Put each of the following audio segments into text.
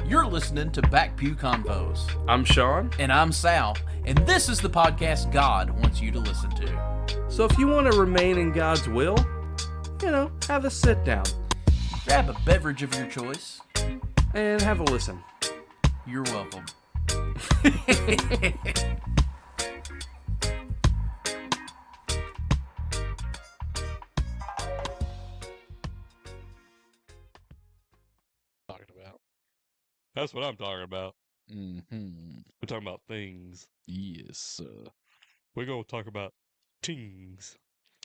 You're listening to Back Pew Convos. I'm Shawn. And I'm Sal. And this is the podcast God wants you to listen to. So if you want to remain in God's will, have a sit down. Grab a beverage of your choice. And have a listen. You're welcome. That's what I'm talking about. Mm-hmm. We're talking about things. Yes. We're going to talk about things.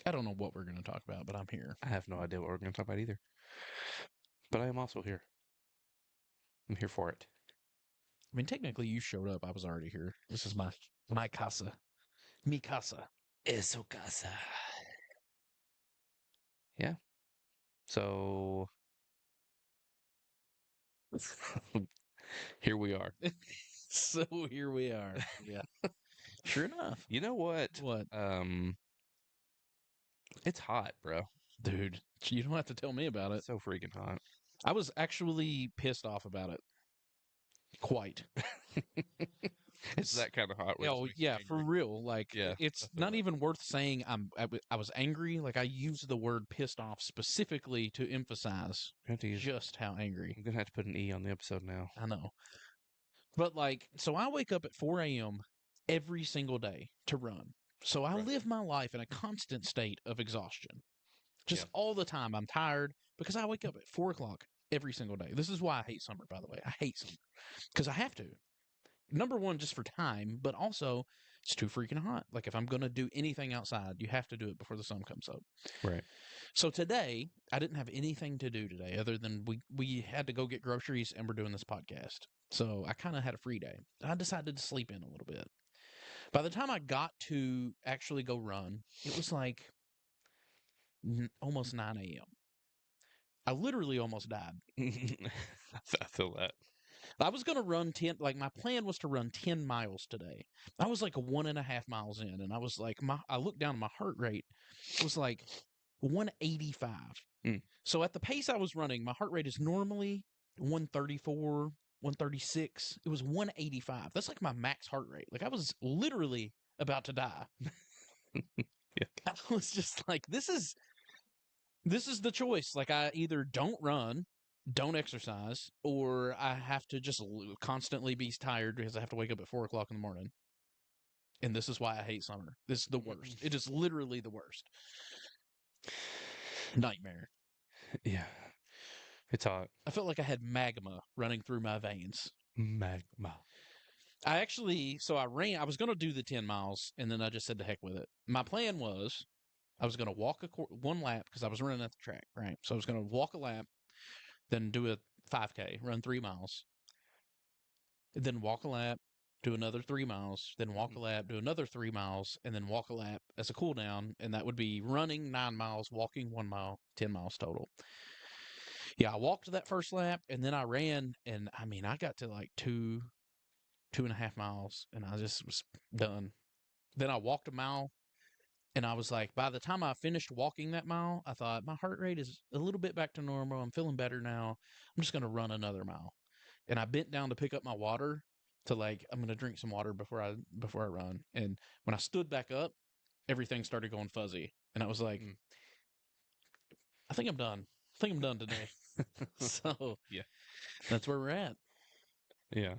I don't know what we're going to talk about, but I'm here. I have no idea what we're going to talk about either. But I am also here. I'm here for it. I mean, technically, you showed up. I was already here. This is my casa. Mi casa. Eso casa. Yeah. So... here we are. So here we are. Yeah. Sure enough. You know what? What? It's hot, bro. Dude, you don't have to tell me about it. It's so freaking hot. I was actually pissed off about it. Quite. It's that kind of hot. Oh, yeah, for real. Like, yeah, it's not even worth saying I was angry. Like, I used the word pissed off specifically to emphasize just how angry. I'm going to have to put an E on the episode now. I know. But, like, so I wake up at 4 a.m. every single day to run. So I live my life in a constant state of exhaustion. Just all the time. I'm tired because I wake up at 4 o'clock every single day. This is why I hate summer, by the way. I hate summer because I have to. Number one, just for time, but also it's too freaking hot. Like if I'm going to do anything outside, you have to do it before the sun comes up. Right. So today, I didn't have anything to do today other than we had to go get groceries and we're doing this podcast. So I kind of had a free day. I decided to sleep in a little bit. By the time I got to actually go run, it was like almost 9 a.m. I literally almost died. I feel that. I was going to run 10, like my plan was to run 10 miles today. I was like 1.5 miles in, and I was like, I looked down, my heart rate was like 185. So at the pace I was running, my heart rate is normally 134, 136. It was 185. That's like my max heart rate. Like I was literally about to die. Yeah. I was just like, this is the choice. Like I either don't run, don't exercise, or I have to just constantly be tired because I have to wake up at 4 o'clock in the morning. And this is why I hate summer. This is the worst. It is literally the worst. Nightmare. Yeah. It's hot. I felt like I had magma running through my veins. Magma. I ran. I was going to do the 10 miles, and then I just said the heck with it. My plan was I was going to walk one lap because I was running at the track, right? So I was going to walk a lap, then do a 5K, run 3 miles, then walk a lap, do another 3 miles, then walk a lap, do another 3 miles, and then walk a lap as a cool down. And that would be running 9 miles, walking 1 mile, 10 miles total. Yeah, I walked that first lap, and then I ran, and I mean, I got to like 2.5 miles, and I just was done. Then I walked a mile, and I was like, by the time I finished walking that mile, I thought my heart rate is a little bit back to normal. I'm feeling better now. I'm just going to run another mile. And I bent down to pick up my water I'm going to drink some water before I run. And when I stood back up, everything started going fuzzy. And I was like, I think I'm done. I think I'm done today. So yeah, that's where we're at. Yeah.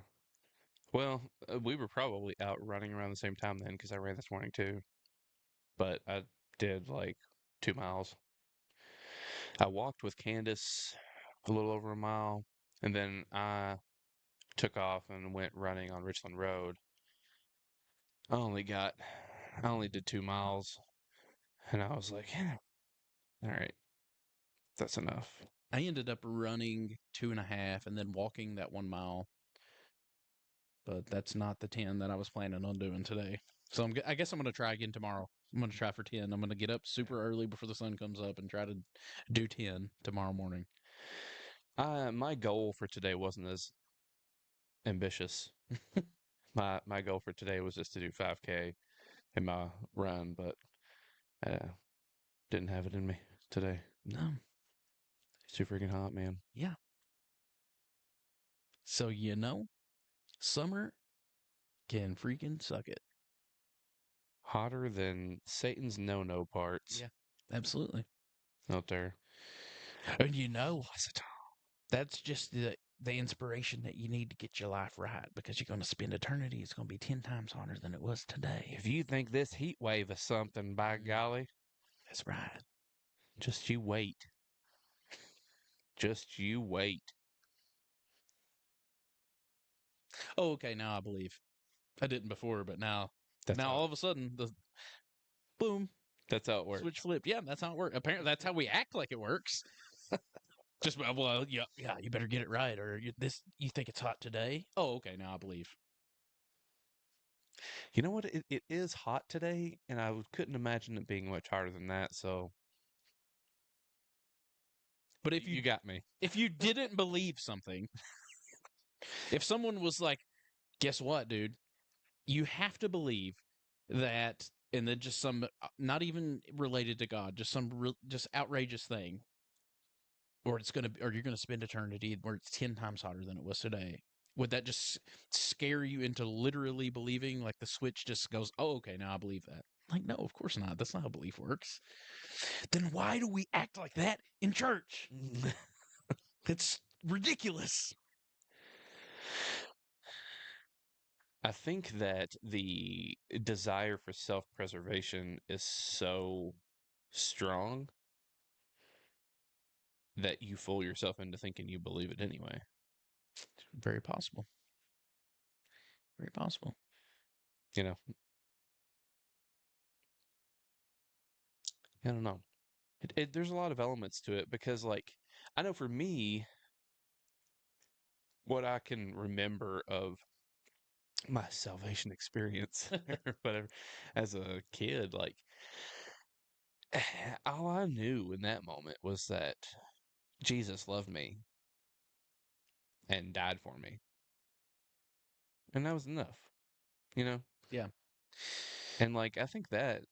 Well, we were probably out running around the same time then because I ran this morning too. But I did like 2 miles. I walked with Candace a little over a mile, and then I took off and went running on Richland Road. I only did 2 miles, and I was like, yeah, all right, that's enough. I ended up running 2.5 and then walking that 1 mile. But that's not the 10 that I was planning on doing today. So I guess I'm going to try again tomorrow. I'm going to try for 10. I'm going to get up super early before the sun comes up and try to do 10 tomorrow morning. My goal for today wasn't as ambitious. My goal for today was just to do 5K in my run, but didn't have it in me today. No. It's too freaking hot, man. Yeah. So, summer can freaking suck it. Hotter than Satan's no-no parts Yeah, absolutely. out there. And that's just the inspiration that you need to get your life right because you're going to spend eternity. It's going to be 10 times hotter than it was today. If you think this heat wave is something, by golly, That's right. just you wait. Just you wait. Oh, okay. Now I believe. I didn't before, but now That's how, all of a sudden the boom that's how it works. switch flipped. Yeah, that's how it works. Apparently, that's how we act like it works. Just well, yeah, you better get it right, or you think it's hot today. Oh, okay. Now I believe. You know what? It is hot today, and couldn't imagine it being much hotter than that. So, But if you got me. if you didn't believe something, if someone was like, "Guess what, dude? You have to believe that," and then just some not even related to God, just some just outrageous thing, or you're gonna spend eternity where it's 10 times hotter than it was today. Would that just scare you into literally believing like the switch just goes, oh, okay, now I believe that? Like, no, of course not. That's not how belief works. Then why do we act like that in church? It's ridiculous. I think that the desire for self-preservation is so strong that you fool yourself into thinking you believe it anyway. Very possible. Very possible. You know, I don't know. There's a lot of elements to it because, like, I know for me, what I can remember of my salvation experience or whatever as a kid, like, all I knew in that moment was that Jesus loved me and died for me. And that was enough, you know? Yeah. And like I think that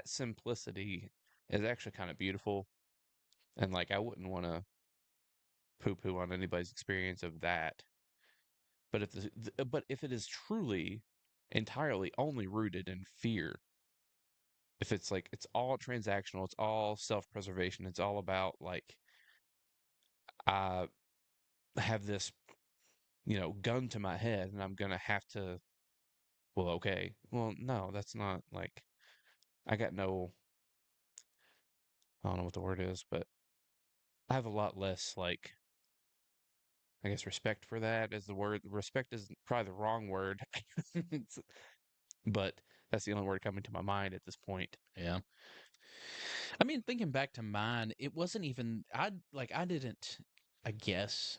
simplicity is actually kind of beautiful. And like I wouldn't want to poo-poo on anybody's experience of that. But if it is truly entirely only rooted in fear, if it's like it's all transactional, it's all self-preservation, it's all about like I have this, gun to my head and I'm gonna have to, well, okay. Well, no, that's not like I got no, I don't know what the word is, but I have a lot less like I guess respect for that is the word. Respect is probably the wrong word, but that's the only word coming to my mind at this point. Yeah. I mean, thinking back to mine, it wasn't even I didn't I guess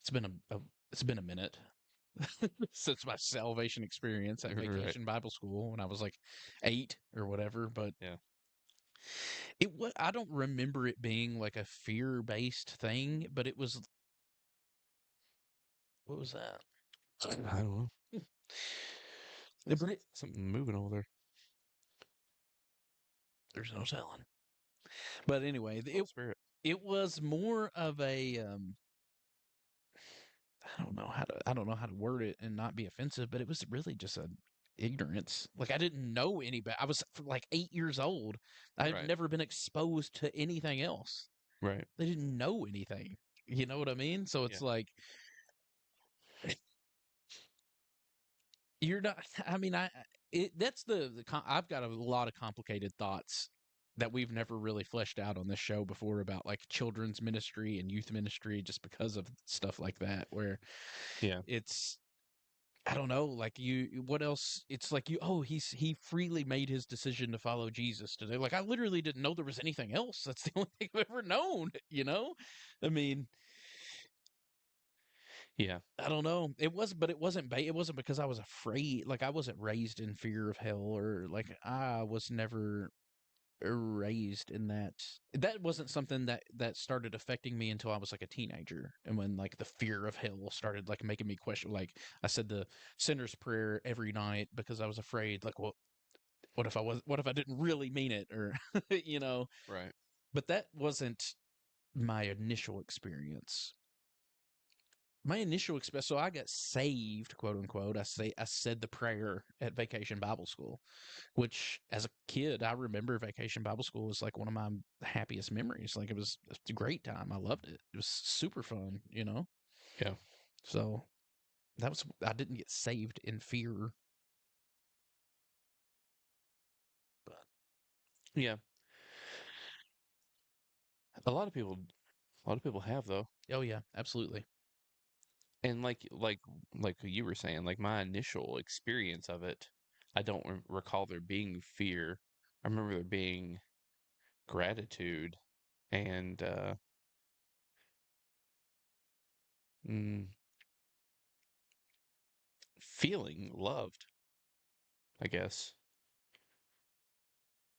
it's been it's been a minute since my salvation experience at Right. Vacation Bible School when I was like 8 or whatever, but Yeah. I don't remember it being like a fear-based thing, but it was what was that? I don't know. Something moving over there. There's no telling. But anyway, Spirit. it was more of a I don't know how to word it and not be offensive, but it was really just a ignorance. Like I didn't know any better. I was like 8 years old. I had Right. never been exposed to anything else. Right. They didn't know anything. You know what I mean? So it's Yeah. like you're not. I mean, that's I've got a lot of complicated thoughts that we've never really fleshed out on this show before about like children's ministry and youth ministry, just because of stuff like that, where Yeah. it's I don't know, like what else? It's like he freely made his decision to follow Jesus today. Like I literally didn't know there was anything else. That's the only thing I've ever known, you know? I mean, Yeah. I don't know. But it wasn't because I was afraid. Like I wasn't raised in fear of hell or like I was never raised in that. That wasn't something that started affecting me until I was like a teenager. And when like the fear of hell started like making me question, like I said the sinner's prayer every night because I was afraid like, well, what if I didn't really mean it or you know, Right. but that wasn't my initial experience. my initial experience, so I got saved, quote unquote. I said the prayer at Vacation Bible School, which as a kid, I remember Vacation Bible School was like one of my happiest memories. Like it was a great time. I loved it. It was super fun, you know? Yeah. So I didn't get saved in fear, but Yeah. A lot of people have though. oh yeah, absolutely. And like you were saying, like my initial experience of it, I don't recall there being fear. I remember there being gratitude and mm, feeling loved, I guess.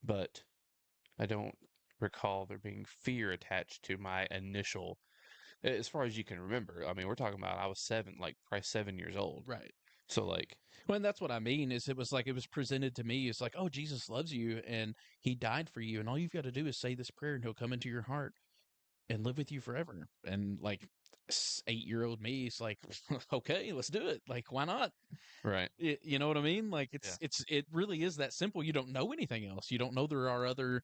But I don't recall there being fear attached to my initial, as far as you can remember. I mean, we're talking about I was seven, like probably 7 years old. Right. So like, Well, and that's what I mean is it was like it was presented to me. It's like, oh, Jesus loves you and he died for you. And all you've got to do is say this prayer and he'll come into your heart and live with you forever. And like 8-year-old me is like, okay, let's do it. Like, why not? right. You know what I mean? Like Yeah. it really is that simple. You don't know anything else. You don't know there are other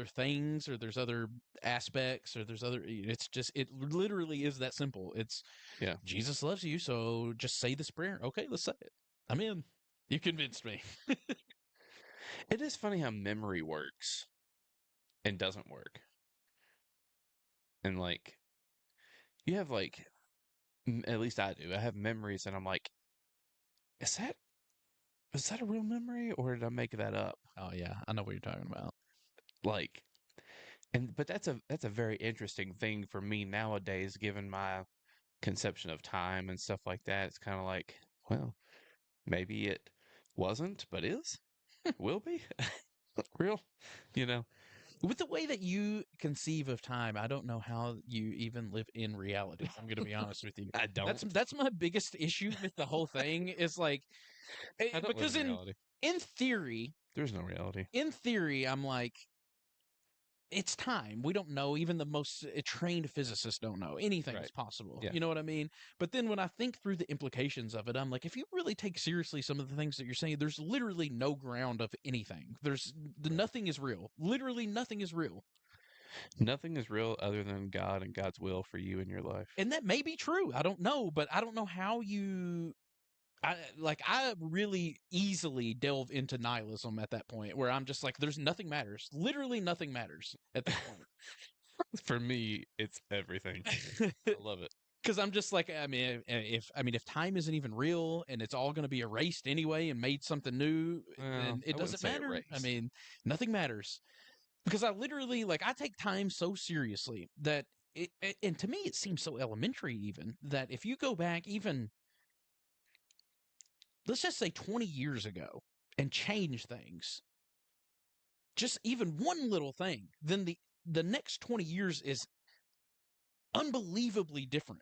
things or there's other aspects or there's other. It's just it literally is that simple. It's Yeah. Jesus loves you, so just say this prayer. Okay, let's say it. I'm in. You convinced me. It is funny how memory works and doesn't work. And like, you have like, at least I do. I have memories and I'm like, is that is that a real memory or did I make that up? Oh yeah, I know what you're talking about. Like, but that's a very interesting thing for me nowadays, given my conception of time and stuff like that. It's kind of like, well, maybe it wasn't, but is, will be real, you know? With the way that you conceive of time, I don't know how you even live in reality. I'm going to be honest with you. I don't. That's my biggest issue with the whole thing is like I don't live because in reality. in theory, There's no reality. I'm like it's time. We don't know. Even the most trained physicists don't know. Anything is Right. possible. Yeah. You know what I mean? But then when I think through the implications of it, I'm like, if you really take seriously some of the things that you're saying, there's literally no ground of anything. Nothing is real. Literally nothing is real. Nothing is real other than God and God's will for you in your life. And that may be true. I don't know, but I don't know how you I really easily delve into nihilism at that point where I'm just like, there's nothing matters. Literally nothing matters at that point. For me, it's everything. I love it. Because I'm just like, if time isn't even real and it's all going to be erased anyway and made something new, then it I wouldn't doesn't say matter. I erased. mean, nothing matters because I literally I take time so seriously that and to me it seems so elementary even that if you go back even let's just say 20 years ago and change things, just even one little thing, then the next 20 years is unbelievably different.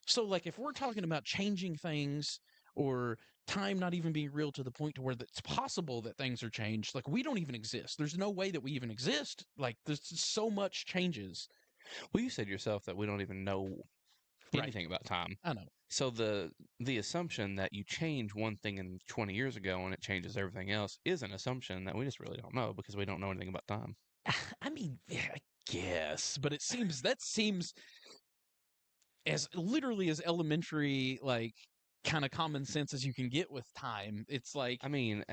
So like if we're talking about changing things or time not even being real to the point to where it's possible that things are changed, like we don't even exist. There's no way that we even exist. Like there's so much changes. Well, you said yourself that we don't even know Right. anything about time. I know. So the assumption that you change one thing in 20 years ago and it changes everything else is an assumption that we just really don't know because we don't know anything about time. I mean, yeah, I guess, but that seems as literally as elementary, like kind of common sense as you can get with time. It's like, I mean,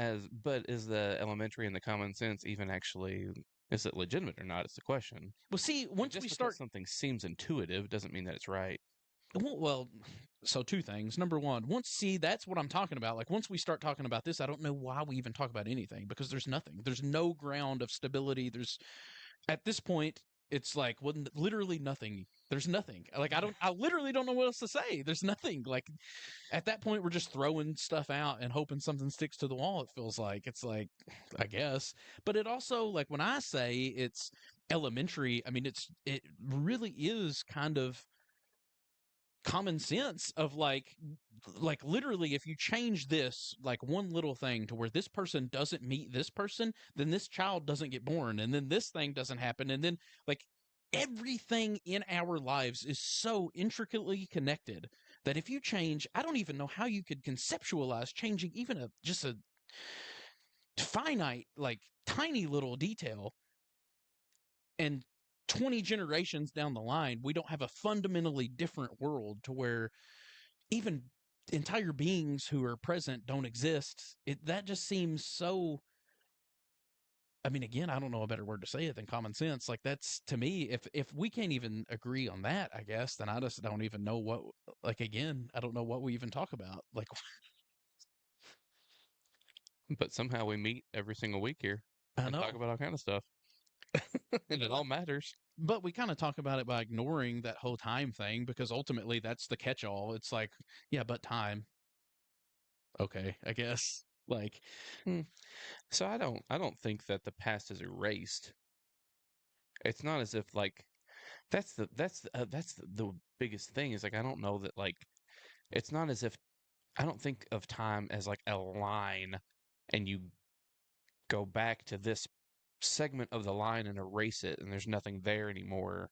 but is the elementary and the common sense even actually, is it legitimate or not? It's the question. well, see, once Just we because start, something seems intuitive doesn't mean that it's right. well, so two things. Number one, that's what I'm talking about. Like once we start talking about this, I don't know why we even talk about anything because there's nothing. There's no ground of stability. At this point, it's like literally nothing. There's nothing. Like I literally don't know what else to say. There's nothing. Like at that point, we're just throwing stuff out and hoping something sticks to the wall. It feels like it's like, I guess, but it also like when I say it's elementary, I mean it really is kind of common sense of like literally if you change this like one little thing to where this person doesn't meet this person then this child doesn't get born and then this thing doesn't happen and then like everything in our lives is so intricately connected that if you change, I don't even know how you could conceptualize changing even just a finite, like tiny little detail, and 20 generations down the line, we don't have a fundamentally different world to where even entire beings who are present don't exist. That just seems so. I mean, again, I don't know a better word to say it than common sense. Like that's to me, if we can't even agree on that, I guess, then I just don't even know what. Like again, I don't know what we even talk about. Like But somehow we meet every single week here I and talk know, about all kind of stuff, and it all matters. but we kind of talk about it by ignoring that whole time thing because ultimately that's the catch-all. It's like, yeah, but time. Okay, I guess. Like, Hmm. So I don't think that the past is erased. It's not as if like that's the biggest thing is like I don't know that like it's not as if I don't think of time as like a line and you go back to this segment of the line and erase it and there's nothing there anymore.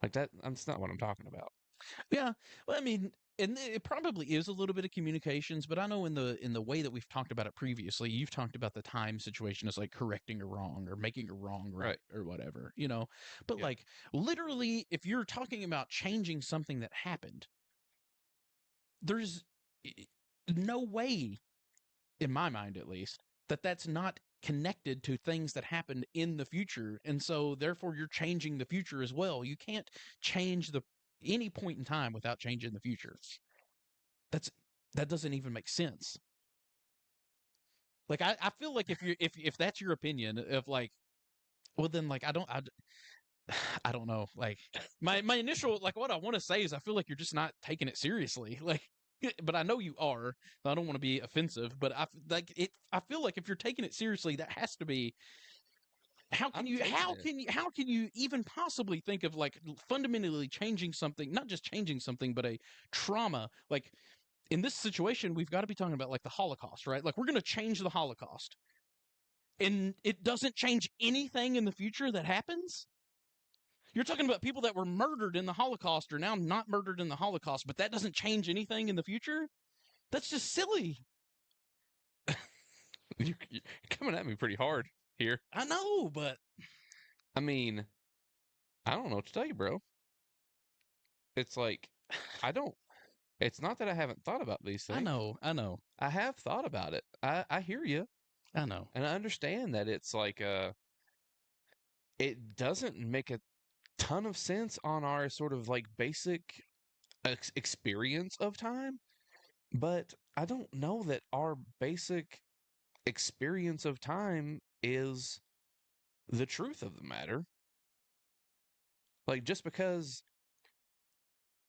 Like that's not what I'm talking about. yeah. Well, I mean, and it probably is a little bit of communications, but I know in the way that we've talked about it previously, you've talked about the time situation as like correcting a wrong or making a wrong right Right. or whatever, you know. But Yeah. like literally, if you're talking about changing something that happened, there's no way, in my mind at least, that that's not connected to things that happened in the future, and so therefore you're changing the future as well. You can't change the any point in time without changing the future. That's that doesn't even make sense. Like I feel like if that's your opinion of like, well then like I don't know. Like my initial like what I want to say is I feel like you're just not taking it seriously. Like but I know you are. So I don't want to be offensive, but I feel like if you're taking it seriously, that has to be I'm taking it. how can you even possibly think of like fundamentally changing something, not just changing something, but a trauma like in this situation, we've got to be talking about like the Holocaust, right? Like we're going to change the Holocaust, and it doesn't change anything in the future that happens. You're talking about people that were murdered in the Holocaust are now not murdered in the Holocaust, but that doesn't change anything in the future. That's just silly. You're coming at me pretty hard here. I know, but I mean, I don't know what to tell you, bro. It's like I don't. It's not that I haven't thought about these things. I know, I have thought about it. I hear you, I know. and I understand that it's like it doesn't make a ton of sense on our sort of like basic experience of time, but I don't know that our basic experience of time is the truth of the matter. Like just because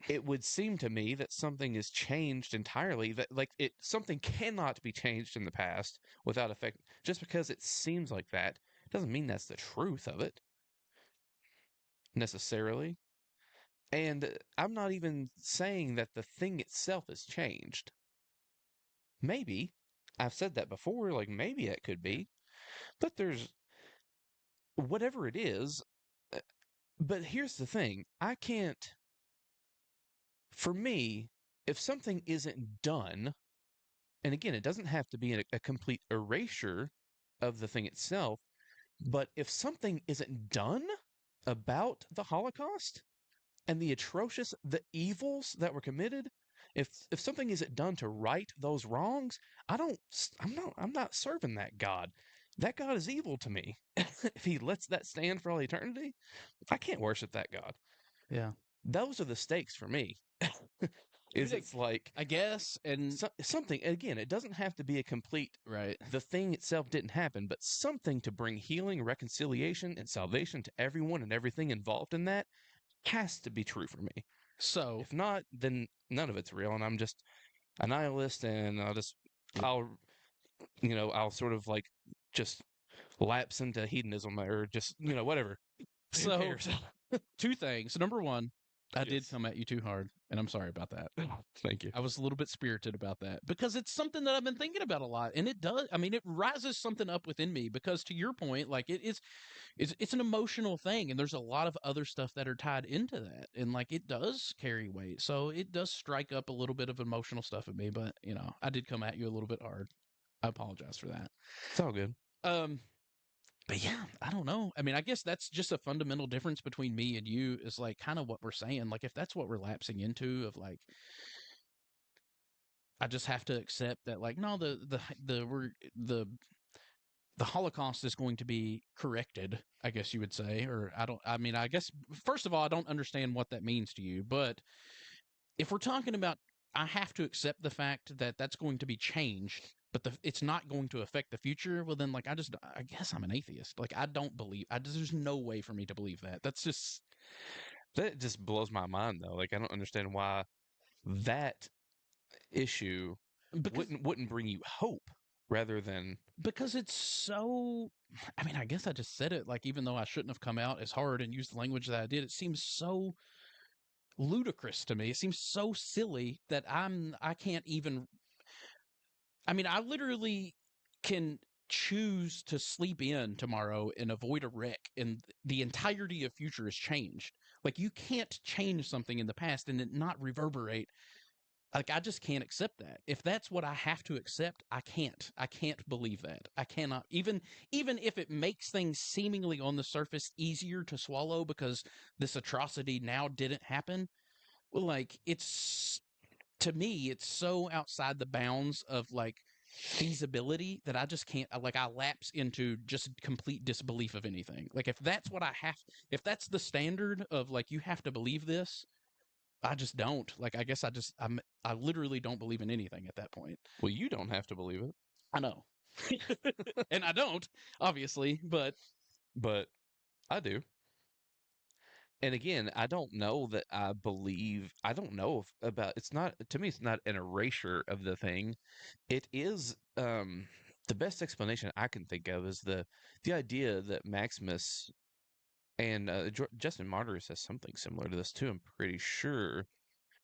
it would seem to me that something is changed entirely, that like it something cannot be changed in the past without effect, just because it seems like that doesn't mean that's the truth of it necessarily. And I'm not even saying that the thing itself is changed. Maybe I've said that before, like maybe it could be, but there's whatever it is. uh, But here's the thing, I can't, for me, if something isn't done, and again, it doesn't have to be a complete erasure of the thing itself, but if something isn't done about the Holocaust and the evils that were committed, if something isn't done to right those wrongs, I'm not serving that God. That God is evil to me. If he lets that stand for all eternity, I can't worship that God. Yeah, Those are the stakes for me. Is like, it's like I guess, and something again, it doesn't have to be a complete right. the thing itself didn't happen, but something to bring healing, reconciliation, and salvation to everyone and everything involved in that has to be true for me. So If not, then none of it's real, and I'm just a nihilist, and I'll sort of like just lapse into hedonism or just whatever. Who so cares? two things. Number one, I did Yes. come at you too hard, and I'm sorry about that. Thank you. I was a little bit spirited about that because it's something that I've been thinking about a lot, and it does. I mean, it rises something up within me because, to your point, like it's an emotional thing, and there's a lot of other stuff that are tied into that, and like it does carry weight, so it does strike up a little bit of emotional stuff in me. But I did come at you a little bit hard. I apologize for that. It's all good. Um, but yeah, I don't know. I mean, I guess that's just a fundamental difference between me and you is like kind of what we're saying. Like if that's what we're lapsing into of like I just have to accept that like no the Holocaust is going to be corrected, I guess you would say, or I mean, I guess first of all, I don't understand what that means to you, but if we're talking about I have to accept the fact that that's going to be changed, but it's not going to affect the future. Well, then, like, I guess I'm an atheist. Like, I don't believe. There's no way for me to believe that. That's just That just blows my mind, though. Like, I don't understand why that issue because wouldn't bring you hope rather than it's so. I mean, I guess I just said it. Like, even though I shouldn't have come out as hard and used the language that I did, it seems so ludicrous to me. It seems so silly that I can't even. I mean, I literally can choose to sleep in tomorrow and avoid a wreck, and the entirety of future is changed. Like, you can't change something in the past and it not reverberate. Like, I just can't accept that. If that's what I have to accept, I can't. I can't believe that. I cannot. Even if it makes things seemingly on the surface easier to swallow because this atrocity now didn't happen, well, like, it's to me, it's so outside the bounds of like feasibility that I just can't like I lapse into just complete disbelief of anything. Like if that's the standard of like you have to believe this, I just don't. Like I guess I literally don't believe in anything at that point. well, you don't have to believe it, I know. And I don't, obviously, but but I do. And again, I don't know that I believe. I don't know about. It's not to me. It's not an erasure of the thing. It is the best explanation I can think of is the idea that Maximus and Justin Martyr says something similar to this too. I'm pretty sure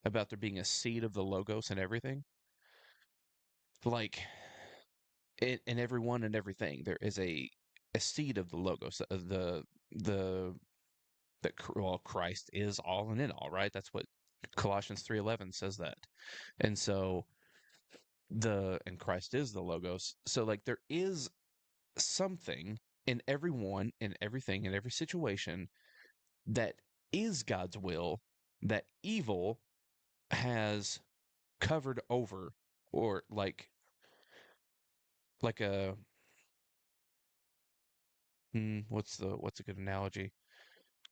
about there being a seed of the logos and everything. Like in everyone and everything, there is a seed of the logos of the that well, Christ is all and in all, right? That's what Colossians 3:11 says that. And so and Christ is the logos. So like there is something in everyone, in everything, in every situation that is God's will that evil has covered over, or like a what's a good analogy,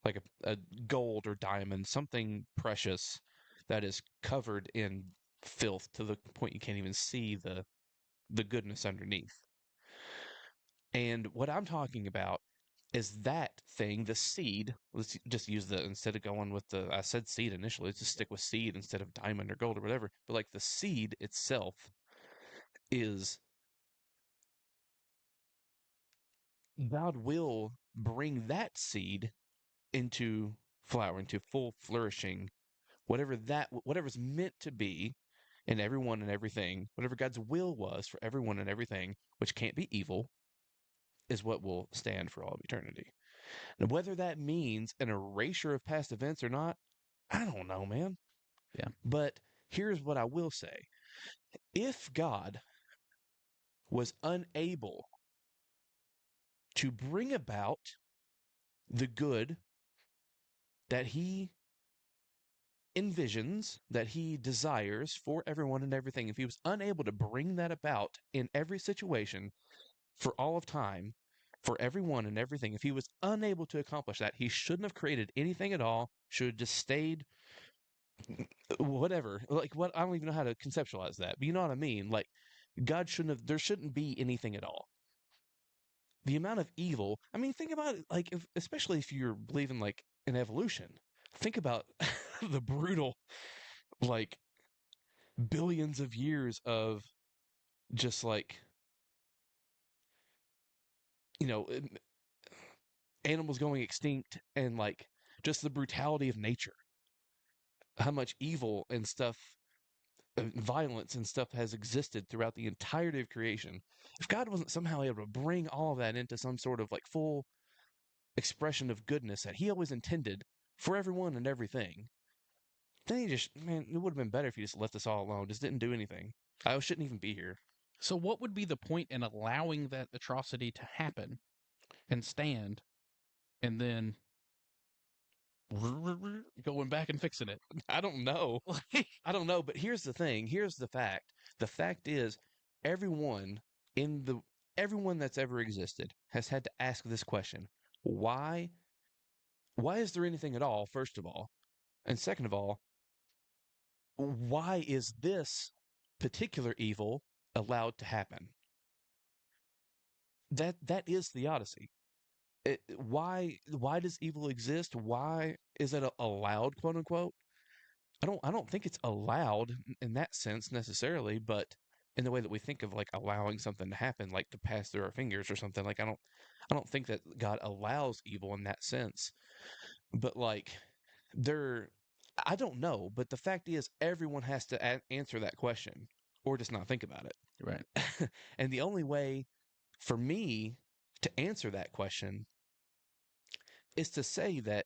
like a gold or diamond, something precious that is covered in filth to the point you can't even see the goodness underneath. And what I'm talking about is that thing, the seed. Let's just use instead of going with I said seed initially, let's just stick with seed instead of diamond or gold or whatever. But like the seed itself is God will bring that seed into flower, into full flourishing, whatever's meant to be in everyone and everything, whatever God's will was for everyone and everything, which can't be evil, is what will stand for all of eternity. And whether that means an erasure of past events or not, I don't know, man. yeah. But here's what I will say. If God was unable to bring about the good that he envisions, that he desires for everyone and everything, if he was unable to bring that about in every situation for all of time, for everyone and everything, if he was unable to accomplish that, he shouldn't have created anything at all, should have just stayed whatever. Like, what, I don't even know how to conceptualize that, but you know what I mean? Like, there shouldn't be anything at all. The amount of evil, I mean, think about it, like, especially if you're believing, like, in evolution, think about the brutal, like, billions of years of just, like, you know, animals going extinct and, like, just the brutality of nature. how much evil and stuff, violence and stuff has existed throughout the entirety of creation. If God wasn't somehow able to bring all of that into some sort of like full expression of goodness that He always intended for everyone and everything, then He just, man, it would have been better if He just left us all alone, just didn't do anything. I shouldn't even be here. So what would be the point in allowing that atrocity to happen and stand and then going back and fixing it? I don't know. Like, I don't know, but here's the thing. Here's the fact. The fact is, everyone in the everyone that's ever existed has had to ask this question. Why? Why is there anything at all, first of all? And second of all, why is this particular evil allowed to happen? That is the Odyssey. Why does evil exist? Why is it allowed, quote unquote? I don't think it's allowed in that sense necessarily, but in the way that we think of like allowing something to happen, like to pass through our fingers or something. Like I don't think that God allows evil in that sense. But like there, I don't know. But the fact is, everyone has to answer that question or just not think about it. right. And the only way for me to answer that question is to say that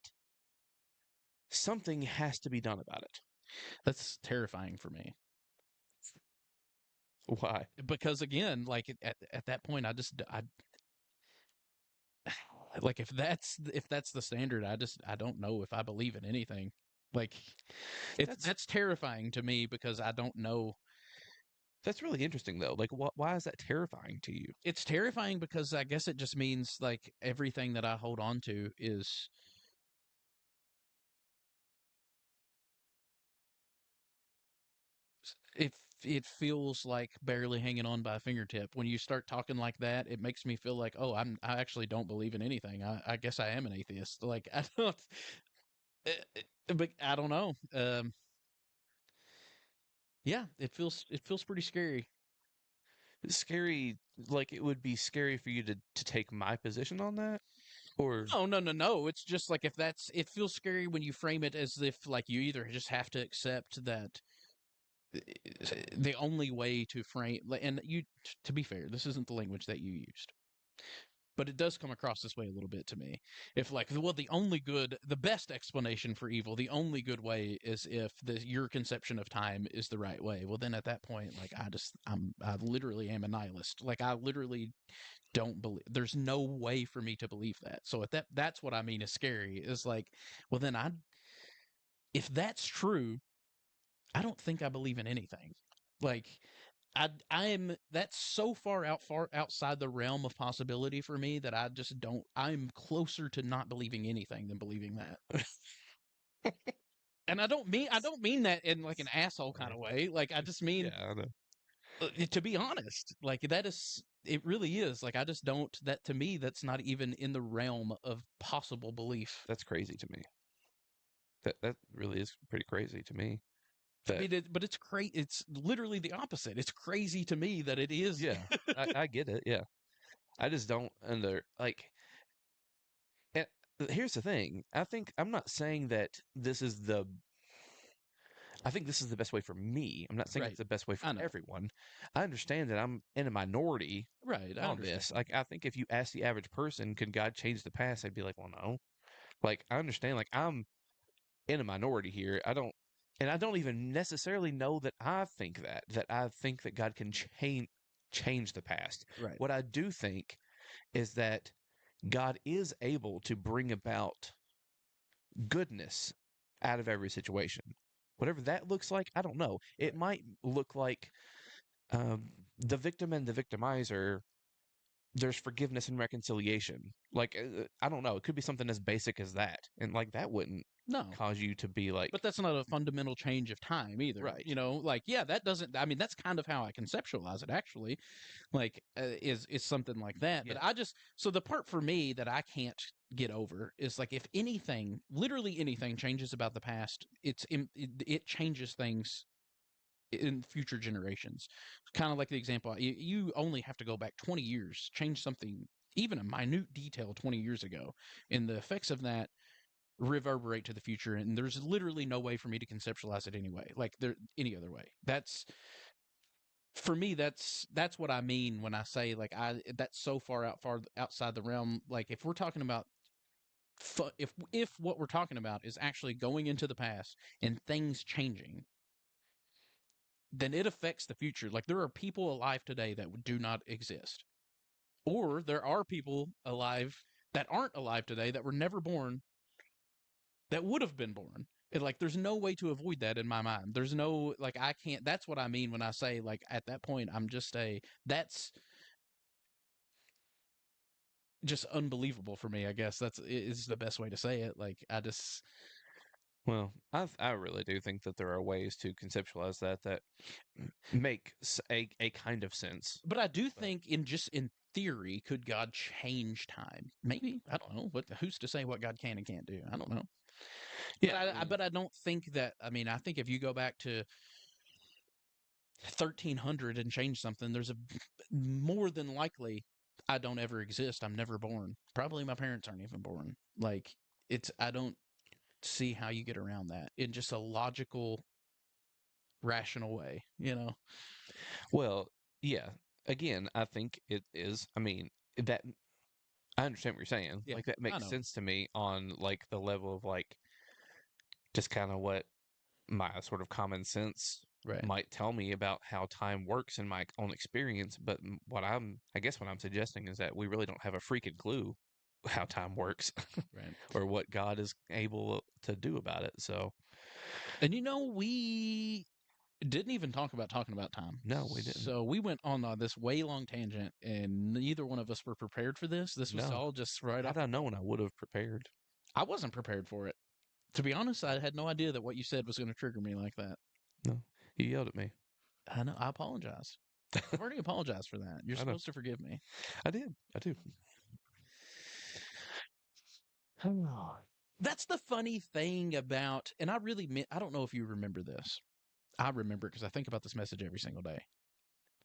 something has to be done about it. That's terrifying for me. Why? Because again, like at that point, I like if that's the standard, I don't know if I believe in anything. Like that's terrifying to me because I don't know. That's really interesting though. Like, why is that terrifying to you? It's terrifying because I guess it just means like everything that I hold on to is if it feels like barely hanging on by a fingertip. When you start talking like that, it makes me feel like, oh, I actually don't believe in anything. I guess I am an atheist. Like I don't, but I don't know. Yeah, it feels pretty scary. It's scary. Like, it would be scary for you to take my position on that, or No, no, no, no. It's just like if that's it feels scary when you frame it as if like you either just have to accept that the only way to frame and you to be fair, this isn't the language that you used. But it does come across this way a little bit to me. If like, well, the best explanation for evil, the only good way is if your conception of time is the right way. Well, then at that point, like I literally am a nihilist. Like I literally don't believe. There's no way for me to believe that. So that's what I mean is scary. Is like, well, then if that's true, I don't think I believe in anything. Like I'm that's so far outside the realm of possibility for me that I just don't I'm closer to not believing anything than believing that. And I don't mean that in like an asshole kind Sorry. of way. Like I just mean Yeah, I know. to be honest, like that is it really is. Like I just don't that to me that's not even in the realm of possible belief. That's crazy to me. That really is pretty crazy to me. I That mean, but it's crazy. It's literally the opposite. It's crazy to me that it is. yeah, I get it. Yeah, I just don't under like. And here's the thing. I'm not saying that this is the. I think this is the best way for me. I'm not saying it's Right. the best way for I know. everyone. I understand that I'm in a minority Right. I on understand. this. Like, I think if you ask the average person, could God change the past? They'd be like, well, no. Like, I understand. Like, I'm in a minority here. And I don't even necessarily know that I think that God can change the past. Right. What I do think is that God is able to bring about goodness out of every situation. Whatever that looks like, I don't know. It might look like um, the victim and the victimizer, there's forgiveness and reconciliation. Like, I don't know. It could be something as basic as that. And, like, that wouldn't No. cause you to be like, But that's not a fundamental change of time either. right. You know, like yeah, that doesn't. I mean, that's kind of how I conceptualize it. Actually, like is something like that. Yeah. But I just so the part for me that I can't get over is like if anything, literally anything changes about the past, it changes things in future generations. Kind of like the example you only have to go back 20 years, change something, even a minute detail 20 years ago, and the effects of that reverberate to the future, and there's literally no way for me to conceptualize it anyway, like there any other way. That's for me. That's what I mean when I say like that's so far outside the realm. Like if we're talking about if what we're talking about is actually going into the past and things changing, then it affects the future. Like there are people alive today that do not exist, or there are people alive that aren't alive today that were never born that would have been born. And like there's no way to avoid that in my mind. There's no like I can't. That's what I mean when I say like at that point I'm just that's just unbelievable for me. I guess that's is the best way to say it. Like I just Well, I really do think that there are ways to conceptualize that make a kind of sense. But I do But think in theory, could God change time? Maybe. I don't know. Who's to say what God can and can't do? I don't know. yeah, I mean, But I don't think that. I mean, I think if you go back to 1300 and change something, there's a more than likely I don't ever exist. I'm never born. Probably my parents aren't even born. Like it's I don't see how you get around that in just a logical, rational way. You know? well, yeah. Again, I think it is. I mean, that I understand what you're saying. Yeah, Like that I makes know. sense to me on like the level of like just kind of what my sort of common sense Right. might tell me about how time works in my own experience. But I guess what I'm suggesting is that we really don't have a freaking clue how time works Right. or what God is able to do about it. So, And we didn't even talking about time. no, we didn't. So we went on this way long tangent, and neither one of us were prepared for this. This was No. all just right Had off. I known, I would have prepared. I wasn't prepared for it. To be honest, I had no idea that what you said was going to trigger me like that. No, you yelled at me. I know. I apologize. I've already apologized for that. You're I know. supposed to forgive me. I did. I do. That's the funny thing about, and I really meant, I don't know if you remember this. I remember because I think about this message every single day.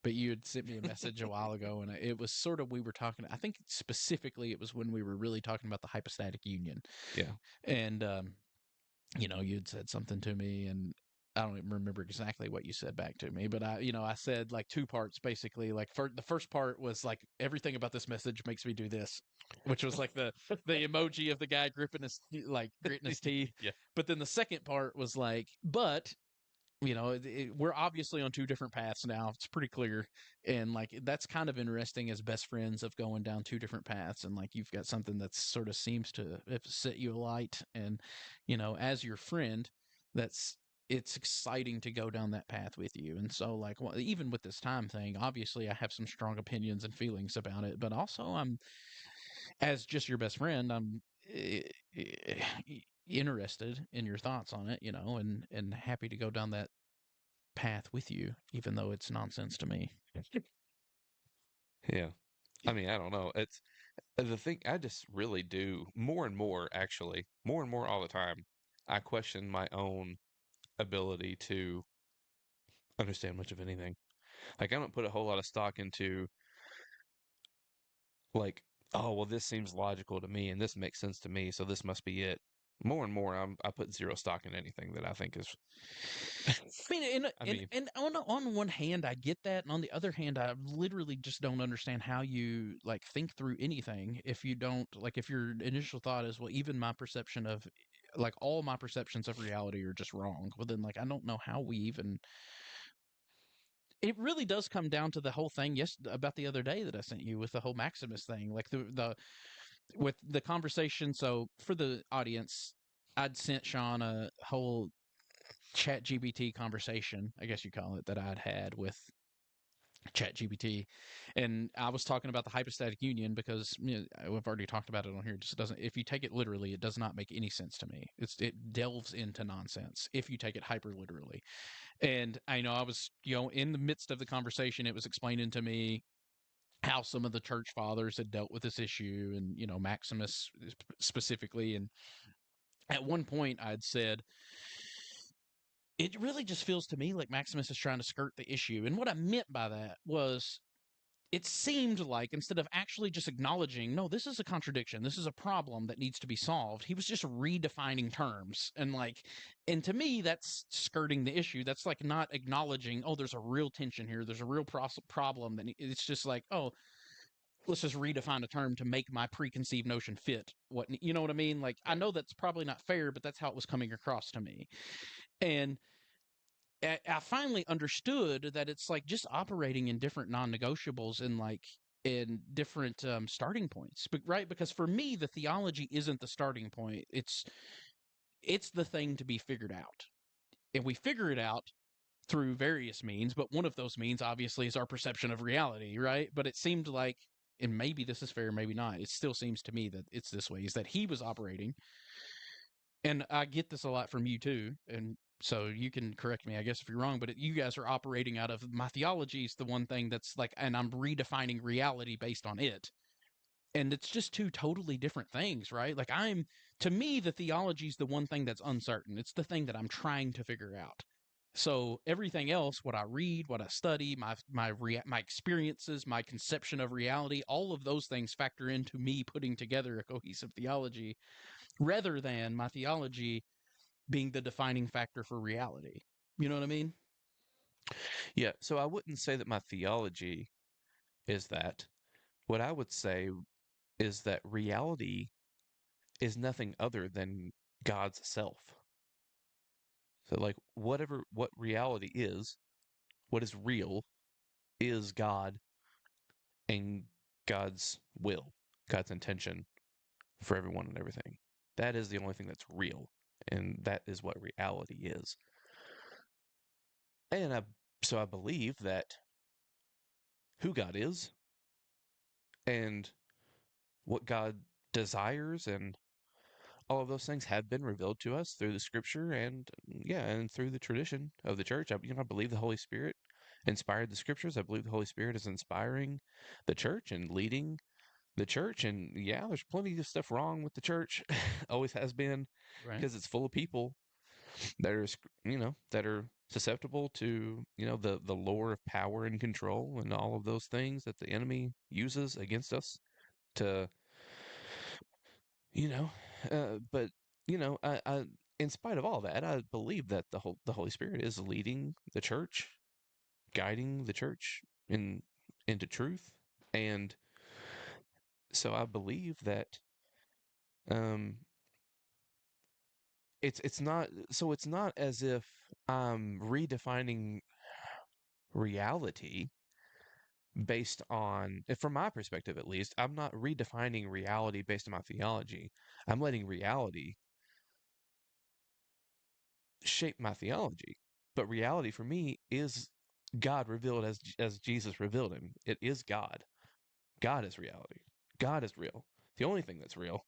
But you had sent me a message a while ago, and it was sort of we were talking. I think specifically it was when we were really talking about the hypostatic union, Yeah. and you had said something to me, and I don't even remember exactly what you said back to me, but I said like two parts basically. Like the first part was like everything about this message makes me do this, which was like the emoji of the guy gripping his like gritting his teeth. Yeah. But then the second part was like, but we're obviously on two different paths now. It's pretty clear. And like, that's kind of interesting as best friends of going down two different paths. And like, you've got something that sort of seems to have set you alight. And, as your friend, it's exciting to go down that path with you. And so like, well, even with this time thing, obviously I have some strong opinions and feelings about it, but also as just your best friend, I'm interested in your thoughts on it, and happy to go down that path with you, even though it's nonsense to me. Yeah. I mean, I don't know. It's the thing. I just really do more and more, actually, more and more all the time. I question my own ability to understand much of anything. Like, I don't put a whole lot of stock into, like, oh, well, this seems logical to me and this makes sense to me, so this must be it. More and more, I put zero stock in anything that I think is. I mean, I mean, and on one hand, I get that, and on the other hand, I literally just don't understand how you like think through anything if you don't like if your initial thought is, well, even my perception of like all my perceptions of reality are just wrong. Well, then like I don't know how we even. It really does come down to the whole thing about the other day that I sent you with the whole Maximus thing, like the with the conversation. So for the audience, I'd sent Shawn a whole chat GBT conversation, I guess you call it, that I'd had with chat GBT. And I was talking about the hypostatic union because we've already talked about it on here. It just doesn't, if you take it literally, it does not make any sense to me. It delves into nonsense if you take it hyper literally. And I know I was, in the midst of the conversation, it was explaining to me how some of the church fathers had dealt with this issue, and Maximus specifically. And at one point I'd said it really just feels to me like Maximus is trying to skirt the issue. And what I meant by that was it seemed like instead of actually just acknowledging, no, this is a contradiction, this is a problem that needs to be solved, he was just redefining terms. And to me, that's skirting the issue. That's like not acknowledging, oh, there's a real tension here, there's a real problem. That it's just like, oh, let's just redefine a term to make my preconceived notion fit what, you know what I mean? Like, I know that's probably not fair, but that's how it was coming across to me. And I finally understood that it's like just operating in different non-negotiables and like in different starting points, but right, because for me the theology isn't the starting point. It's the thing to be figured out, and we figure it out through various means, but one of those means obviously is our perception of reality, right? But it seemed like, and maybe this is fair, maybe not, it still seems to me that it's this way, is that he was operating, and I get this a lot from you too, and so you can correct me, I guess, if you're wrong, but you guys are operating out of my theology is the one thing that's like, and I'm redefining reality based on it. And it's just two totally different things, right? Like, to me, the theology is the one thing that's uncertain. It's the thing that I'm trying to figure out. So everything else, what I read, what I study, my experiences, my conception of reality, all of those things factor into me putting together a cohesive theology, rather than my theology being the defining factor for reality. You know what I mean? Yeah, so I wouldn't say that my theology is that. What I would say is that reality is nothing other than God's self. So, like, what reality is, what is real, is God and God's will, God's intention for everyone and everything. That is the only thing that's real, and that is what reality is. And so I believe that who God is and what God desires and all of those things have been revealed to us through the scripture and yeah, and through the tradition of the church. I believe the Holy Spirit inspired the scriptures. I believe the Holy Spirit is inspiring the church and leading the church. And yeah, there's plenty of stuff wrong with the church. Always has been, Right. because it's full of people that are, that are susceptible to, the lure of power and control and all of those things that the enemy uses against us to, you know, but in spite of all that, I believe that the Holy Spirit is leading the church, guiding the church into truth, and so I believe that um, it's not as if I'm redefining reality based on, from my perspective at least, I'm not redefining reality based on my theology. I'm letting reality shape my theology. But reality for me is God revealed as Jesus revealed him. It is God. God is reality. God is real. The only thing that's real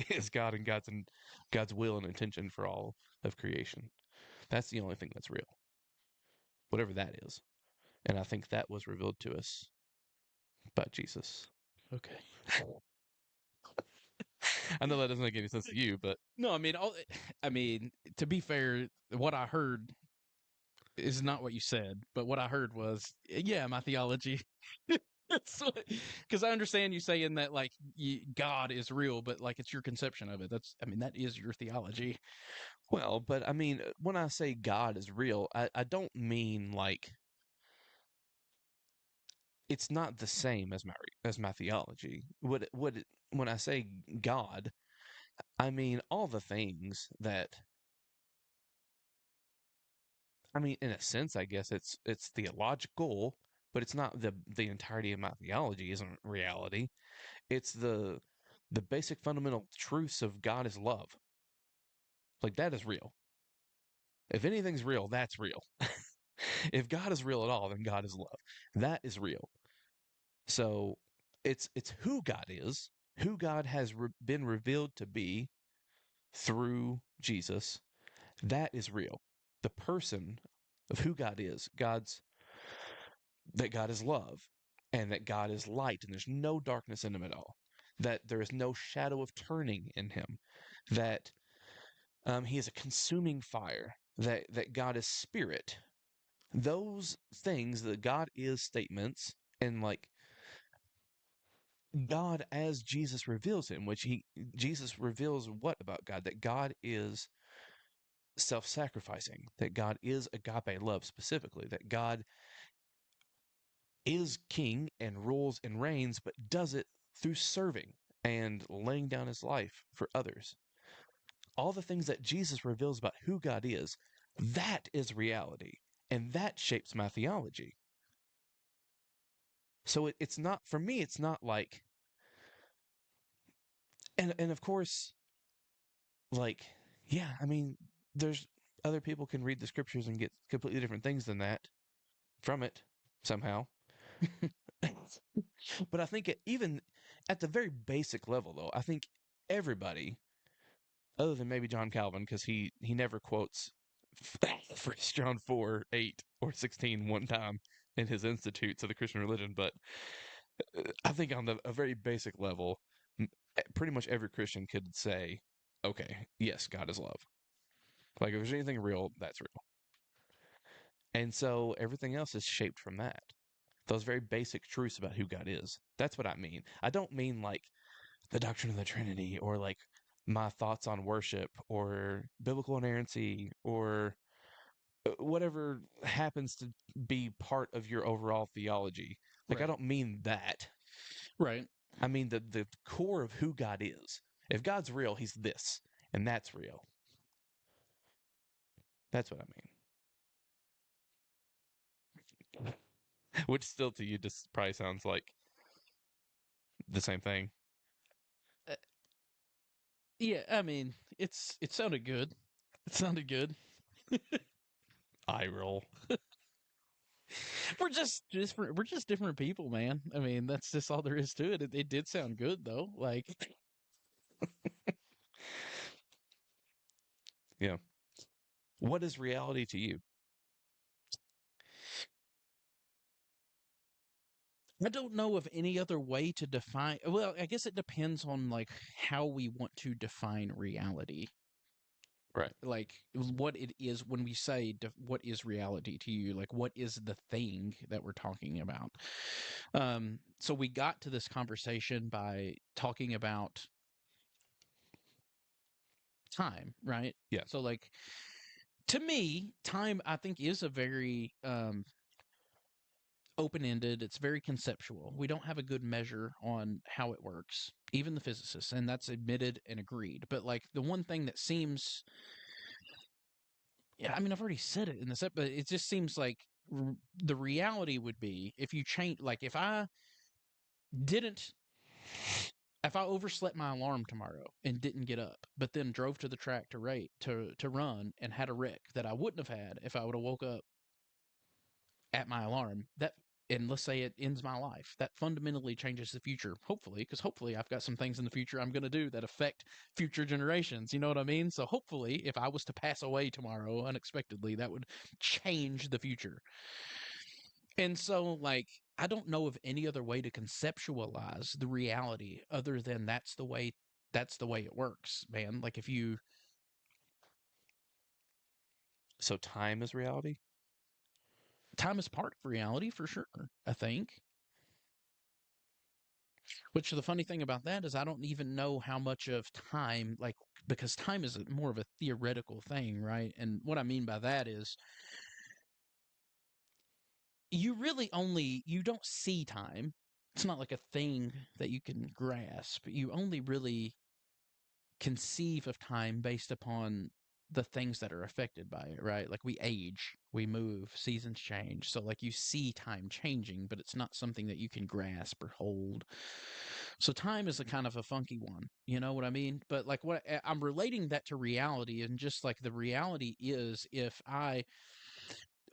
is God and God's will and intention for all of creation. That's the only thing that's real. Whatever that is. And I think that was revealed to us by Jesus. Okay. I know that doesn't make any sense to you, but No, I mean, to be fair, what I heard is not what you said, but what I heard was, yeah, my theology. Because I understand you saying that like God is real, but like it's your conception of it. That is your theology. but I mean, when I say God is real, I don't mean like it's not the same as my theology. When I say God, I mean all the things that, I mean, in a sense, I guess it's theological, but it's not the entirety of my theology isn't reality. It's the basic fundamental truths of God is love. Like that is real. If anything's real, that's real. If God is real at all, then God is love. That is real. So it's who God is, who God has been revealed to be through Jesus. That is real. The person of who God is, that God is love, and that God is light, and there's no darkness in him at all. That there is no shadow of turning in him. That he is a consuming fire. That God is spirit. Those things, the God is statements, and like God as Jesus reveals him, Jesus reveals what about God? That God is self-sacrificing, that God is agape love specifically, that God is king and rules and reigns, but does it through serving and laying down his life for others. All the things that Jesus reveals about who God is, that is reality. And that shapes my theology. So it's not, for me, it's not like, and of course, like, yeah, I mean, there's other people can read the scriptures and get completely different things than that from it somehow. But I think even at the very basic level, though, I think everybody, other than maybe John Calvin, because he never quotes 1 John 4:8 or 16 one time in his Institutes of the Christian Religion, but I think on a very basic level, pretty much every Christian could say, okay, yes, God is love. Like if there's anything real, that's real. And so everything else is shaped from that. Those very basic truths about who God is. That's what I mean. I don't mean like the doctrine of the Trinity or like my thoughts on worship or biblical inerrancy or whatever happens to be part of your overall theology. Like, Right. I don't mean that. Right. I mean the core of who God is. If God's real, he's this, and that's real. That's what I mean. Which still to you just probably sounds like the same thing. Uh, yeah, I mean, it sounded good. It sounded good. Eye roll. We're just different. We're just different people, man. I mean, that's just all there is to it. It did sound good though. Like, Yeah. What is reality to you? I don't know of any other way to define. Well, I guess it depends on like how we want to define reality. Right. Like what it is when we say what is reality to you, like what is the thing that we're talking about. So we got to this conversation by talking about time, right? Yeah. So like to me, time I think is a very open-ended, it's very conceptual. We don't have a good measure on how it works, even the physicists, and that's admitted and agreed. But like the one thing that seems, yeah, I mean, I've already said it in this episode, but it just seems like the reality would be if you change, like didn't, if I overslept my alarm tomorrow and didn't get up, but then drove to the track to run and had a wreck that I wouldn't have had if I would have woke up at my alarm, that, and let's say it ends my life, that fundamentally changes the future, hopefully, because hopefully I've got some things in the future I'm going to do that affect future generations, you know what I mean? So hopefully if I was to pass away tomorrow unexpectedly, that would change the future. And so like I don't know of any other way to conceptualize the reality other than that's the way it works, man. Like if you, So time is reality? time is part of reality for sure, I think. Which the funny thing about that is I don't even know how much of time, like, because time is more of a theoretical thing, right? And what I mean by that is you really only, you don't see time. It's not like a thing that you can grasp. You only really conceive of time based upon the things that are affected by it, right? Like we age, we move, seasons change. So like you see time changing, but it's not something that you can grasp or hold. So time is a kind of a funky one, you know what I mean? But like what I'm relating that to reality, and just like the reality is if I,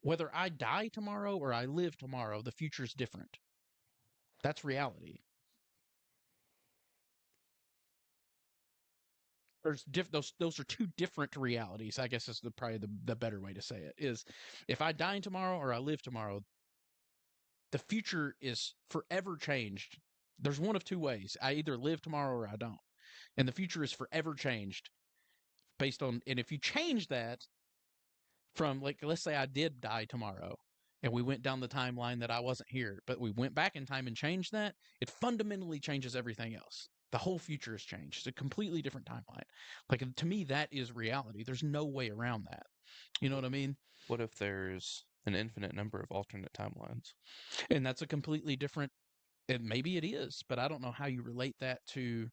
whether I die tomorrow or I live tomorrow, the future is different. That's reality. There's those are two different realities. I guess is probably the better way to say it is if I die tomorrow or I live tomorrow, the future is forever changed. There's one of two ways. I either live tomorrow or I don't. And the future is forever changed based on, and if you change that from, like, let's say I did die tomorrow and we went down the timeline that I wasn't here, but we went back in time and changed that, it fundamentally changes everything else. The whole future has changed. It's a completely different timeline. Like, to me, that is reality. There's no way around that. You know what I mean? What if there's an infinite number of alternate timelines? And that's a completely different, and maybe it is, but I don't know how you relate that to,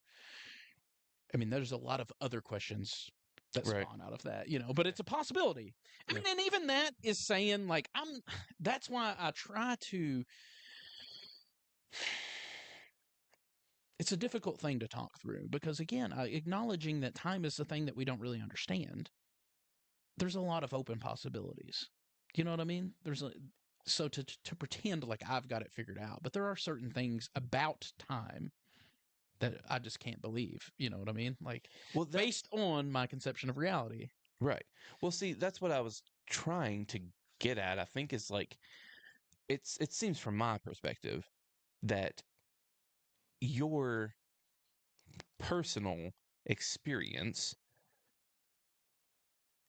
I mean, there's a lot of other questions that Right. spawn out of that, but it's a possibility. I Yeah. mean, and even that is saying, like, that's why I try to, it's a difficult thing to talk through because, again, acknowledging that time is the thing that we don't really understand, there's a lot of open possibilities. You know what I mean? So to pretend like I've got it figured out, but there are certain things about time that I just can't believe. You know what I mean? Like, Well, based on my conception of reality. right. Well, see, that's what I was trying to get at. I think is like it seems from my perspective that your personal experience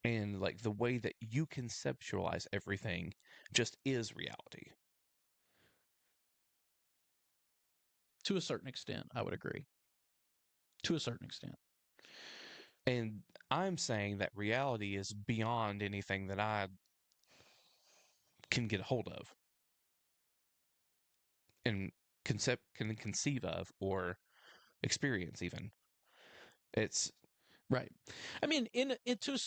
and like the way that you conceptualize everything just is reality. To a certain extent, I would agree. To a certain extent. And I'm saying that reality is beyond anything that I can get a hold of and can conceive of or experience even. It's Right. I mean, to a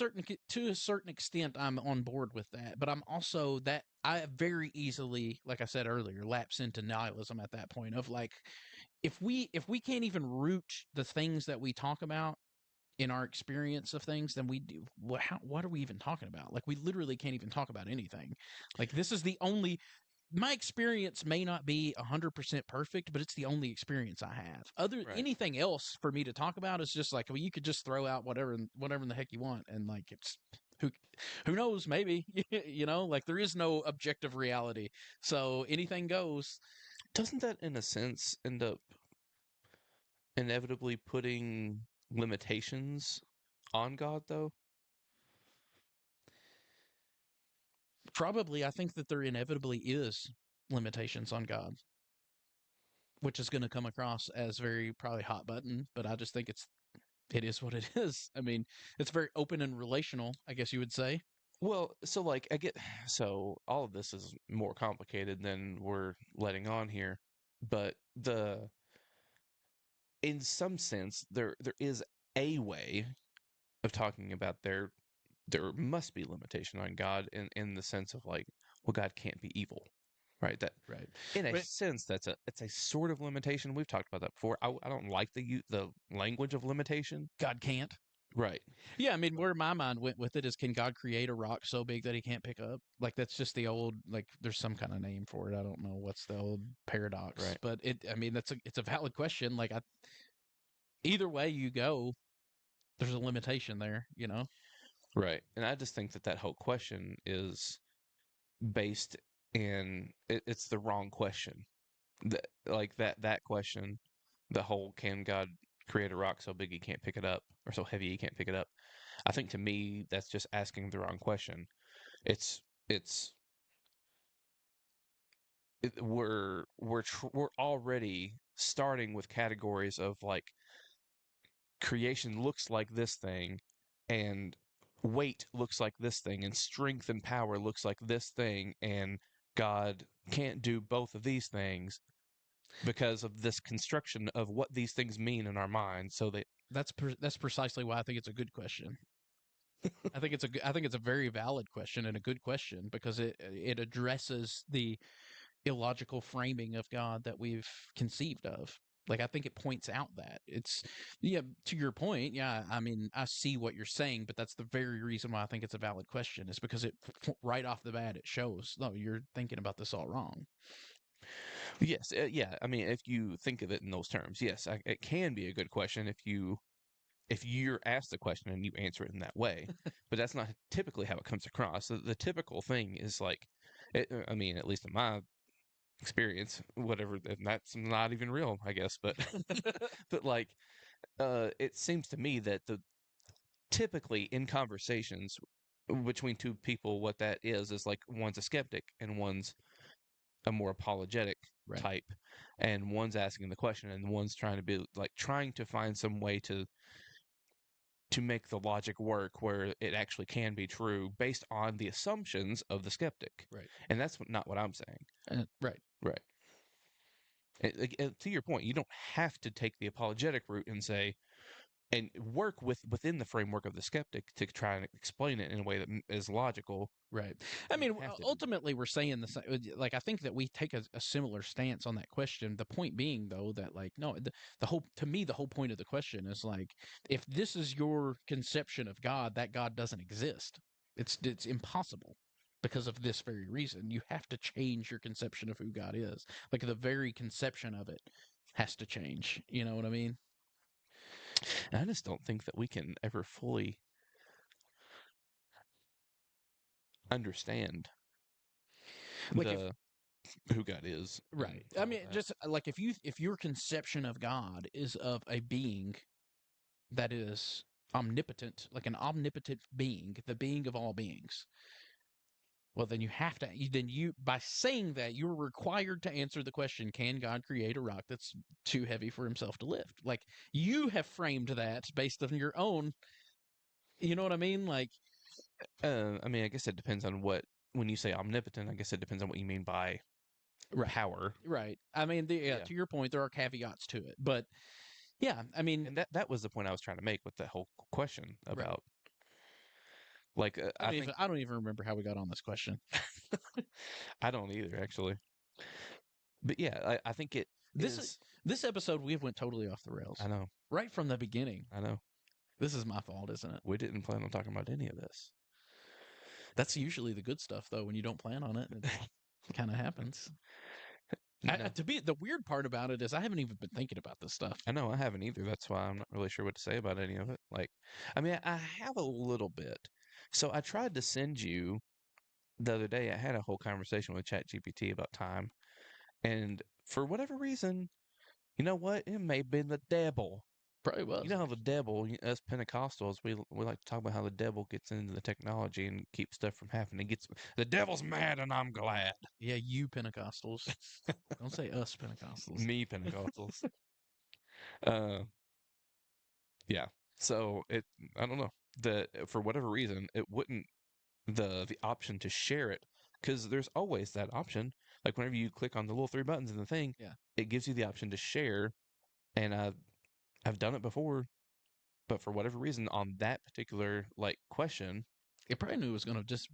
certain extent, I'm on board with that, but I'm also that I very easily, like I said earlier, lapse into nihilism at that point of like, if we can't even root the things that we talk about in our experience of things, then we do what are we even talking about? Like, we literally can't even talk about anything. Like, this is the only, my experience may not be 100% perfect, but it's the only experience I have. right. Anything else for me to talk about is just like, well, you could just throw out whatever in the heck you want, and like, it's who who knows, maybe. Like, there is no objective reality, so anything goes. Doesn't that in a sense end up inevitably putting limitations on God though? Probably, I think that there inevitably is limitations on God, which is going to come across as very probably hot button, but I just think it is what it is. I mean, it's very open and relational, I guess you would say. Well, so like I get so all of this is more complicated than we're letting on here, but the in some sense there is a way of talking about there must be limitation on God in the sense of like, well, God can't be evil, right? That Right. in a But sense it's a sort of limitation. We've talked about that before. I don't like the language of limitation. God can't. Right. Yeah, I mean, where my mind went with it is, can God create a rock so big that he can't pick up? Like, that's just the old, like, there's some kind of name for it. I don't know what's the old paradox, Right. but I mean, it's a valid question. Like, either way you go, there's a limitation there. Right. And I just think that whole question is based in it's the wrong question. Like that question, the whole can God create a rock so big he can't pick it up or so heavy he can't pick it up? I think to me that's just asking the wrong question. It's it's we're already starting with categories of like creation looks like this thing and weight looks like this thing and strength and power looks like this thing and God can't do both of these things because of this construction of what these things mean in our minds so that That's precisely why I think it's a good question. I think it's a very valid question and a good question because it addresses the illogical framing of God that we've conceived of. Like, I think it points out that it's, yeah, to your point. Yeah, I mean, I see what you're saying, but that's the very reason why I think it's a valid question, is because right off the bat, it shows, no, you're thinking about this all wrong. yes, yeah, I mean if you think of it in those terms, yes, it can be a good question if you're asked the question and you answer it in that way, but that's not typically how it comes across. The typical thing is like I mean, at least in my experience, whatever, and that's not even real, I guess, but but like it seems to me that the typically in conversations between two people, what that is like one's a skeptic and one's a more apologetic Right. type, and one's asking the question and one's trying to be like trying to find some way to make the logic work where it actually can be true based on the assumptions of the skeptic. Right. And that's not what I'm saying. Right. Right. To your point, you don't have to take the apologetic route and say and work within the framework of the skeptic to try and explain it in a way that is logical. Right. I You mean, don't have to do that. ultimately, we're saying the same. Like, I think that we take a similar stance on that question. The point being, though, that like, no, the whole to me, the whole point of the question is like, if this is your conception of God, that God doesn't exist. It's impossible because of this very reason. You have to change your conception of who God is. Like the very conception of it has to change. You know what I mean? And I just don't think that we can ever fully understand Like if who God is. and right. I all mean, that. just like if your conception of God is of a being that is omnipotent, like an omnipotent being, the being of all beings. Well, then you have to, then you, by saying that, you're required to answer the question, can God create a rock that's too heavy for himself to lift? Like, you have framed that based on your own, you know what I mean? Like, I mean, I guess it depends on when you say omnipotent, I guess it depends on what you mean by right. power. Right. I mean, Yeah. to your point, there are caveats to it. But yeah, I mean, And that was the point I was trying to make with the whole question right. about, like, I think I don't even remember how we got on this question. I don't either, actually. But yeah, I think it This is. this episode we went totally off the rails I know, right from the beginning. I know. This is my fault, isn't it? We didn't plan on talking about any of this. That's usually the good stuff, though. When you don't plan on it, it kind of happens. No. To be the weird part about it is I haven't even been thinking about this stuff. I know I haven't either. That's why I'm not really sure what to say about any of it. Like, I mean, I have a little bit. So I tried to send you the other day. I had a whole conversation with ChatGPT about time, and for whatever reason, you know what? It may have been the devil. Probably was. You know how the devil, us Pentecostals, we like to talk about how the devil gets into the technology and keeps stuff from happening. The devil's mad, and I'm glad. Yeah, you Pentecostals. Don't say us Pentecostals. Me Pentecostals. uh, yeah. So I don't know. For whatever reason, it wouldn't the option to share it, because there's always that option. Like whenever you click on the little three buttons in the thing, Yeah. it gives you the option to share, and I've done it before, but for whatever reason on that particular like question, It probably knew it was gonna just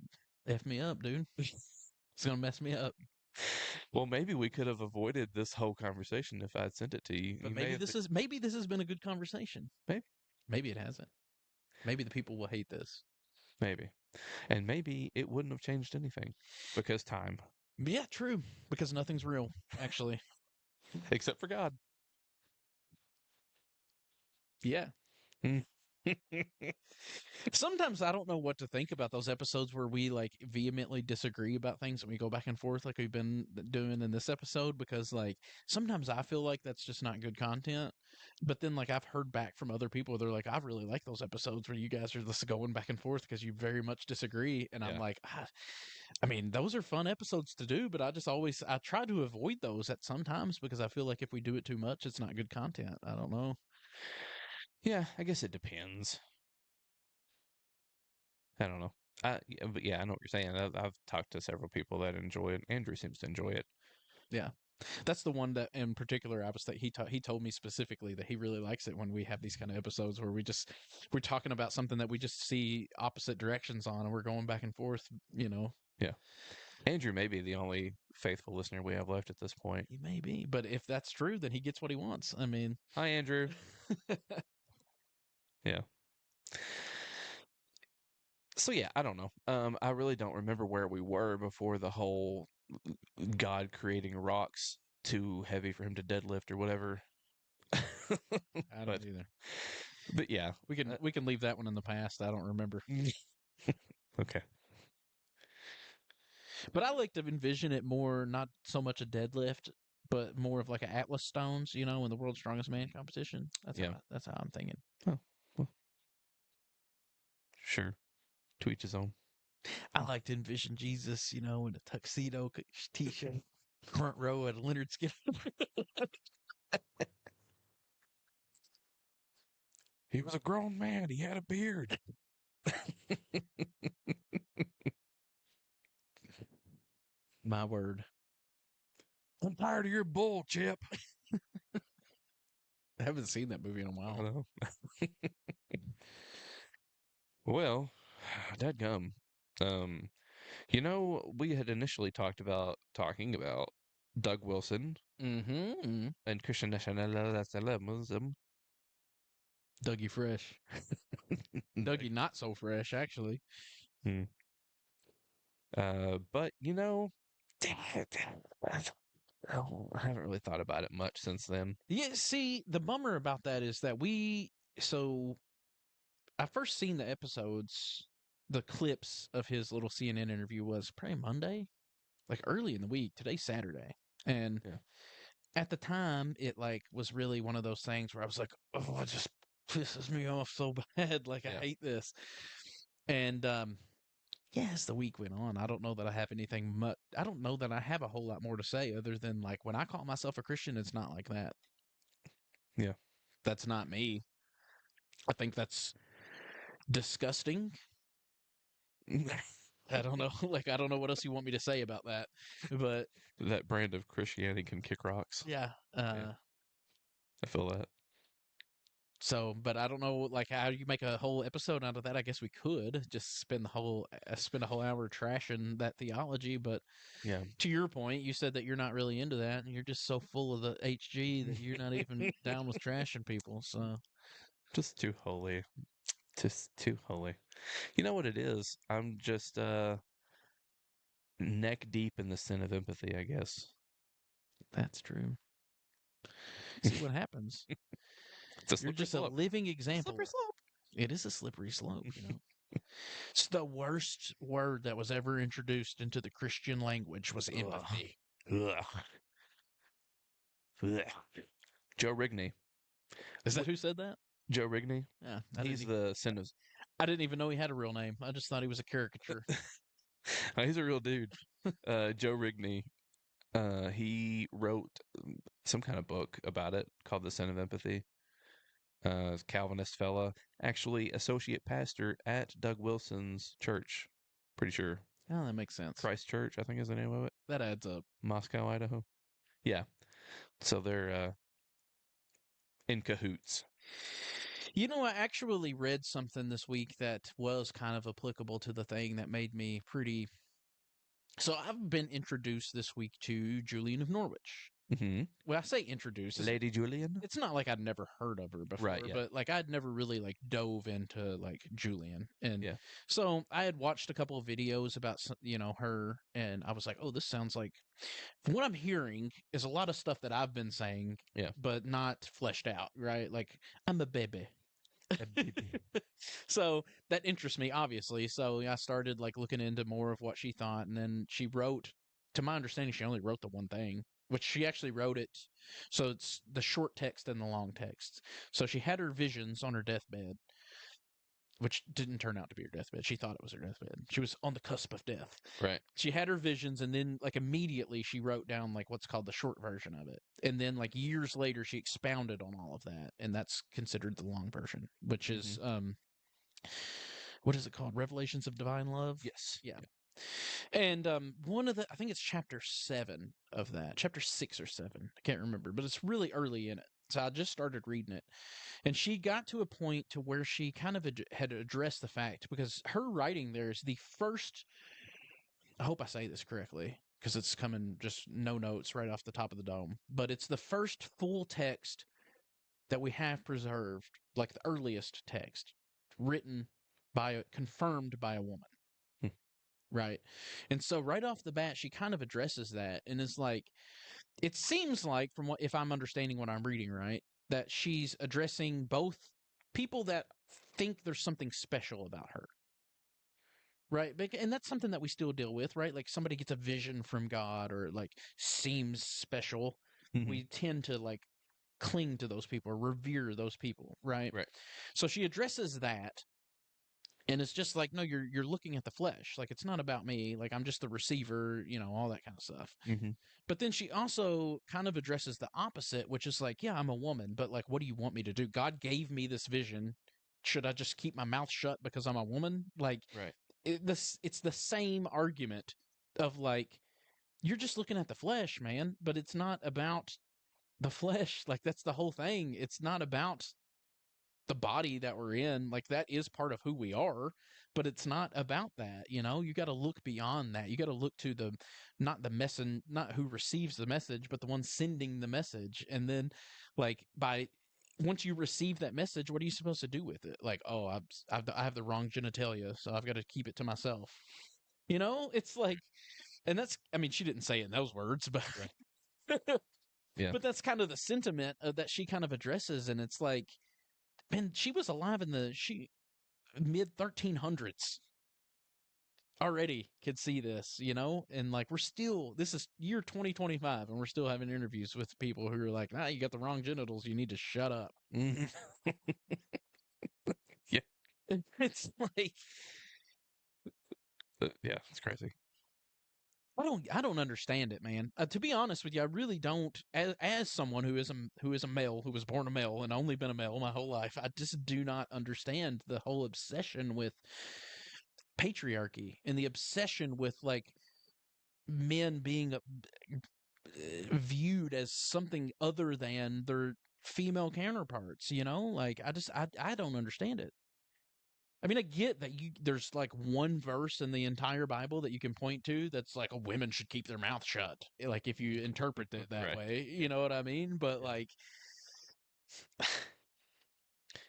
f me up, dude. It's gonna mess me up. well, maybe we could have avoided this whole conversation if I had sent it to you. But You may have maybe this has been a good conversation. Maybe. Maybe it hasn't. Maybe the people will hate this. maybe, and maybe it wouldn't have changed anything because time, Yeah, true. Because nothing's real, actually. except for God. Yeah. Sometimes I don't know what to think about those episodes where we like vehemently disagree about things and we go back and forth like we've been doing in this episode, because like sometimes I feel like that's just not good content. But then like I've heard back from other people, they're like, I really like those episodes where you guys are just going back and forth because you very much disagree. And I'm Yeah. like, I mean, those are fun episodes to do, but I try to avoid those at sometimes because I feel like if we do it too much, it's not good content. I don't know. Yeah, I guess it depends. I don't know. But yeah, I know what you're saying. I've talked to several people that enjoy it. Andrew seems to enjoy it. Yeah. That's the one that in particular I was that he told me specifically that he really likes it when we have these kind of episodes where we're talking about something that we just see opposite directions on and we're going back and forth, you know. Yeah. Andrew may be the only faithful listener we have left at this point. He may be, but if that's true, then he gets what he wants. I mean, Hi, Andrew. Yeah. So yeah, I don't know. I really don't remember where we were before the whole God creating rocks too heavy for him to deadlift or whatever. I don't but either. but yeah, We can leave that one in the past. I don't remember. okay. But I like to envision it more, not so much a deadlift, but more of like an Atlas Stones, you know, in the World's Strongest Man competition. That's how I'm thinking. Oh, well, sure. To each his own. I like to envision Jesus, in a tuxedo, t-shirt, front row at a Leonard Skinner. He was a grown man. He had a beard. My word. I'm tired of your bull, Chip. I haven't seen that movie in a I while. know. Well, dadgum. Um, we had initially talking about Doug Wilson Mm-hmm. and Christian nationalism. Dougie Fresh. Dougie not so fresh, actually. Hmm. But I haven't really thought about it much since then. Yeah, see, the bummer about that is that so I first seen the episodes, the clips of his little CNN interview was probably Monday, like early in the week. Today's Saturday. And Yeah. at the time, it like was really one of those things where I was like, oh, it just pisses me off so bad. Like, I Yeah. hate this. And, yeah, as the week went on, I don't know that I have anything much. I don't know that I have a whole lot more to say other than like when I call myself a Christian, it's not like that. Yeah. That's not me. I think that's disgusting. I don't know. Like, I don't know what else you want me to say about that. But That brand of Christianity can kick rocks. yeah. Yeah. I feel that. So, but I don't know, like, how you make a whole episode out of that. I guess we could just spend a whole hour trashing that theology. But Yeah. to your point, you said that you're not really into that, and you're just so full of the HG that you're not even down with trashing people. So, Just too holy. Just too holy. You know what it is? I'm just neck deep in the sin of empathy, I guess. that's true. See what happens. It's a You're slippery just a slope. living example. Slippery slope. It is a slippery slope. It's the worst word that was ever introduced into the Christian language was empathy. Ugh. Ugh. Joe Rigney. Is that who said that? Joe Rigney. Yeah, He's the sin of. I didn't even know he had a real name. I just thought he was a caricature. He's a real dude. Joe Rigney. He wrote some kind of book about it called The Sin of Empathy. Calvinist fella, actually associate pastor at Doug Wilson's church. Pretty sure. Oh, that makes sense. Christ Church, I think is the name of it. That adds up. Moscow, Idaho. Yeah. So they're in cahoots. I actually read something this week that was kind of applicable to the thing that made me pretty. So I've been introduced this week to Julian of Norwich. Mm-hmm. When I say introduced, Lady Julian. it's not like I'd never heard of her before, Right, yeah. but like I'd never really like dove into like Julian. And Yeah. so I had watched a couple of videos about her, and I was like, oh, this sounds like, from what I'm hearing is a lot of stuff that I've been saying, Yeah. but not fleshed out, right? Like, I'm a baby. So that interests me, obviously. So I started like looking into more of what she thought, and then she wrote, to my understanding, she only wrote the one thing, which she actually wrote it. So it's the short text and the long text. So she had her visions on her deathbed, which didn't turn out to be her deathbed. She thought it was her deathbed. She was on the cusp of death. Right. She had her visions, and then like immediately she wrote down like what's called the short version of it. And then like years later she expounded on all of that, and that's considered the long version, which is what is it called? Revelations of Divine Love? Yes. Yeah. And one of I think it's chapter 7 of that, chapter 6 or 7. I can't remember, but it's really early in it. So I just started reading it. And she got to a point to where she kind of had addressed the fact, because her writing there is the first, I hope I say this correctly, because it's coming just no notes right off the top of the dome, but it's the first full text that we have preserved, like the earliest text, written confirmed by a woman. Right. And so right off the bat, she kind of addresses that, and it's like, it seems like, from what, if I'm understanding what I'm reading right, that she's addressing both people that think there's something special about her. Right. And that's something that we still deal with, right? Like somebody gets a vision from God or like seems special. Mm-hmm. We tend to like cling to those people or revere those people. Right. Right. So she addresses that. And it's just like, no, you're looking at the flesh. Like, it's not about me. Like, I'm just the receiver, all that kind of stuff. Mm-hmm. But then she also kind of addresses the opposite, which is like, yeah, I'm a woman, but like, what do you want me to do? God gave me this vision. Should I just keep my mouth shut because I'm a woman? Like, Right. it's the same argument of like, you're just looking at the flesh, man, but it's not about the flesh. Like, that's the whole thing. It's not about the body that we're in. Like, that is part of who we are, but it's not about that. You got to look beyond that. You got to look to the not the message, not who receives the message, but the one sending the message. And then, like, once you receive that message, what are you supposed to do with it? Like, oh, I have the wrong genitalia, so I've got to keep it to myself. It's like, and that's, I mean, she didn't say it in those words, but Right. Yeah. but that's kind of the sentiment that she kind of addresses. And it's like, man, she was alive in the mid 1300s, already could see this, and like, this is year 2025, and we're still having interviews with people who are like, you got the wrong genitals, you need to shut up. Mm-hmm. Yeah. It's like, Yeah, it's crazy. I don't understand it, man. To be honest with you, I really don't. As someone who is a male, who was born a male and only been a male my whole life, I just do not understand the whole obsession with patriarchy and the obsession with like men being viewed as something other than their female counterparts. Like, I don't understand it. I mean, I get that there's like one verse in the entire Bible that you can point to that's like, women should keep their mouth shut. Like, if you interpret it that Right. way, you know what I mean? But Yeah. like,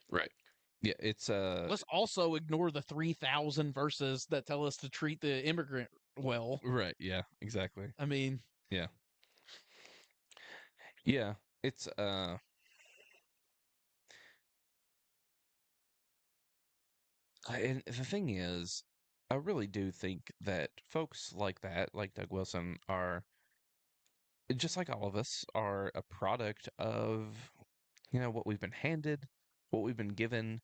Right. Yeah, it's let's also ignore the 3,000 verses that tell us to treat the immigrant well. right, yeah, exactly. I mean, Yeah. Yeah, it's and the thing is, I really do think that folks like that, like Doug Wilson, are just like all of us, are a product of, what we've been handed, what we've been given,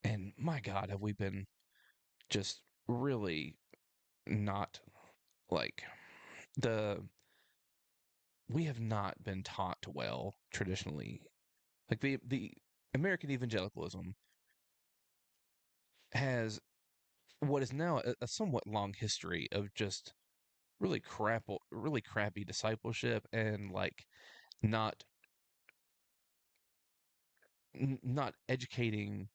and my God, have we been just really not like the we have not been taught well traditionally. Like the American evangelicalism has what is now a somewhat long history of just really crappy discipleship and like not not educating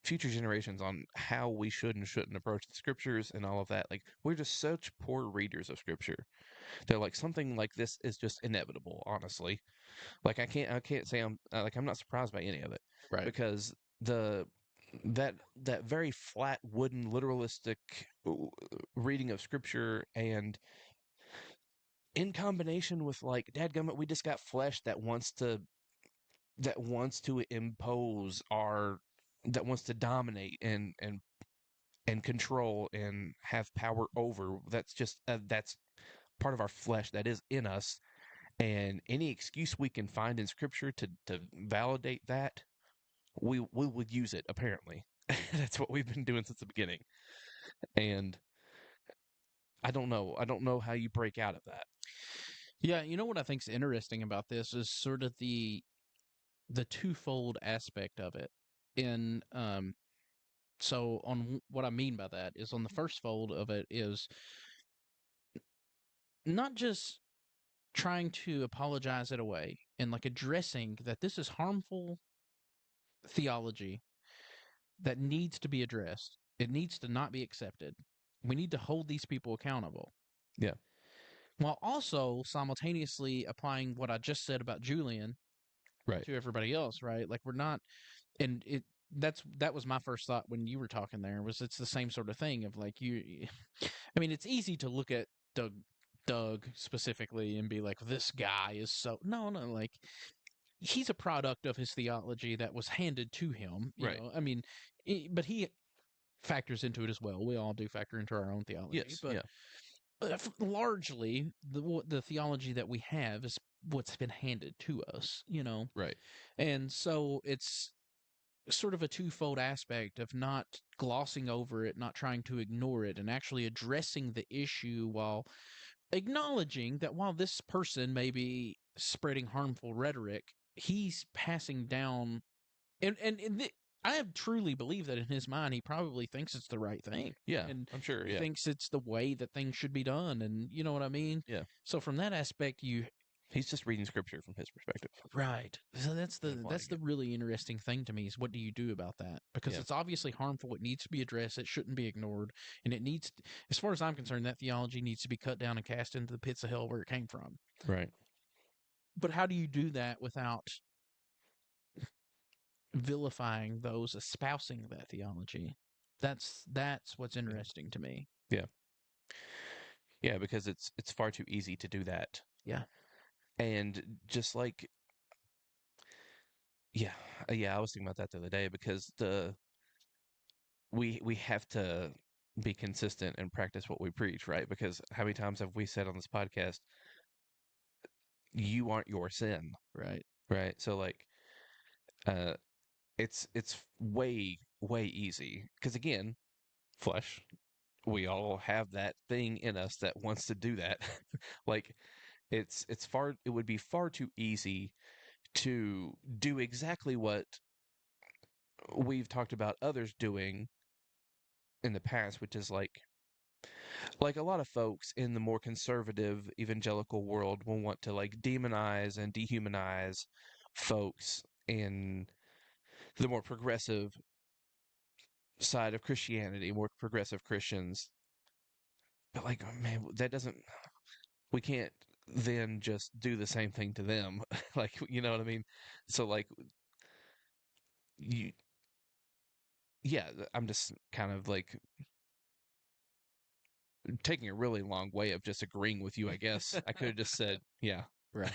future generations on how we should and shouldn't approach the scriptures and all of that. Like, we're just such poor readers of scripture. They're like, something like this is just inevitable, honestly. Like, I can't say I'm not surprised by any of it, right. because that very flat wooden literalistic reading of scripture, and in combination with like, dadgummit, we just got flesh that wants to impose that wants to dominate and control and have power over. That's part of our flesh that is in us, and any excuse we can find in scripture to validate that, we would use it, apparently. That's what we've been doing since the beginning, and I don't know how you break out of that. Yeah, what I think's interesting about this is sort of the twofold aspect of it. In so on what I mean by that is, on the first fold of it is not just trying to apologize it away and like addressing that this is harmful theology that needs to be addressed. It needs to not be accepted. We need to hold these people accountable. Yeah. While also simultaneously applying what I just said about Julian Right. to everybody else, right? Like, we're not, and that was my first thought when you were talking there, was it's the same sort of thing of like, I mean, it's easy to look at Doug specifically and be like, this guy is so, no, like, he's a product of his theology that was handed to him, Right. I mean, but he factors into it as well. We all do factor into our own theology, Yes. but Yeah. largely the theology that we have is what's been handed to us, Right. and so it's sort of a twofold aspect of not glossing over it, not trying to ignore it, and actually addressing the issue while acknowledging that while this person may be spreading harmful rhetoric, he's passing down and I have truly believe that in his mind he probably thinks it's the right thing. Yeah, And I'm sure. he Yeah, thinks it's the way that things should be done, and you know what I mean? yeah. So from that aspect, He's just reading scripture from his perspective. right. So that's and the applying that's the it. really interesting thing to me is what do you do about that? Because Yeah. it's obviously harmful. It needs to be addressed. It shouldn't be ignored. And it needs, as far as I'm concerned, that theology needs to be cut down and cast into the pits of hell where it came from. Right. But how do you do that without vilifying those espousing that theology? That's what's interesting to me. Yeah. Yeah, because it's far too easy to do that. Yeah. And just like yeah, yeah, I was thinking about that the other day because we have to be consistent and practice what we preach, right? Because how many times have we said on this podcast, you aren't your sin, Right. right? So like uh it's way easy because again, flesh, we all have that thing in us that wants to do that. Like it would be far too easy to do exactly what we've talked about others doing in the past, which is like a lot of folks in the more conservative evangelical world will want to like demonize and dehumanize folks in the more progressive side of Christianity, more progressive Christians. But like, oh, man, that doesn't. We can't then just do the same thing to them. Like, you know what I mean? So like, you, yeah, I'm just kind of like taking a really long way of just agreeing with you. I guess I could have just said, yeah, Right.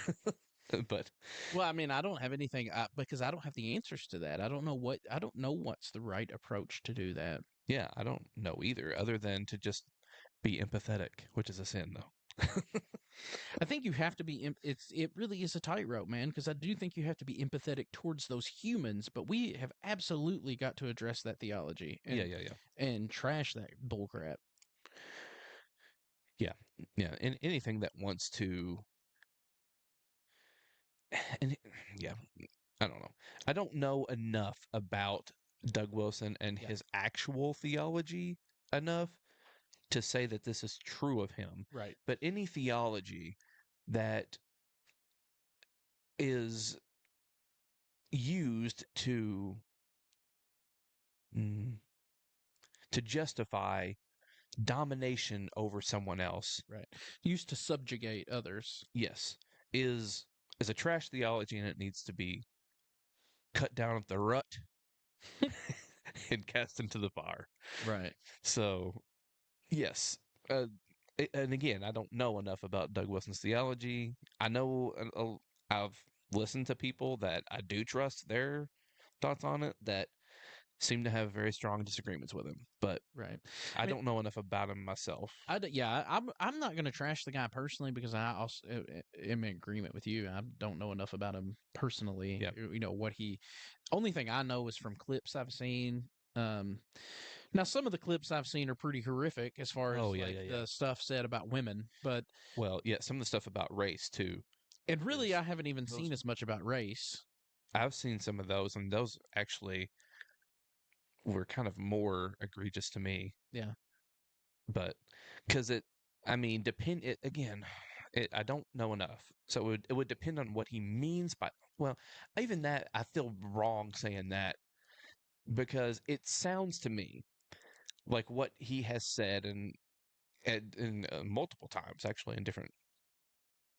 but Well, I mean, I don't have anything because I don't have the answers to that. I don't know what's the right approach to do that. yeah, I don't know either, other than to just be empathetic, which is a sin, though. I think you have to be. It really is a tightrope, man. Because I do think you have to be empathetic towards those humans, but we have absolutely got to address that theology Yeah, yeah, yeah, and trash that bullcrap. yeah, yeah. And anything that wants to, and yeah, I don't know. I don't know enough about Doug Wilson and Yeah. his actual theology enough to say that this is true of him. Right. But any theology that is used mm, to justify domination over someone else, Right. Used to subjugate others. yes, is a trash theology, and it needs to be cut down at the rut and cast into the fire. Right. So, yes. And again, I don't know enough about Doug Wilson's theology. I know I've listened to people that I do trust their thoughts on it that seem to have very strong disagreements with him, but Right. I mean, don't know enough about him myself. I'm not going to trash the guy personally because I also am in agreement with you. I don't know enough about him personally. Yeah. You know what he. Only thing I know is from clips I've seen. Now some of the clips I've seen are pretty horrific as far as Oh, yeah, like yeah, yeah. the stuff said about women, but Well, yeah, some of the stuff about race too. and really There's I haven't even those- seen as much about race. I've seen some of those, and those actually were kind of more egregious to me. Yeah. But because I mean, again, I don't know enough, so it would depend on what he means by. Well, even that I feel wrong saying that because it sounds to me like what he has said and multiple times actually in different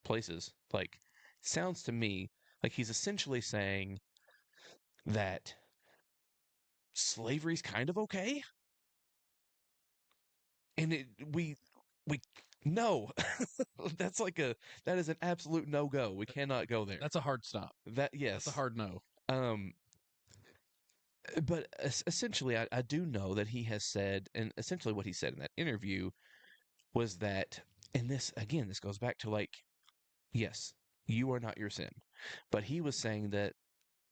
places. Like sounds to me like he's essentially saying that slavery's kind of okay, and we no, that's like that is an absolute no go. We cannot go there. That's a hard stop. That yes, That's a hard no. Um, but essentially, I do know that he has said, and essentially what he said in that interview was that, and this again, this goes back to like, yes, you are not your sin, but he was saying that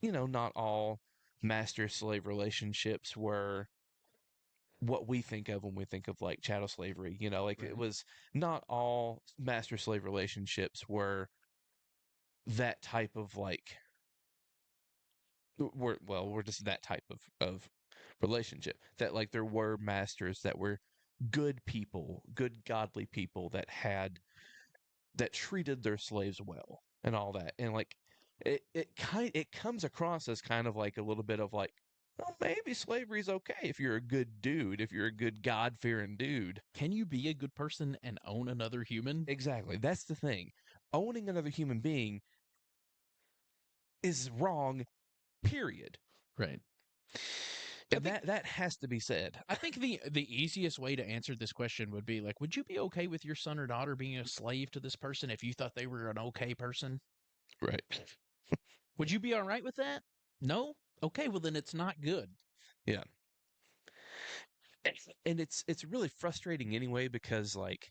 not all master-slave relationships were what we think of when we think of like chattel slavery. You know, like Right. it was not all master-slave relationships were that type of like we're just that type of relationship, that like there were masters that were good people, good godly people that treated their slaves well and all that. And like it comes across as kind of like a little bit of like, well, maybe slavery's okay if you're a good dude, if you're a good God-fearing dude. Can you be a good person and own another human? Exactly. That's the thing. Owning another human being is wrong, period. Right. And that has to be said. I think the easiest way to answer this question would be like, would you be okay with your son or daughter being a slave to this person if you thought they were an okay person? Right. Would you be all right with that? No? Okay, well then it's not good. Yeah. And it's really frustrating anyway, because like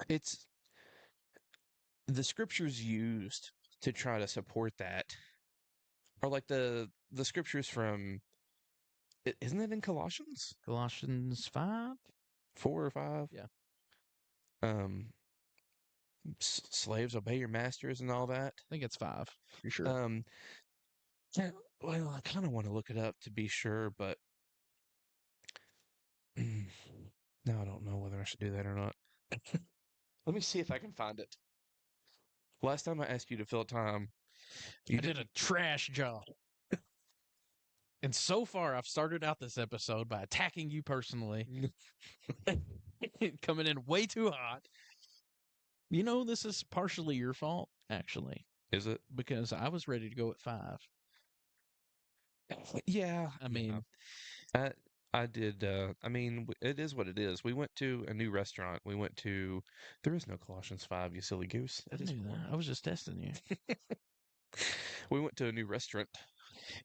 it's the scriptures used to try to support that are like the scriptures from, isn't it in Colossians Colossians 5? 4 or 5? Yeah. Slaves, obey your masters and all that. I think it's 5. For sure. Yeah, well, I kind of want to look it up to be sure, but now I don't know whether I should do that or not. Let me see if I can find it. Last time I asked you to fill time, I did a trash job. And so far, I've started out this episode by attacking you personally, coming in way too hot. You know, this is partially your fault, actually, Is it? because I was ready to go at 5. Yeah, I mean, I did. I mean, it is what it is. We went to a new restaurant. We went to. There is no Colossians 5, you silly goose. I knew that. I was just testing you. We went to a new restaurant.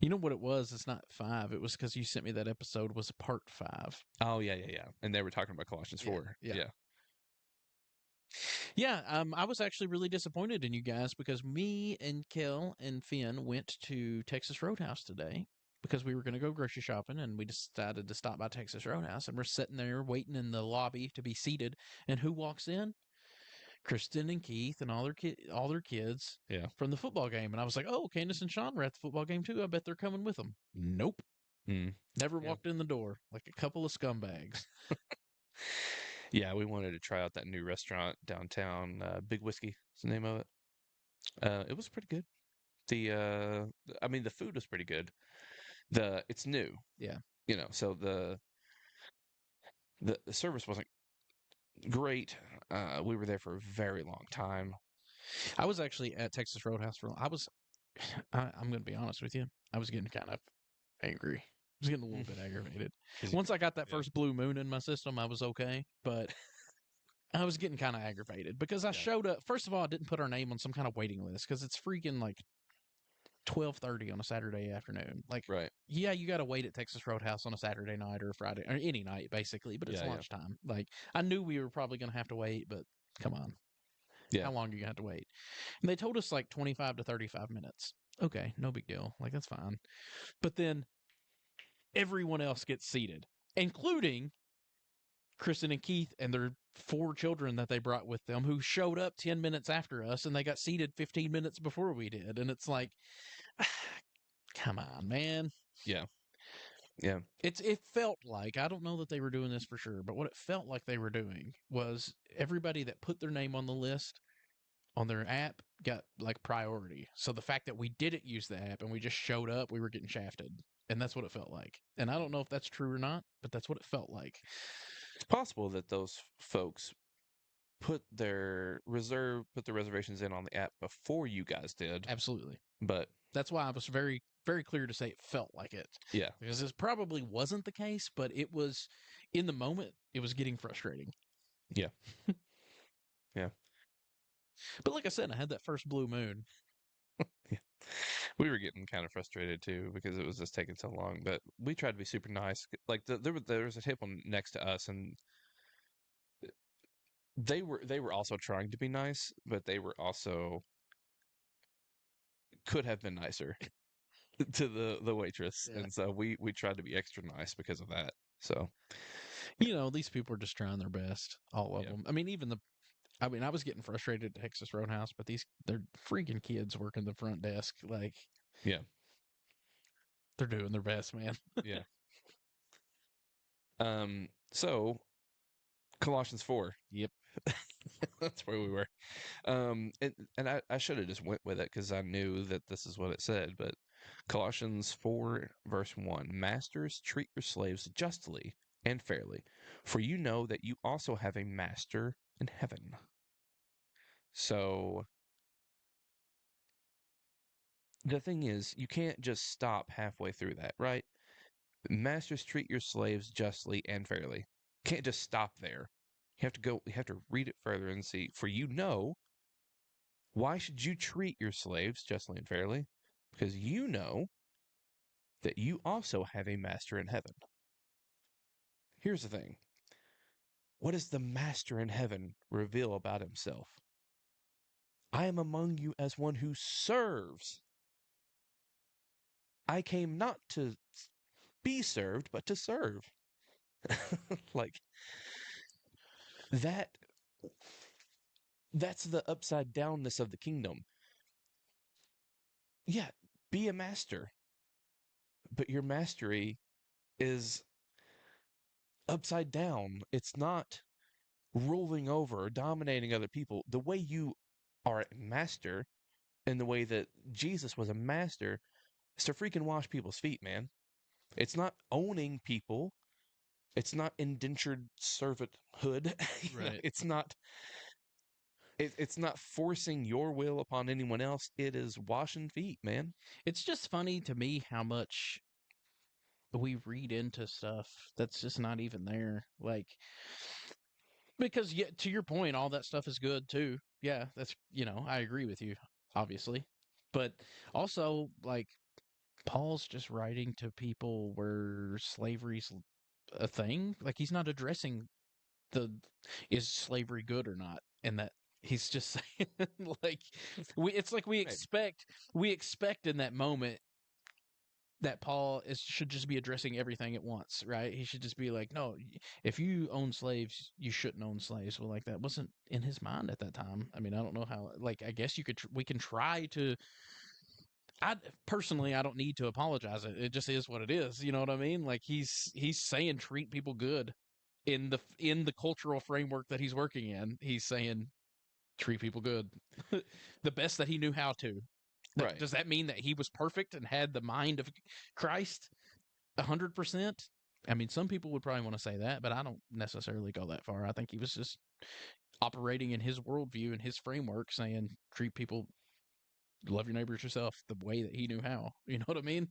You know what it was? It's not 5. It was because you sent me that episode was part 5. Oh yeah. And they were talking about Colossians 4. Yeah. Yeah, I was actually really disappointed in you guys because me and Kel and Finn went to Texas Roadhouse today because we were going to go grocery shopping, and we decided to stop by Texas Roadhouse, and we're sitting there waiting in the lobby to be seated, and who walks in? Kristen and Keith and all their kids Yeah. from the football game. And I was like, oh, Candace and Shawn were at the football game too. I bet they're coming with them. Nope. Never walked in the door, like a couple of scumbags. Yeah, we wanted to try out that new restaurant downtown. Big Whiskey is the name of it. It was pretty good. I mean, the food was pretty good. It's new. Yeah. You know, so the service wasn't great. We were there for a very long time. I was actually at Texas Roadhouse I'm going to be honest with you. I was getting kind of angry. I was getting a little bit aggravated. Once I got that first blue moon in my system, I was okay. But I was getting kind of aggravated because I showed up. First of all, I didn't put our name on some kind of waiting list because it's freaking like 12:30 on a Saturday afternoon. Like, Right. Yeah, you got to wait at Texas Roadhouse on a Saturday night or a Friday or any night, basically. But it's lunchtime. Like, I knew we were probably going to have to wait, but come on. Yeah. How long are you going to have to wait? And they told us like 25 to 35 minutes. Okay, no big deal. Like, that's fine. But then everyone else gets seated, including Kristen and Keith and their 4 children that they brought with them, who showed up 10 minutes after us, and they got seated 15 minutes before we did. And it's like, come on, man. Yeah. It felt like, I don't know that they were doing this for sure, but what it felt like they were doing was everybody that put their name on the list on their app got like priority. So the fact that we didn't use the app and we just showed up, we were getting shafted. And that's what it felt like. And I don't know if that's true or not, but that's what it felt like. It's possible that those folks put the reservations in on the app before you guys did. Absolutely. But that's why I was very, very clear to say it felt like it. Yeah. Because this probably wasn't the case, but it was, in the moment, it was getting frustrating. Yeah. Yeah. But like I said, I had that first blue moon. Yeah. We were getting kind of frustrated too because it was just taking so long. But we tried to be super nice. Like there was a table next to us, and they were also trying to be nice, but they were also could have been nicer. to the waitress, Yeah. and so we tried to be extra nice because of that. So These people are just trying their best, all of yeah, them. I mean, I was getting frustrated at Texas Roadhouse, but they're freaking kids working the front desk. Like, yeah, they're doing their best, man. yeah. So Colossians 4. Yep. That's where we were. And I should have just went with it because I knew that this is what it said. But Colossians 4, verse 1, Masters, treat your slaves justly and fairly, for you know that you also have a master in heaven. So the thing is, you can't just stop halfway through that, right? Masters, treat your slaves justly and fairly. Can't just stop there. You have to read it further and see, for you know. Why should you treat your slaves justly and fairly? Because you know that you also have a master in heaven. Here's the thing. What does the master in heaven reveal about himself? I am among you as one who serves. I came not to be served, but to serve. Like that that's the upside downness of the kingdom. Yeah, be a master, but your mastery is upside down. It's not ruling over or dominating other people. The way you are a master and the way that Jesus was a master is to freaking wash people's feet, man. It's not owning people. It's not indentured servanthood. Right. It's not forcing your will upon anyone else. It is washing feet, man. It's just funny to me how much we read into stuff that's just not even there. Like, because yeah, to your point, all that stuff is good too. Yeah, I agree with you, obviously. But also, like, Paul's just writing to people where slavery's a thing. Like, he's not addressing the is slavery good or not, and that he's just saying like it's like Right. we expect in that moment that Paul should just be addressing everything at once, right? He should just be like, no, if you own slaves, you shouldn't own slaves. Well, like that wasn't in his mind at that time. I mean, I don't know how. Like, I guess we can try to. I personally, I don't need to apologize. It just is what it is. You know what I mean? Like he's saying treat people good in the cultural framework that he's working in. He's saying treat people good, the best that he knew how to. Right. Does that mean that he was perfect and had the mind of Christ 100%? I mean, some people would probably want to say that, but I don't necessarily go that far. I think he was just operating in his worldview and his framework, saying treat people, love your neighbors yourself, the way that he knew how. You know what I mean?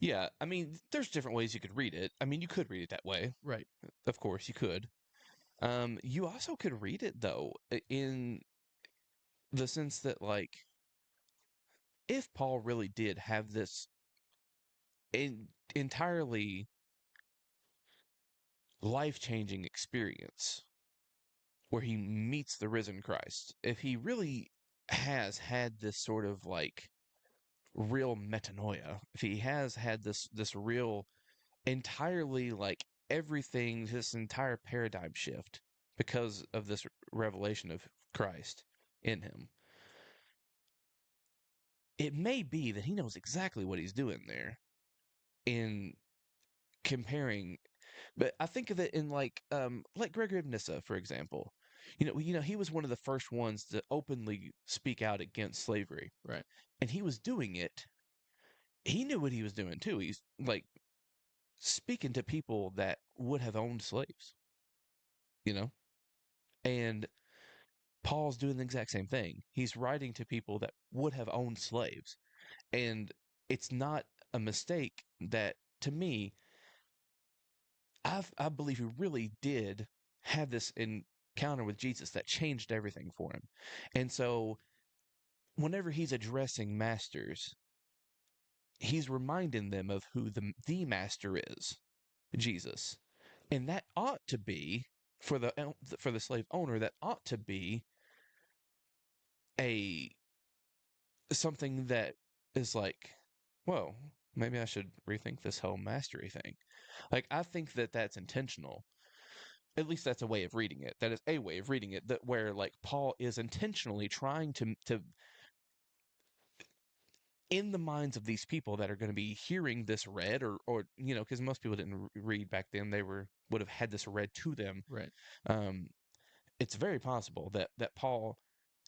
Yeah, I mean, there's different ways you could read it. I mean, you could read it that way. Right. Of course, you could. You also could read it though in the sense that like if Paul really did have this entirely life-changing experience where he meets the risen Christ, if he really has had this sort of like real metanoia, if he has had this real entirely like everything, this entire paradigm shift because of this revelation of Christ in him, it may be that he knows exactly what he's doing there in comparing. But I think of it in like Gregory of Nyssa, for example. He was one of the first ones to openly speak out against slavery, Right. and he was doing it. He knew what he was doing too. He's like speaking to people that would have owned slaves, you know, and Paul's doing the exact same thing. He's writing to people that would have owned slaves, and it's not a mistake that, to me, I believe he really did have this encounter with Jesus that changed everything for him. And so whenever he's addressing masters, he's reminding them of who the master is, Jesus. And that ought to be for the slave owner, that ought to be a something that is like whoa, maybe I should rethink this whole mastery thing. Like, I think that that's intentional. At least that's a way of reading it. That is a way of reading it, that where like Paul is intentionally trying to in the minds of these people that are going to be hearing this read, or because most people didn't read back then, they would have had this read to them. Right. Um, it's very possible that Paul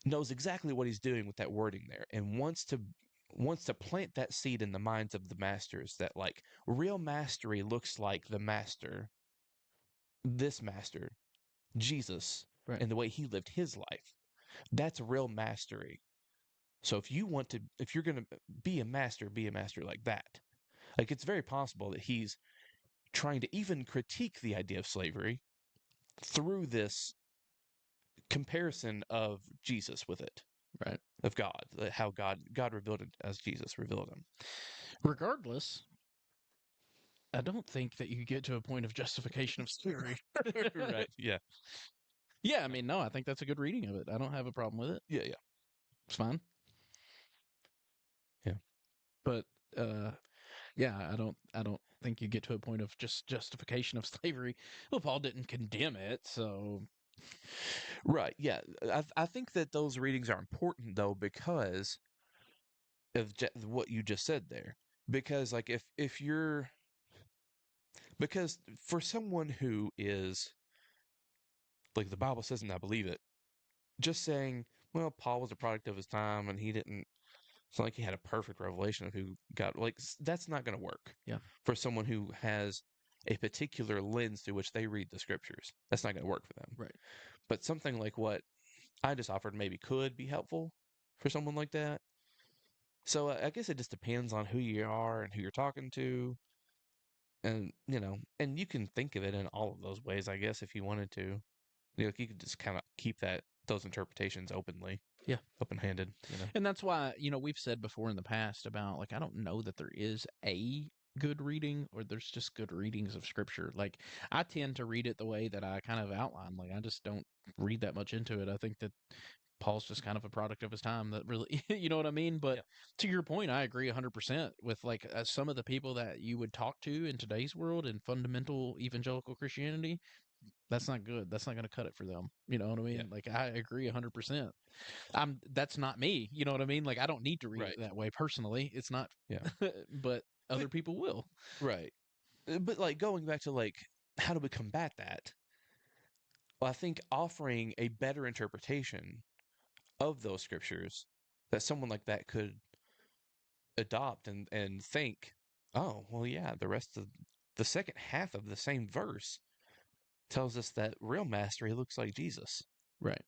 knows exactly what he's doing with that wording there, and wants to plant that seed in the minds of the masters, that like real mastery looks like the master, this master, Jesus, Right. and the way he lived his life. That's real mastery. So if you're going to be a master like that. Like, it's very possible that he's trying to even critique the idea of slavery through this comparison of Jesus with it, Right. of God, how God revealed it as Jesus revealed him. Regardless, I don't think that you get to a point of justification of slavery. Right. Yeah. Yeah, I mean, no, I think that's a good reading of it. I don't have a problem with it. Yeah. Yeah. It's fine. Yeah. But yeah, I don't think you get to a point of just justification of slavery. Well, Paul didn't condemn it, so Right. Yeah. I think that those readings are important though, because of what you just said there. Because like if you're because for someone who is like the Bible says, and I believe it, just saying, well, Paul was a product of his time, and he didn't. It's not like he had a perfect revelation of who God. Like, that's not going to work. Yeah. For someone who has a particular lens through which they read the scriptures, that's not going to work for them. right. But something like what I just offered maybe could be helpful for someone like that. So I guess it just depends on who you are and who you're talking to, and and you can think of it in all of those ways, I guess, if you wanted to. You could just kind of keep those interpretations open-handed. And that's why, we've said before in the past about like I don't know that there is a good reading or there's just good readings of scripture. Like I tend to read it the way that I kind of outline. Like I just don't read that much into it. I think that Paul's just kind of a product of his time that really, you know what I mean? But Yeah. to your point, I agree 100% with like some of the people that you would talk to in today's world in fundamental evangelical Christianity. That's not good. That's not going to cut it for them. You know what I mean? Yeah. Like I agree 100%. That's not me. You know what I mean? Like I don't need to read Right. it that way personally. It's not. Yeah. But other people will. Right. But like going back to like how do we combat that? Well, I think offering a better interpretation of those scriptures that someone like that could adopt and think, oh, well, yeah, the rest of the second half of the same verse tells us that real mastery looks like Jesus. Right.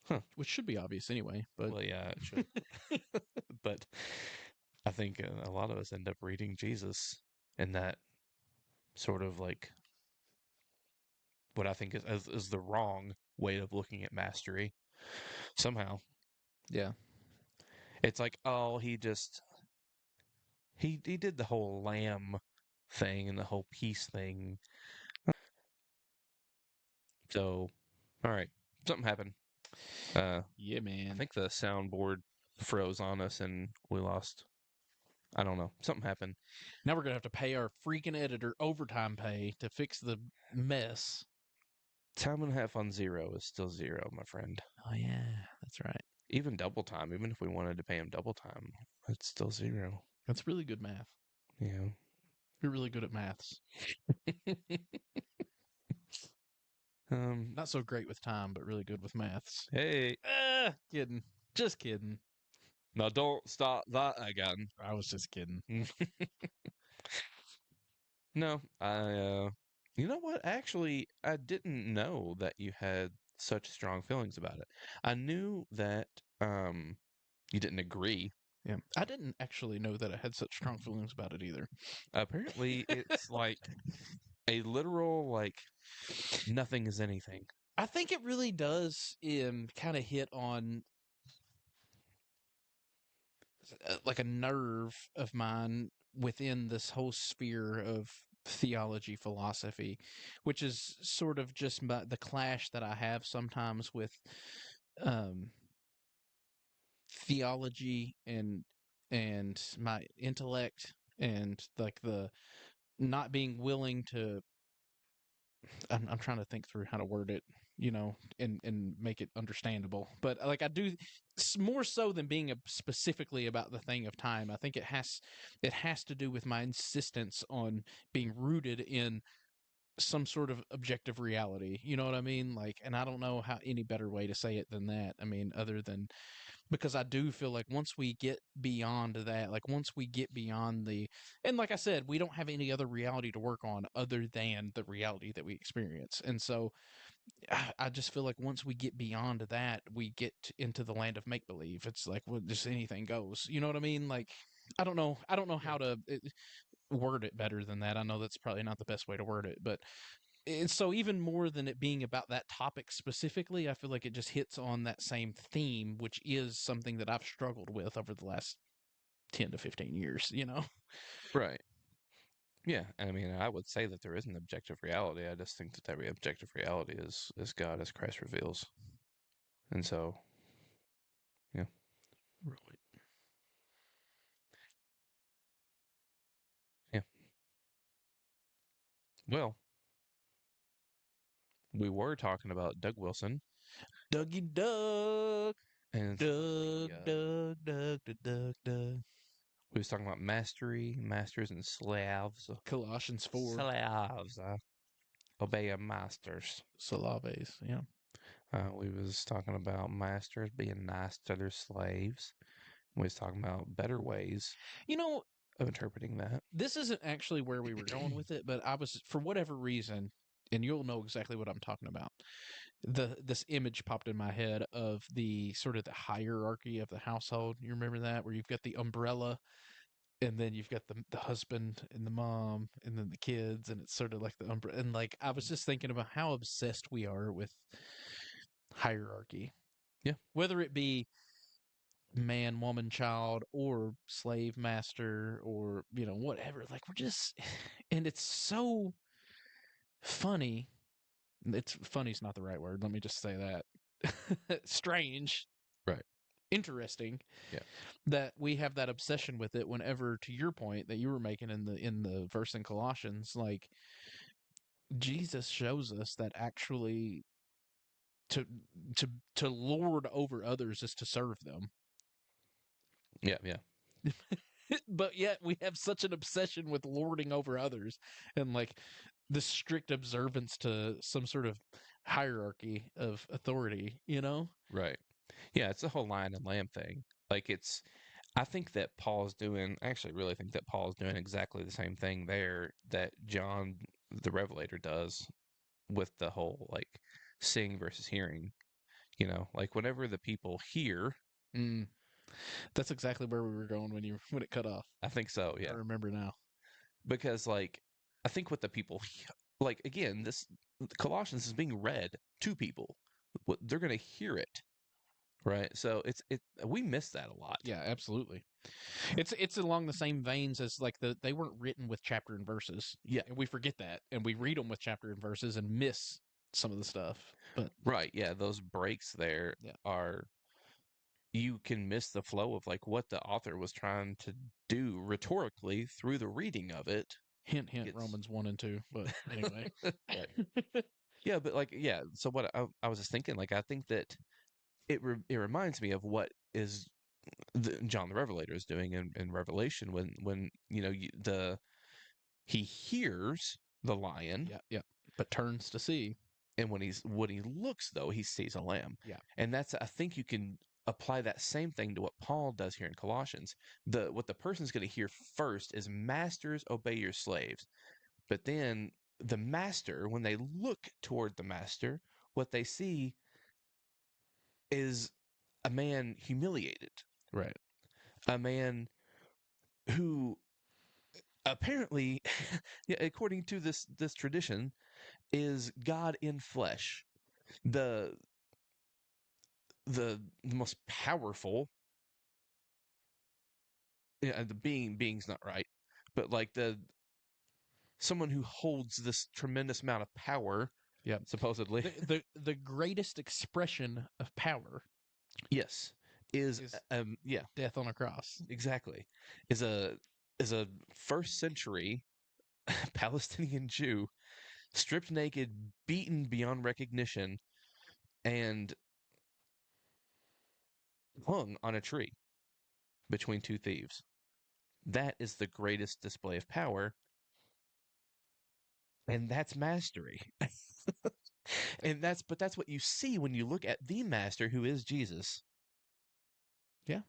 Huh. Which should be obvious anyway. But Well, yeah, it should. But I think a lot of us end up reading Jesus in that sort of like what I think is the wrong way of looking at mastery. Somehow, yeah. it's like, oh, he did the whole lamb thing and the whole peace thing. So, all right, something happened. Yeah, man. I think the soundboard froze on us and we lost. I don't know. Something happened. Now we're gonna have to pay our freaking editor overtime pay to fix the mess. Time and a half on zero is still zero, my friend. Oh yeah, that's right. Even double time, even if we wanted to pay him double time, it's still zero. That's really good math. Yeah. You're really good at maths. Not so great with time, but really good with maths. Hey. Kidding. Just kidding. Now don't start that again. I was just kidding. No, you know what? Actually, I didn't know that you had such strong feelings about it. I knew that you didn't agree. Yeah. I didn't actually know that I had such strong feelings about it either. Apparently, it's like a literal like nothing is anything. I think it really does kind of hit on like a nerve of mine within this whole sphere of theology philosophy, which is sort of just the clash that I have sometimes with theology and and my intellect and like the not being willing to I'm trying to think through how to word it, and make it understandable. But like I do, more so than being specifically about the thing of time. I think it has to do with my insistence on being rooted in some sort of objective reality. You know what I mean? Like, and I don't know how any better way to say it than that. I mean, other than because I do feel like once we get beyond that, like once we get beyond and like I said, we don't have any other reality to work on other than the reality that we experience. And so I just feel like once we get beyond that, we get into the land of make believe. It's like, well, just anything goes. You know what I mean? Like, I don't know. I don't know Yeah. how to word it better than that. I know that's probably not the best way to word it, but and so even more than it being about that topic specifically, I feel like it just hits on that same theme, which is something that I've struggled with over the last 10 to 15 years, Right. Yeah. I mean, I would say that there is an objective reality. I just think that every objective reality is God as Christ reveals. And so, yeah. Right. Yeah. Well, we were talking about Doug Wilson Dougie Doug. and some of Doug, the Doug, Doug, Doug, Doug, Doug. we was talking about mastery, masters and slaves. Colossians 4. Slaves obey your masters. Slaves, yeah. We was talking about masters being nice to their slaves. We was talking about better ways You know, of interpreting that. this isn't actually where we were going with it, but I was, for whatever reason, and you'll know exactly what I'm talking about. This image popped in my head of the sort of the hierarchy of the household. You remember that, where you've got the umbrella, and then you've got the husband and the mom, and then the kids, and it's sort of like the umbrella. And like I was just thinking about how obsessed we are with hierarchy. Yeah. Whether it be man, woman, child, or slave master, or whatever. Like we're just, and it's so funny. It's funny's not the right word. Let me just say that. Strange, Right. interesting. Yeah. That we have that obsession with it. Whenever, to your point that you were making in the verse in Colossians, like Jesus shows us that actually to to to lord over others is to serve them. Yeah. Yeah. But yet we have such an obsession with lording over others and like the strict observance to some sort of hierarchy of authority, Right. Yeah. It's the whole lion and lamb thing. Like I think that I actually really think that Paul's doing exactly the same thing there that John the Revelator does with the whole like seeing versus hearing. Like whenever the people hear, Mm, that's exactly where we were going when it cut off. I think so, I yeah. remember now. Because like I think what the people like again, this Colossians is being read to people. What they're going to hear it, right? So we miss that a lot. Yeah, absolutely. It's along the same veins as like they weren't written with chapter and verses. Yeah. And we forget that, and we read them with chapter and verses and miss some of the stuff. But Right, yeah, those breaks there Yeah. are you can miss the flow of like what the author was trying to do rhetorically through the reading of it. hint, hint, It's Romans 1 and 2. But anyway. Yeah, but like yeah, so what I was just thinking like I think that it reminds me of what is John the Revelator is doing in Revelation when he hears the lion, Yeah, yeah. But turns to see. and when he looks though he sees a lamb. Yeah. And that's I think you can apply that same thing to what Paul does here in Colossians. What the person's going to hear first is masters obey your slaves, but then the master, when they look toward the master, what they see is a man humiliated, Right. a man who apparently, yeah, according to this tradition, is God in flesh, the the most powerful. Yeah, the being's not right, but like the someone who holds this tremendous amount of power. Yep. Supposedly, The greatest expression of power. yes, is Is yeah, death on a cross. exactly. Is a first century Palestinian Jew stripped naked, beaten beyond recognition, and hung on a tree between two thieves. That is the greatest display of power, and that's mastery. And that's what you see when you look at the master who is Jesus. Yeah.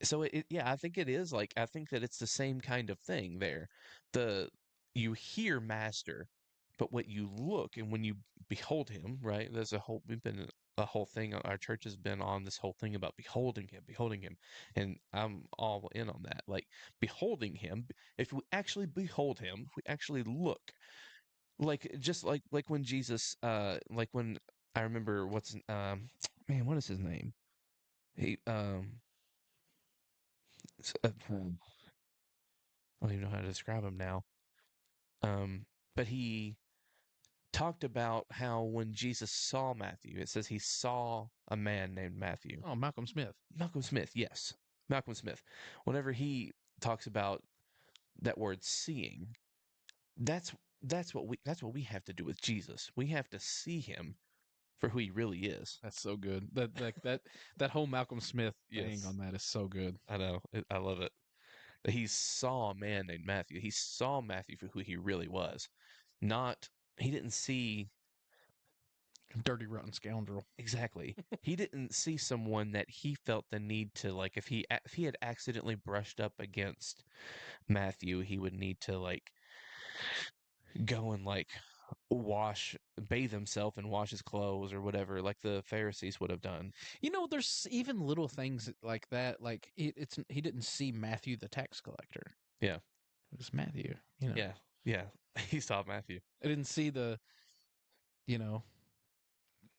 So yeah, I think it is like I think that it's the same kind of thing there. The you hear master, but what you look and when you behold him, right? There's we've been a whole thing our church has been on this whole thing about beholding him, and I'm all in on that. Like beholding him, if we actually behold him, if we actually look, like just like when Jesus, like when I remember man, what is his name? He I don't even know how to describe him now. But he talked about how when Jesus saw Matthew, it says he saw a man named Matthew. Oh, Malcolm Smith. Malcolm Smith, yes. Malcolm Smith. Whenever he talks about that word seeing, that's that's what we have to do with Jesus. We have to see him for who he really is. That's so good. That whole Malcolm Smith thing Yes. on that is so good. I know. I love it. That he saw a man named Matthew. He saw Matthew for who he really was. Not he didn't see Dirty rotten scoundrel. exactly. He didn't see someone that he felt the need to like if he had accidentally brushed up against Matthew, he would need to like go and like bathe himself and wash his clothes or whatever like the Pharisees would have done. There's even little things like that. Like he didn't see Matthew the tax collector. Yeah. It was Matthew. Yeah. Yeah. He saw Matthew. I didn't see you know,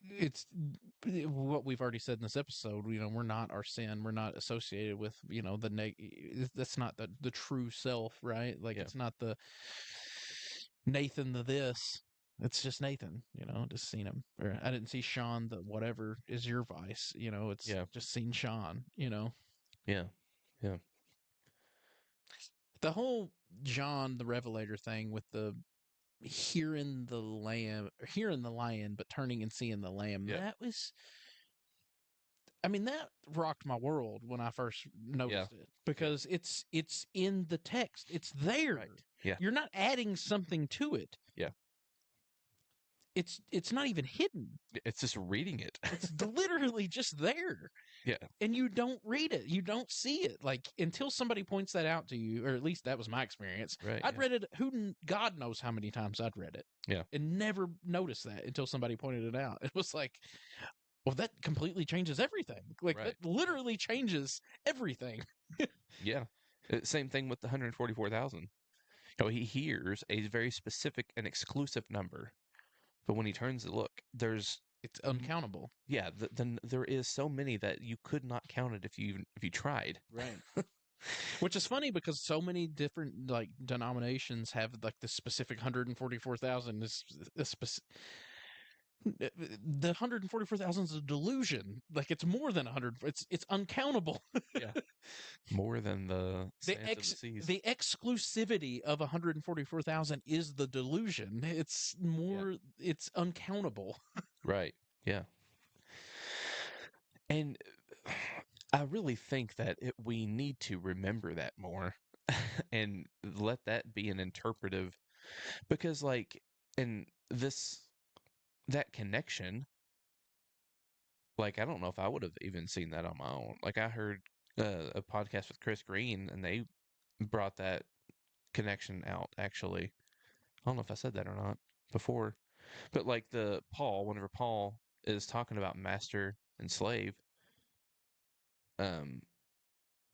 it's what we've already said in this episode. We're not our sin. We're not associated with, that's not the true self, right? Like Yeah. it's not the Nathan the this. It's just Nathan, just seen him. Or I didn't see Shawn the whatever is your vice, it's Yeah. just seen Shawn, Yeah. Yeah. The whole John the Revelator thing with the hearing the lion, but turning and seeing the lamb. Yeah. That rocked my world when I first noticed it because it's in the text. It's there. Right. Yeah. You're not adding something to it. Yeah. It's not even hidden. It's just reading it. It's literally just there. Yeah. And you don't read it. You don't see it. Like until somebody points that out to you, or at least that was my experience. Right. I'd read it. God knows how many times I'd read it. Yeah. And never noticed that until somebody pointed it out. It was like, well, that completely changes everything. Like Right. that literally changes everything. Yeah. Same thing with the 144,000. He hears a very specific and exclusive number, but when he turns to look, It's uncountable. yeah, there is so many that you could not count it if you tried. Right. Which is funny because so many different like denominations have like the specific 144,000 is the 144,000 is a delusion. Like it's more than 100. It's uncountable. Yeah. More than the sands of the seas. The exclusivity of 144,000 is the delusion. It's more. Yeah. It's uncountable. Right. Yeah. And I really think that we need to remember that more and let that be an interpretive, because like in that connection, like I don't know if I would have even seen that on my own. Like I heard a podcast with Chris Green and they brought that connection out actually. I don't know if I said that or not before, but like whenever Paul is talking about master and slave,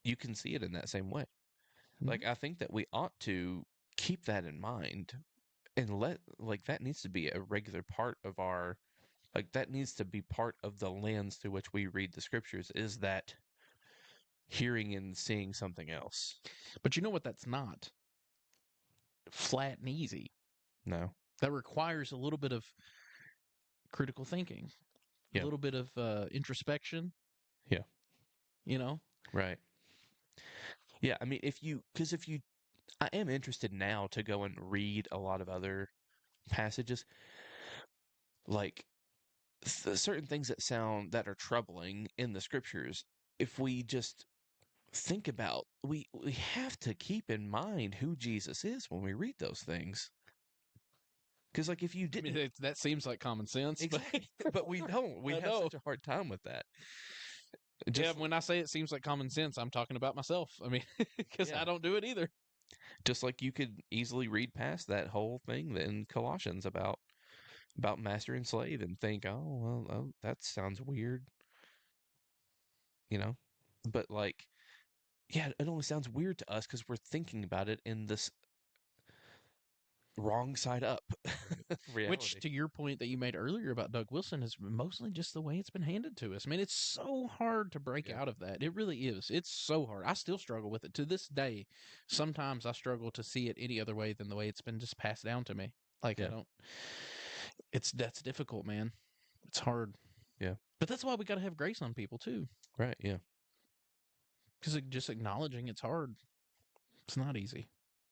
you can see it in that same way. Mm-hmm. Like I think that we ought to keep that in mind and that needs to be a regular part of that needs to be part of the lens through which we read the scriptures, is that hearing and seeing something else. But you know what that's not? Flat and easy. No. That requires a little bit of critical thinking. A little bit of introspection. Yeah. you know? Right. Yeah, I mean, if you, I am interested now to go and read a lot of other passages, like certain things that are troubling in the scriptures. If we just think about, we have to keep in mind who Jesus is when we read those things. Because, like, if you I mean, didn't that seems like common sense, but exactly, but we don't. We I have know. such a hard time with that. Yeah, Just when I say it seems like common sense, I'm talking about myself. I mean, because yeah, I don't do it either. just like you could easily read past that whole thing in Colossians about master and slave and think, oh well, that sounds weird, you know. But like, yeah, it only sounds weird to us because we're thinking about it in this wrong side up Which, reality. to your point that you made earlier about Doug Wilson, is mostly just the way it's been handed to us. I mean, it's so hard to break Yeah. out of that. It really is. It's so hard. I still struggle with it to this day. Sometimes I struggle to see it any other way than the way it's been just passed down to me. Like I Yeah. don't. That's difficult, man. It's hard. Yeah. But that's why we got to have grace on people too, Right. Yeah. because just acknowledging it's hard. It's not easy.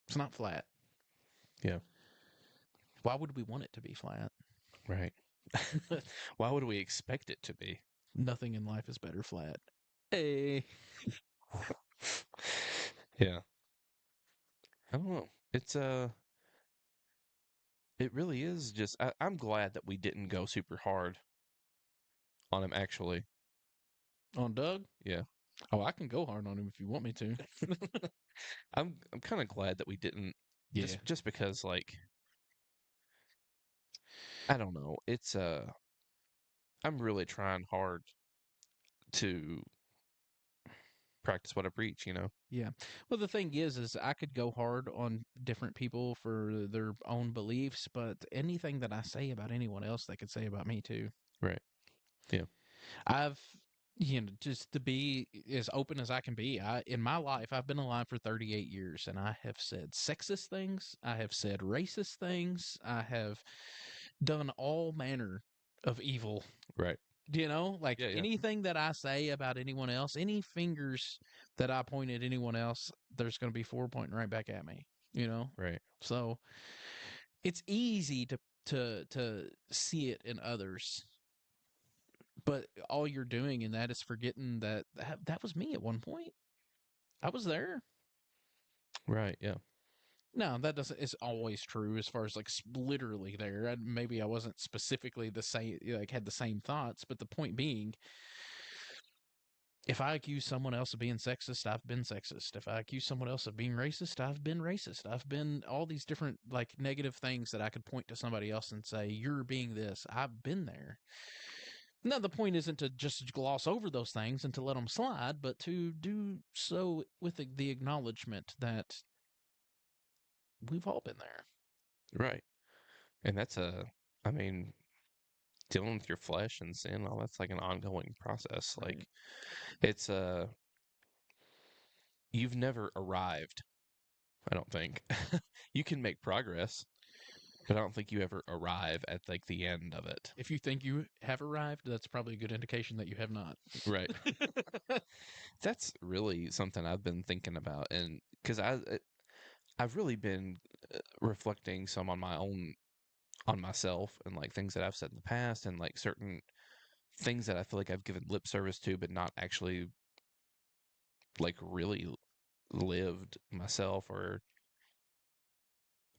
It's not flat. Yeah. Why would we want it to be flat? Right. Why would we expect it to be? Nothing in life is better flat. Hey. Yeah. I don't know. It really is just. I'm glad that we didn't go super hard on him. Actually. On Doug? Yeah. Oh, I can go hard on him if you want me to. I'm kind of glad that we didn't. Yeah. Just because, like, I don't know. I'm really trying hard to practice what I preach. You know. Yeah. Well, the thing is I could go hard on different people for their own beliefs, but anything that I say about anyone else, they could say about me too. Right. Yeah. I've, just to be as open as I can be, in my life, I've been alive for 38 years and I have said sexist things. I have said racist things. I have done all manner of evil. Right. Like Yeah. Yeah. anything that I say about anyone else, any fingers that I point at anyone else, there's going to be 4 pointing right back at me, Right. So it's easy to see it in others, but all you're doing in that is forgetting that was me at one point. I was there. Right. Yeah. No, that doesn't. It's always true as far as like literally there. Maybe I wasn't specifically the same, like had the same thoughts, but the point being, if I accuse someone else of being sexist, I've been sexist. If I accuse someone else of being racist, I've been racist. I've been all these different like negative things that I could point to somebody else and say, you're being this. I've been there. Now, the point isn't to just gloss over those things and to let them slide, but to do so with the acknowledgement that we've all been there. Right. And I mean, dealing with your flesh and sin, all that's like an ongoing process. Right. Like, it's you've never arrived. I don't think you can make progress, but I don't think you ever arrive at like the end of it. If you think you have arrived, that's probably a good indication that you have not. Right. That's really something I've been thinking about, and because I've really been reflecting some on myself and like things that I've said in the past and like certain things that I feel like I've given lip service to, but not actually like really lived myself or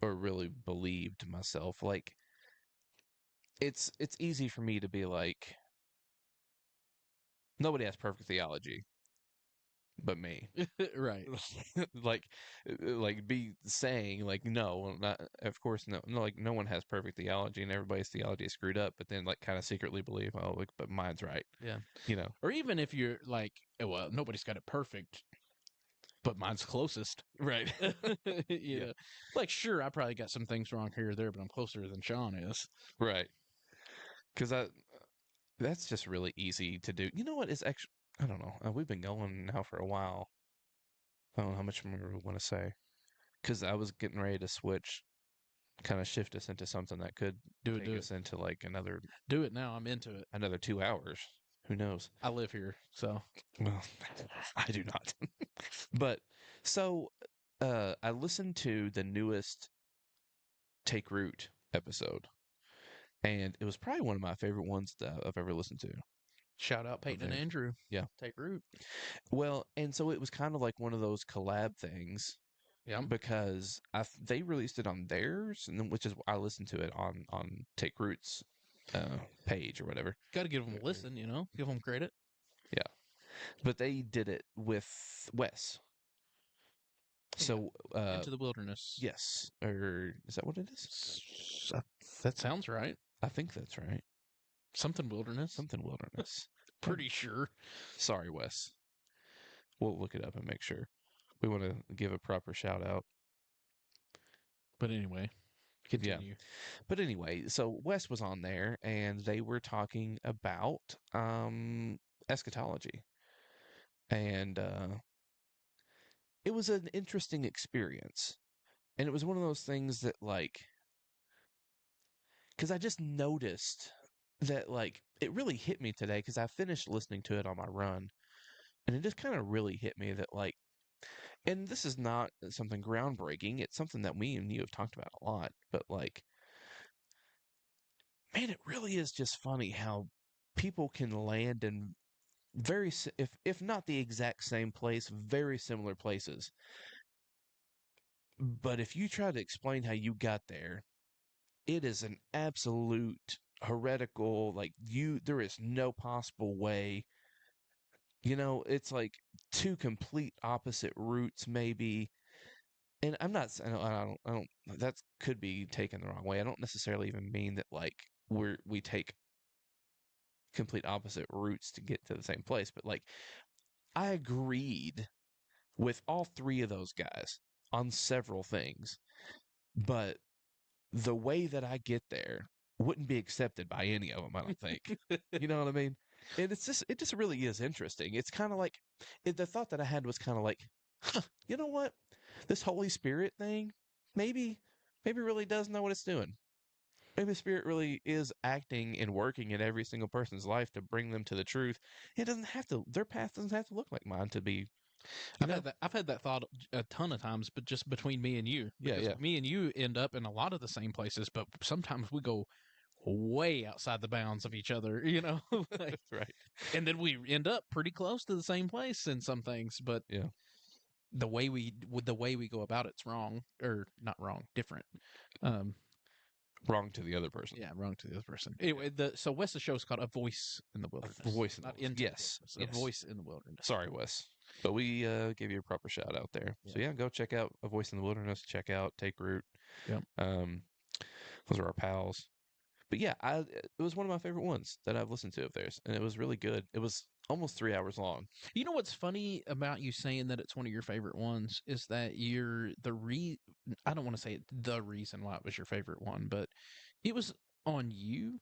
really believed myself. Like it's easy for me to be like nobody has perfect theology but me. Right. like be saying like no, not of course no, like no one has perfect theology and everybody's theology is screwed up, but then like kind of secretly believe, oh, like, but mine's right. Yeah. You know. Or even if you're like, well, nobody's got it perfect, but mine's closest. Right. Yeah. know, like, sure, I probably got some things wrong here or there, but I'm closer than Shawn is. Right. Because that's just really easy to do. You know what is actually, I don't know. We've been going now for a while. I don't know how much more we want to say. Because I was getting ready to switch, kind of shift us into something that could Do take it. us into like Do it now. I'm into it. another 2 hours. Who knows? I live here, so Well, I do not. But so I listened to the newest Take Root episode, and it was probably one of my favorite ones that I've ever listened to. shout out Peyton and theirs. Andrew. Yeah. Take root. Well, and so it was kind of like one of those collab things Yeah. because they released it on theirs, and then, which is I listened to it on Take Root's page or whatever. Got to give them a listen, give them credit. Yeah, but they did it with Wes. So Into the Wilderness. yes, or is that what it is? That sounds right. I think that's right. Something Wilderness. Something Wilderness. Pretty sure. Sorry, Wes. We'll look it up and make sure. We want to give a proper shout out. But anyway, continue. But anyway, so Wes was on there and they were talking about eschatology. And it was an interesting experience. And it was one of those things that, like, because I just noticed that, like, it really hit me today because I finished listening to it on my run. And it just kind of really hit me that, like, and this is not something groundbreaking. It's something that me and you have talked about a lot. But, like, man, it really is just funny how people can land in if not the exact same place, very similar places. But if you try to explain how you got there, it is an absolute heretical, like there is no possible way. It's like two complete opposite routes, maybe. And I'm not, I don't, that could be taken the wrong way. I don't necessarily even mean that, like, we take complete opposite routes to get to the same place, but, like, I agreed with all three of those guys on several things, but the way that I get there wouldn't be accepted by any of them, I don't think. You know what I mean? And it just really is interesting. It's kind of like, the thought that I had was kind of like, you know what? This Holy Spirit thing, maybe really does know what it's doing. Maybe the Spirit really is acting and working in every single person's life to bring them to the truth. It doesn't have to, their path doesn't have to look like mine to be. I've had that thought a ton of times, but just between me and you. Because me and you end up in a lot of the same places, but sometimes we go way outside the bounds of each other, like, Right. And then we end up pretty close to the same place in some things, but yeah, the way we go about it's wrong, or not wrong, different. Wrong to the other person. Yeah, wrong to the other person. Anyway, so Wes's show is called A Voice in the Wilderness. A Voice in the Not Wilderness. Into Yes, the Wilderness. A Voice in the Wilderness. Sorry, Wes. But we gave you a proper shout out there. Yeah. So yeah, go check out A Voice in the Wilderness. Check out Take Root. Yep. Those are our pals. But yeah, it was one of my favorite ones that I've listened to of theirs, and it was really good. It was almost 3 hours long. You know what's funny about you saying that it's one of your favorite ones is that I don't want to say the reason why it was your favorite one, but it was on you,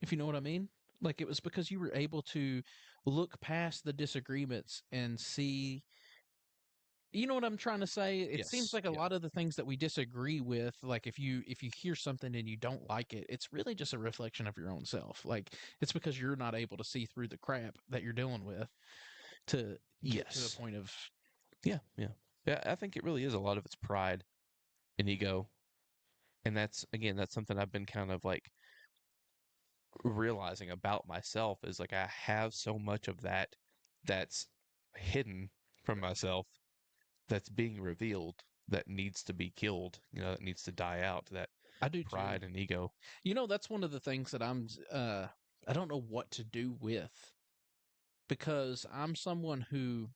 if you know what I mean. Like, it was because you were able to look past the disagreements and see. You know what I'm trying to say? It seems like a lot of the things that we disagree with, like if you hear something and you don't like it, it's really just a reflection of your own self. Like, it's because you're not able to see through the crap that you're dealing with to get to the point of. Yeah. I think it really is a lot of it's pride and ego. And that's something I've been kind of like realizing about myself, is like I have so much of that's hidden from myself, that's being revealed, that needs to be killed, that needs to die out, that I do pride too. and ego. That's one of the things that I don't know what to do with, because I'm someone who,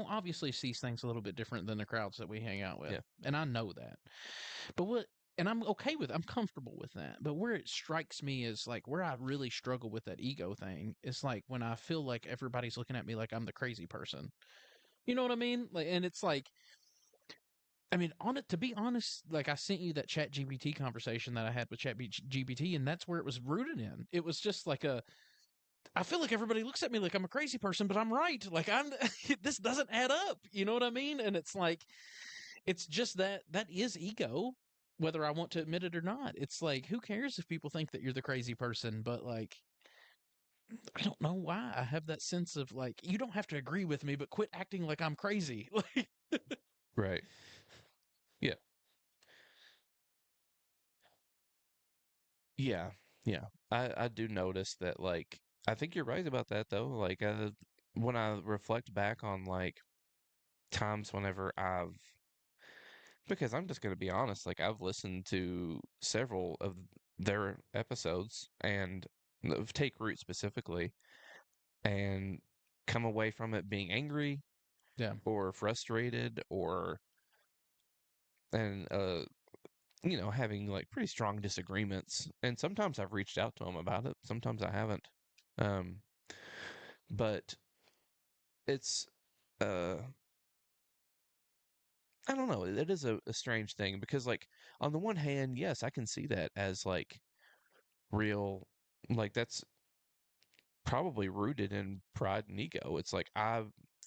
obviously sees things a little bit different than the crowds that we hang out with. Yeah. And I know that. And I'm okay with it. I'm comfortable with that. But where it strikes me is like where I really struggle with that ego thing is like when I feel like everybody's looking at me like I'm the crazy person. You know what I mean? Like, and it's like, I mean, to be honest, like I sent you that Chat GPT conversation that I had with Chat GPT, and that's where it was rooted in. It was just like I feel like everybody looks at me like I'm a crazy person, but I'm right. Like this doesn't add up. You know what I mean? And it's like, it's just that is ego, whether I want to admit it or not. It's like, who cares if people think that you're the crazy person? But like, I don't know why I have that sense of like, you don't have to agree with me, but quit acting like I'm crazy. Like, Right. Yeah. Yeah. Yeah. I do notice that, like, I think you're right about that though. Like, when I reflect back on like times whenever because I'm just going to be honest, like, I've listened to several of their episodes and of Take Root specifically, and come away from it being angry yeah, or frustrated or, and, having like pretty strong disagreements. And sometimes I've reached out to them about it, sometimes I haven't. Um, but it's, uh, I don't know. It is a strange thing because, like, on the one hand, yes, I can see that as like real, like, that's probably rooted in pride and ego. It's like, I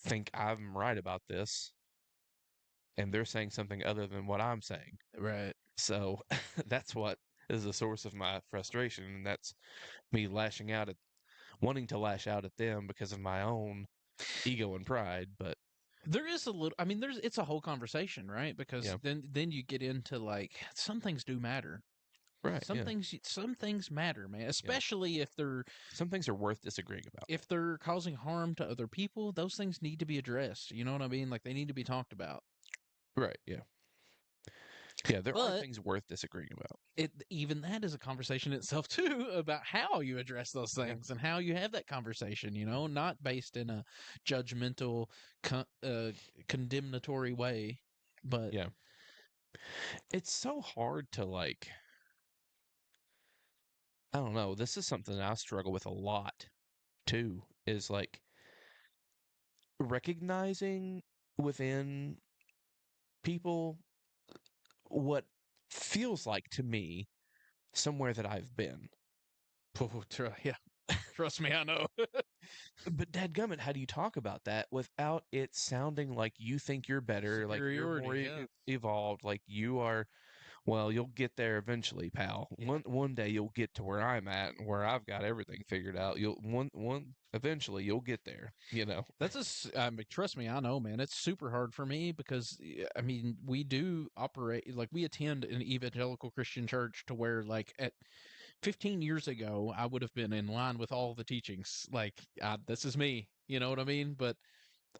think I'm right about this, and they're saying something other than what I'm saying. right. So that's what is the source of my frustration. And that's me wanting to lash out at them because of my own ego and pride. But There is a little. I mean, it's a whole conversation, right? Because yeah, then you get into like some things do matter. right. Yeah. Some things matter, man. Yeah. Especially Some things are worth disagreeing about. if they're causing harm to other people. Those things need to be addressed. You know what I mean? Like they need to be talked about. Right. Yeah. Yeah. There are But things worth disagreeing about. even that is a conversation itself too about how you address those Yeah. things and how you have that conversation. You know, not based in a judgmental, condemnatory way, but Yeah. It's so hard to, like, I don't know. This is something that I struggle with a lot too, is like recognizing within people what feels like to me somewhere that I've been. oh, yeah, trust me, I know. But dadgummit, how do you talk about that without it sounding like you think you're better, like you're more Superiority, yeah. evolved, like you are? Well, you'll get there eventually, pal. Yeah. One day you'll get to where I'm at and where I've got everything figured out. You'll one eventually you'll get there. You know. I mean, trust me, I know, man. It's super hard for me because, I mean, we do operate like we attend an evangelical Christian church to where, like, at 15 years ago, I would have been in line with all the teachings. Like, this is me. You know what I mean? But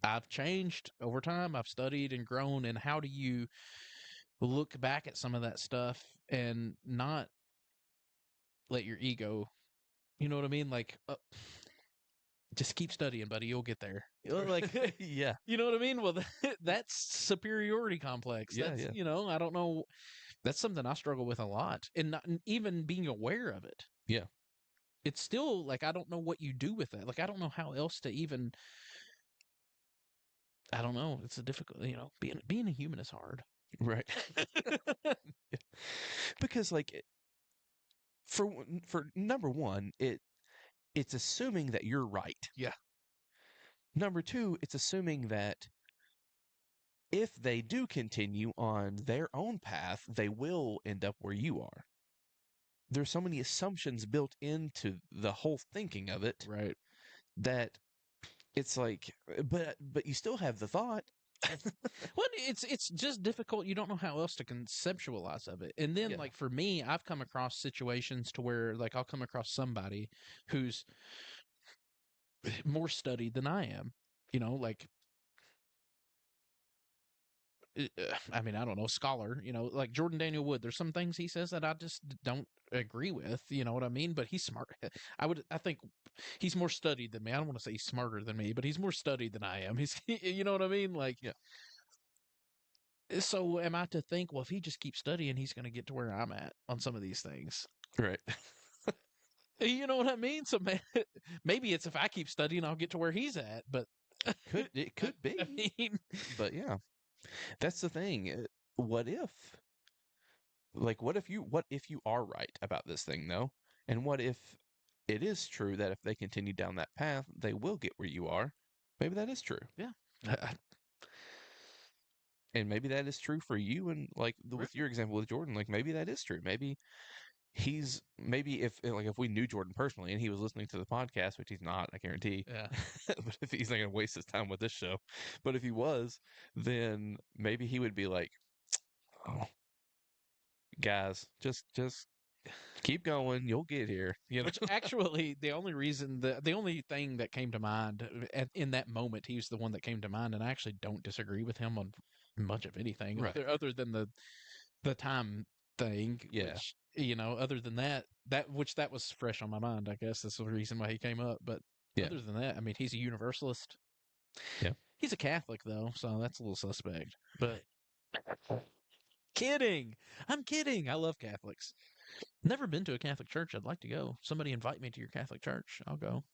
I've changed over time. I've studied and grown. And how do you look back at some of that stuff and not let your ego, you know what I mean? Like, just keep studying, buddy. You'll get there. Like, Yeah. you know what I mean? Well, that's superiority complex. Yeah. That's, Yeah. I don't know. That's something I struggle with a lot. And not and even being aware of it. Yeah. It's still like, I don't know what you do with that. Like, I don't know how else to even, I don't know. It's a difficult, being a human is hard. Right. Because, like, for number one, it's assuming that you're right. Yeah. Number two, it's assuming that if they do continue on their own path, they will end up where you are. There's so many assumptions built into the whole thinking of it Right. that it's like, but you still have the thought. Well, it's just difficult. You don't know how else to conceptualize of it. And then, Yeah. like for me, I've come across situations to where, like, I'll come across somebody who's more studied than I am. Like, I mean, I don't know, scholar. Like Jordan Daniel Wood. There's some things he says that I just don't agree with. You know what I mean? But he's smart. I think he's more studied than me. I don't want to say he's smarter than me, but he's more studied than I am. He's, you know what I mean? Like, Yeah. so am I to think, well, if he just keeps studying, he's going to get to where I'm at on some of these things? Right. You know what I mean? So maybe it's if I keep studying, I'll get to where he's at. But It could be. I mean, But yeah, that's the thing. What if? Like, what if you are right about this thing, though? And what if it is true that if they continue down that path, they will get where you are? Maybe that is true. yeah. And maybe that is true for you. And like with your example with Jordan, like maybe that is true. Maybe he's maybe if we knew Jordan personally and he was listening to the podcast, which he's not, I guarantee. Yeah. But if he's not gonna waste his time with this show, but if he was, then maybe he would be like, "Oh, guys, just keep going, you'll get here." Which actually, the only reason, the only thing that came to mind in that moment, he was the one that came to mind, and I actually don't disagree with him on much of anything, Right. other than the time thing. Yeah. Which, other than that was fresh on my mind. I guess that's the reason why he came up. But Yeah. other than that, I mean, he's a universalist. Yeah. He's a Catholic though, so that's a little suspect. But kidding, I'm kidding. I love Catholics. Never been to a Catholic church. I'd like to go. Somebody invite me to your Catholic church. I'll go.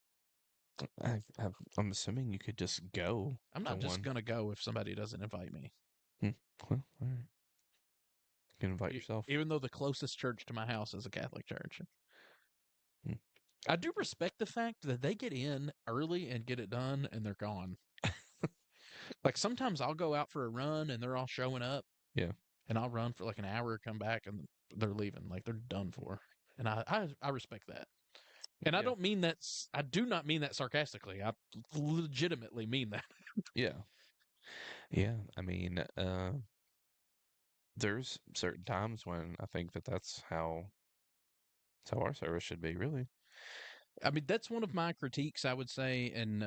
I'm assuming you could just go. I'm to not just one. gonna go if somebody doesn't invite me. Well, all right. You can invite yourself. Even though the closest church to my house is a Catholic church. Hmm. I do respect the fact that they get in early and get it done and they're gone. Like sometimes I'll go out for a run and they're all showing up. Yeah. And I'll run for like an hour, come back, and they're leaving. Like they're done for. And I respect that. And I Yeah. don't mean that. I do not mean that sarcastically. I legitimately mean that. Yeah. Yeah. I mean, there's certain times when I think that's how our service should be, really. I mean, that's one of my critiques, I would say, and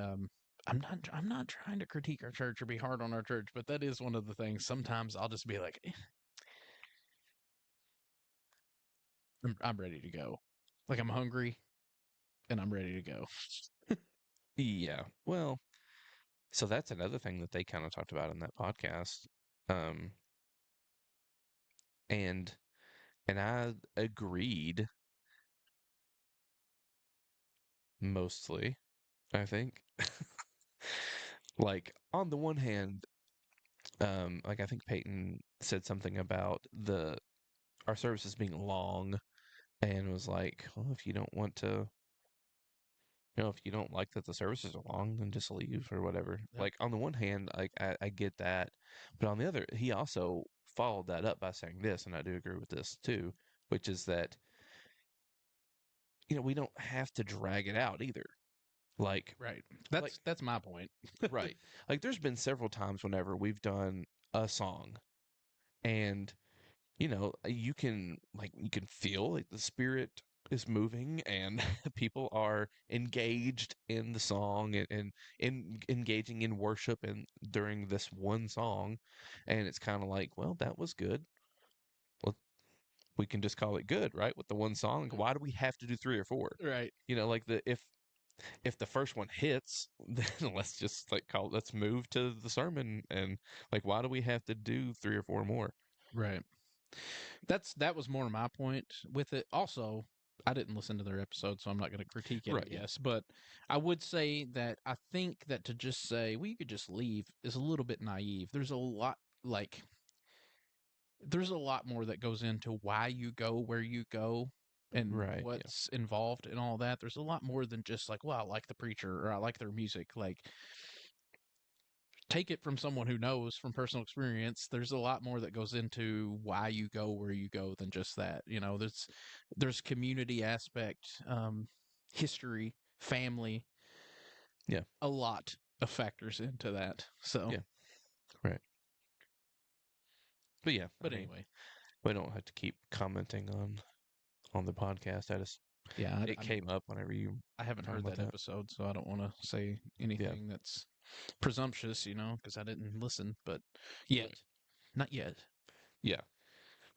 I'm not trying to critique our church or be hard on our church, but that is one of the things. Sometimes I'll just be like, I'm ready to go. Like I'm hungry, and I'm ready to go. Yeah. Well, so that's another thing that they kind of talked about in that podcast. Um, and I agreed mostly, I think. Like on the one hand, like I think Peyton said something about our services being long and was like, well, if you don't want to, if you don't like that the services are long, then just leave or whatever. Yep. Like on the one hand, like I get that, but on the other, he also followed that up by saying this, and I do agree with this too, which is that we don't have to drag it out either. Like Right. like That's my point. right. Like there's been several times whenever we've done a song and you can feel like the spirit is moving and people are engaged in the song and engaging in worship and during this one song, and it's kind of like, well, that was good. Well, we can just call it good, right? With the one song. Like, why do we have to do three or four? Right. Like if the first one hits, then let's just let's move to the sermon, and like, why do we have to do three or four more? Right. That was more my point with it. Also, I didn't listen to their episode, so I'm not going to critique it, Right, I yeah. guess. But I would say that I think that to just say, well, you could just leave is a little bit naive. There's a lot more that goes into why you go where you go and Right, yeah. what's involved in all that. There's a lot more than just like, well, I like the preacher or I like their music. Like, take it from someone who knows from personal experience. There's a lot more that goes into why you go where you go than just that. There's community aspect, history, family. Yeah. A lot of factors into that. So Yeah. Right. But yeah. But I mean, anyway, we don't have to keep commenting on the podcast. It came up whenever you. I haven't talking heard about that that. episode, so I don't want to say anything that's presumptuous, because I didn't listen. But yet, Right. not yet. Yeah.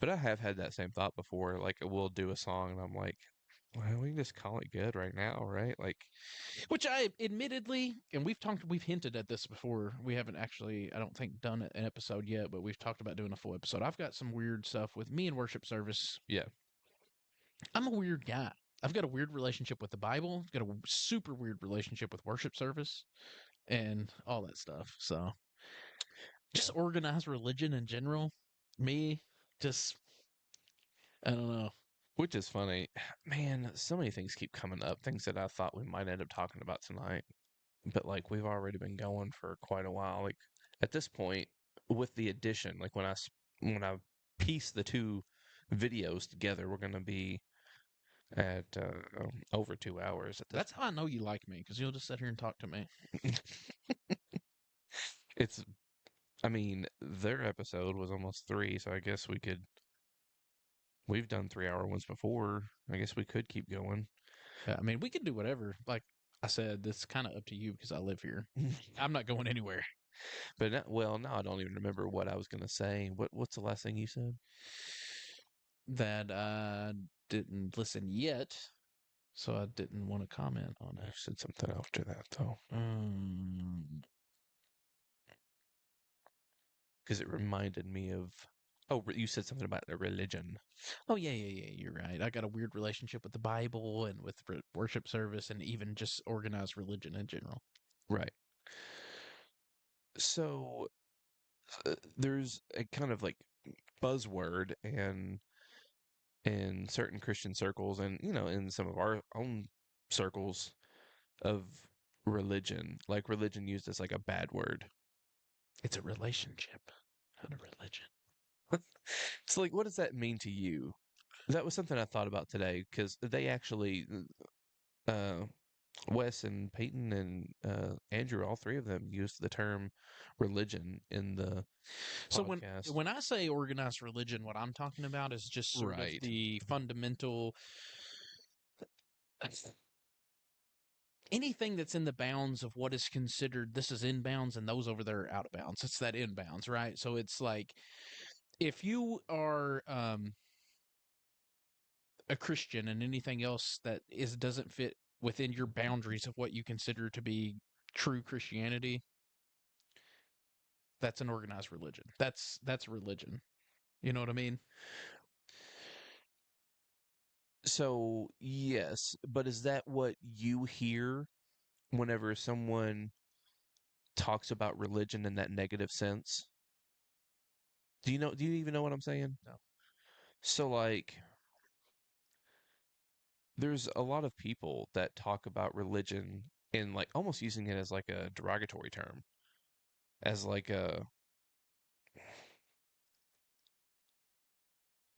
But I have had that same thought before. Like, we'll do a song, and I'm like, well, we can just call it good right now, right? Like, Which I admittedly, and we've hinted at this before. We haven't actually, I don't think, done an episode yet, but we've talked about doing a full episode. I've got some weird stuff with me in worship service. yeah. I'm a weird guy. I've got a weird relationship with the Bible. I've got a super weird relationship with worship service and all that stuff. So just organized religion in general. Me, just, I don't know. Which is funny. Man, so many things keep coming up, things that I thought we might end up talking about tonight. But like, we've already been going for quite a while. Like, at this point, with the addition, like when I piece the two videos together, we're going to be at over 2 hours at this That's how I know you like me, because you'll just sit here and talk to me. point. It's, I mean, their episode was almost 3, so I guess we've done 3-hour ones before. I guess we could keep going. Yeah, I mean, we can do whatever. Like I said, it's kind of up to you because I live here. I'm not going anywhere. But well, now I don't even remember what I was gonna say. What's the last thing you said? That I didn't listen yet, so I didn't want to comment on I it. said something after that though, because it reminded me of. Oh, you said something about a religion. Oh yeah, you're right. I got a weird relationship with the Bible and with worship service and even just organized religion in general. Right. So there's a kind of like buzzword and in certain Christian circles, and in some of our own circles of religion, like religion used as like a bad word. It's a relationship, not a religion. So, like, what does that mean to you? That was something I thought about today because they actually, uh, Wes and Peyton and Andrew, all three of them used the term religion in the So podcast. when I say organized religion, what I'm talking about is just sort of Right. the fundamental anything that's in the bounds of what is considered this is inbounds and those over there are out of bounds. It's that inbounds, right? So it's like if you are a Christian and anything else that doesn't fit within your boundaries of what you consider to be true Christianity, that's an organized religion. That's religion. You know what I mean? So, yes, but is that what you hear whenever someone talks about religion in that negative sense? Do you even know what I'm saying? No. So like there's a lot of people that talk about religion in like almost using it as like a derogatory term, as like a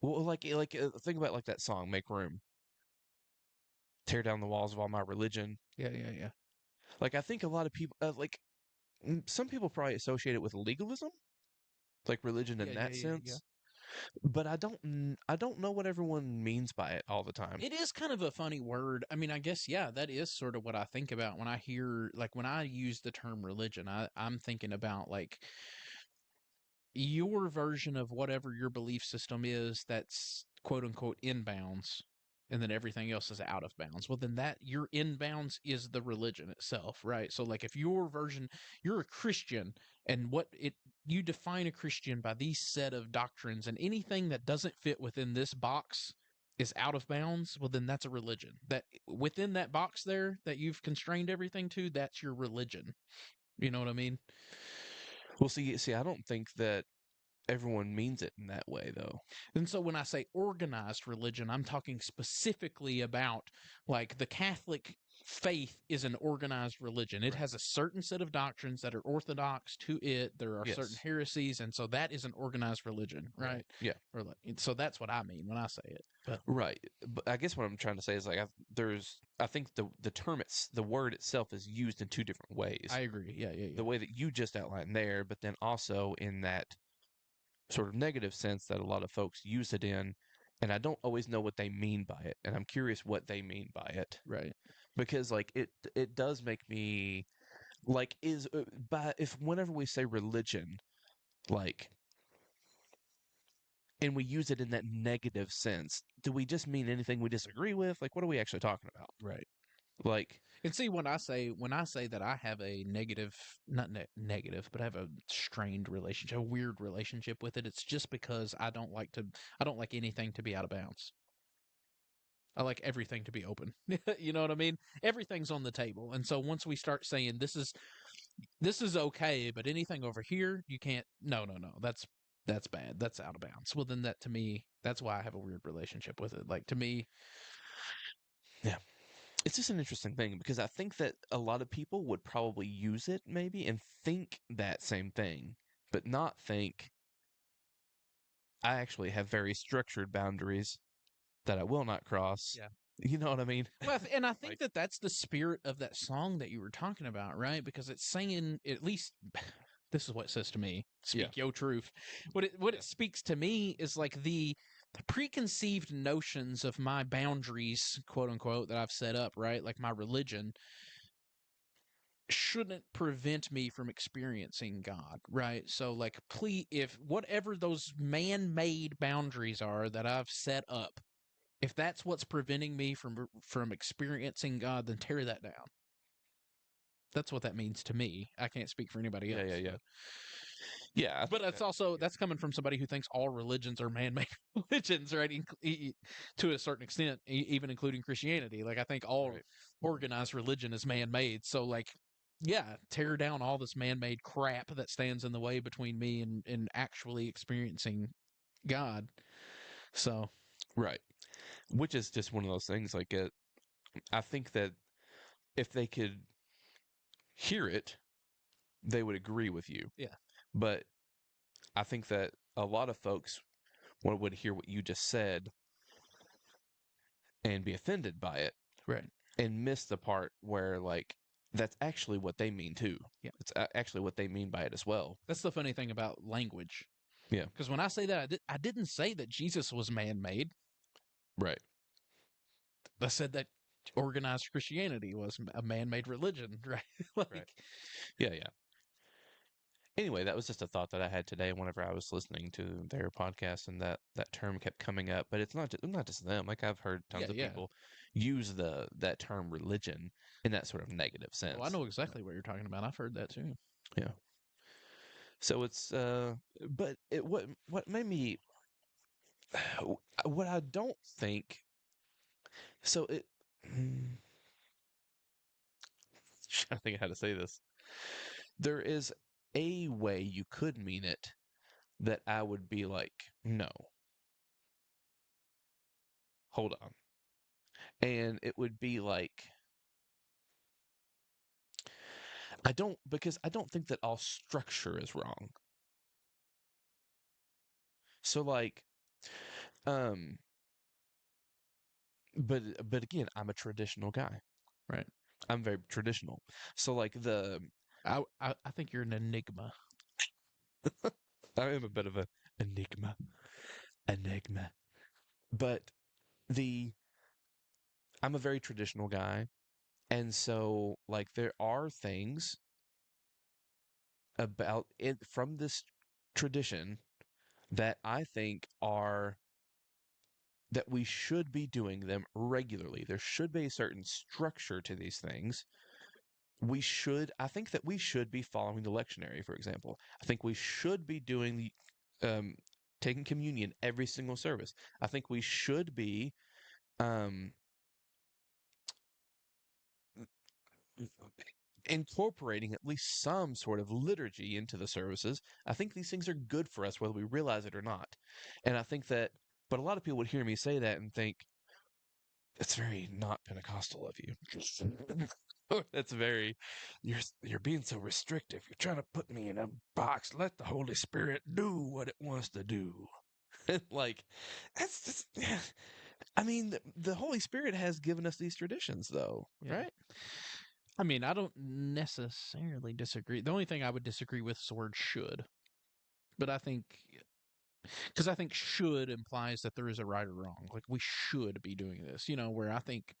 well think about like that song Make Room. Tear down the walls of all my religion. Yeah. Like I think a lot of people some people probably associate it with legalism, like religion in that Yeah. sense. But I don't know what everyone means by it all the time. It is kind of a funny word. I mean, I guess, yeah, that is sort of what I think about when I hear, like, when I use the term religion, I'm thinking about, like, your version of whatever your belief system is that's quote unquote inbounds, and then everything else is out of bounds. Well, then that your inbounds is the religion itself, right? So, like, if your version, you're a Christian, and what it you define a Christian by these set of doctrines, and anything that doesn't fit within this box is out of bounds. Well, then that's a religion. That within that box there that you've constrained everything to, that's your religion. You know what I mean? Well, see, I don't think that everyone means it in that way, though. And so when I say organized religion, I'm talking specifically about like the Catholic faith is an organized religion. It Right. has a certain set of doctrines that are orthodox to it. There are certain Yes. heresies, and so that is an organized religion, right? Yeah. Or like, so that's what I mean when I say it. But Right. But I guess what I'm trying to say is like I think the term the word itself is used in two different ways. I agree. Yeah. The way that you just outlined there, but then also in that sort of negative sense that a lot of folks use it in, and I don't always know what they mean by it, and I'm curious what they mean by it. Right. Because like it does make me like is by if whenever we say religion, like and we use it in that negative sense, do we just mean anything we disagree with? Like what are we actually talking about? Right. Like And see, when I say that I have a negative, not negative, but I have a strained relationship, a weird relationship with it, it's just because I don't like anything to be out of bounds. I like everything to be open. You know what I mean? Everything's on the table. And so once we start saying this is okay, but anything over here, you can't, no. That's bad. That's out of bounds. Well, then that to me, that's why I have a weird relationship with it. Like to me, yeah. It's just an interesting thing because I think that a lot of people would probably use it maybe and think that same thing, but not think I actually have very structured boundaries that I will not cross. Yeah. You know what I mean? Well, and I think Like, that that's the spirit of that song that you were talking about, right? Because it's saying, at least, this is what it says to me: yeah, "Speak your truth." What yeah, it speaks to me is like the preconceived notions of my boundaries, quote unquote, that I've set up, right? Like my religion shouldn't prevent me from experiencing God, right? So, like, please, if whatever those man-made boundaries are that I've set up, if that's what's preventing me from experiencing God, then tear that down. That's what that means to me. I can't speak for anybody yeah, else, yeah, yeah. Yeah, I but think it's that. also Yeah, that's coming from somebody who thinks all religions are man-made religions, right? To a certain extent, even including Christianity. Like I think all right. organized religion is man-made. So like, yeah, tear down all this man-made crap that stands in the way between me and actually experiencing God. So Right. Which is just one of those things. Like, I think that if they could hear it, they would agree with you. yeah, But I think that a lot of folks would hear what you just said and be offended by it right, and miss the part where, like, that's actually what they mean too. yeah. It's actually what they mean by it as well. That's the funny thing about language. Yeah. Because when I say that, I didn't say that Jesus was man-made. Right. I said that organized Christianity was a man-made religion, right? Right. Like, Yeah. Yeah. Anyway, that was just a thought that I had today whenever I was listening to their podcast, and that term kept coming up. But it's not just them. Like I've heard yeah, tons of yeah. people use that term religion in that sort of negative Oh, I sense. know exactly what you're talking about. I've heard that too. Yeah. So it's but what made me what I don't think so it I think how to say this. There is a way you could mean it that I would be like, no, hold on. And it would be like I don't think that all structure is wrong. So like um but again, I'm a traditional guy. Right. I'm very traditional. So like I think you're an enigma. I am a bit of a enigma. Enigma. But the I'm a very traditional guy. And so like there are things about it from this tradition that I think are that we should be doing them regularly. There should be a certain structure to these things. I think that we should be following the lectionary, for example. I think we should be doing um, taking communion every single service. I think we should be um, incorporating at least some sort of liturgy into the services. I think these things are good for us, whether we realize it or not. And I think that, but a lot of people would hear me say that and think, that's very not Pentecostal of you. That's very you're being so restrictive. You're trying to put me in a box. Let the Holy Spirit do what it wants to do. Like that's just I mean the Holy Spirit has given us these traditions though, Yeah. right? I mean, I don't necessarily disagree. The only thing I would disagree with is the word should. But I think, because I think should implies that there is a right or wrong. Like, we should be doing this, where I think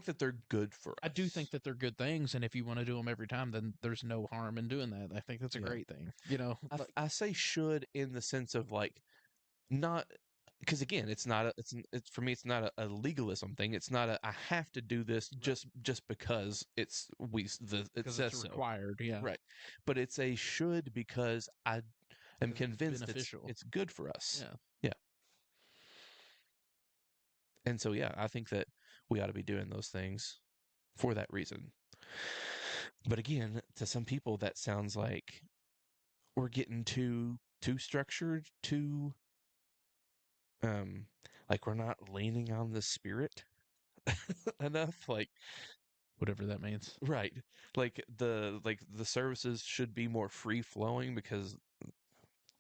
that they're good for I do think us. that they're good things. And if you want to do them every time, then there's no harm in doing that. I think that's a Yeah. great thing, like, I say should in the sense of like not because again it's not it's for me it's not a legalism thing. It's not a I have to do this right. just because it Because says it's so. required. Yeah. Right. But it's a should because I am Because it's convinced beneficial. it's good for us. Yeah. Yeah. And so yeah, I think that we ought to be doing those things for that reason. But again, to some people that sounds like we're getting too structured, too um like we're not leaning on the spirit enough. Like Whatever that means. right. Like the services should be more free flowing because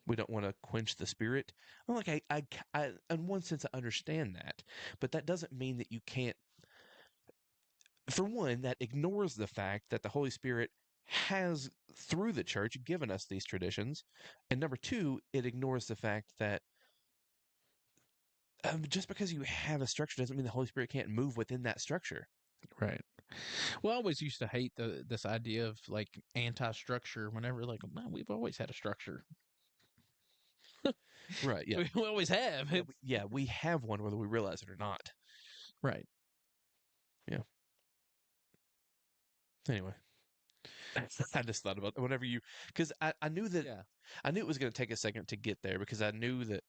We don't want to quench the spirit. Well, like I, in one sense, I understand that, but that doesn't mean that you can't. For one, that ignores the fact that the Holy Spirit has, through the church, given us these traditions, and number two, it ignores the fact that just because you have a structure doesn't mean the Holy Spirit can't move within that structure. Right. Well, I always used to hate this idea of like anti-structure. Whenever like, man, we've always had a structure. Right. Yeah. We always have. Yeah. We have one whether we realize it or not. Right. Yeah. Anyway, I just thought about whenever you, because I knew that Yeah. I knew it was going to take a second to get there because I knew that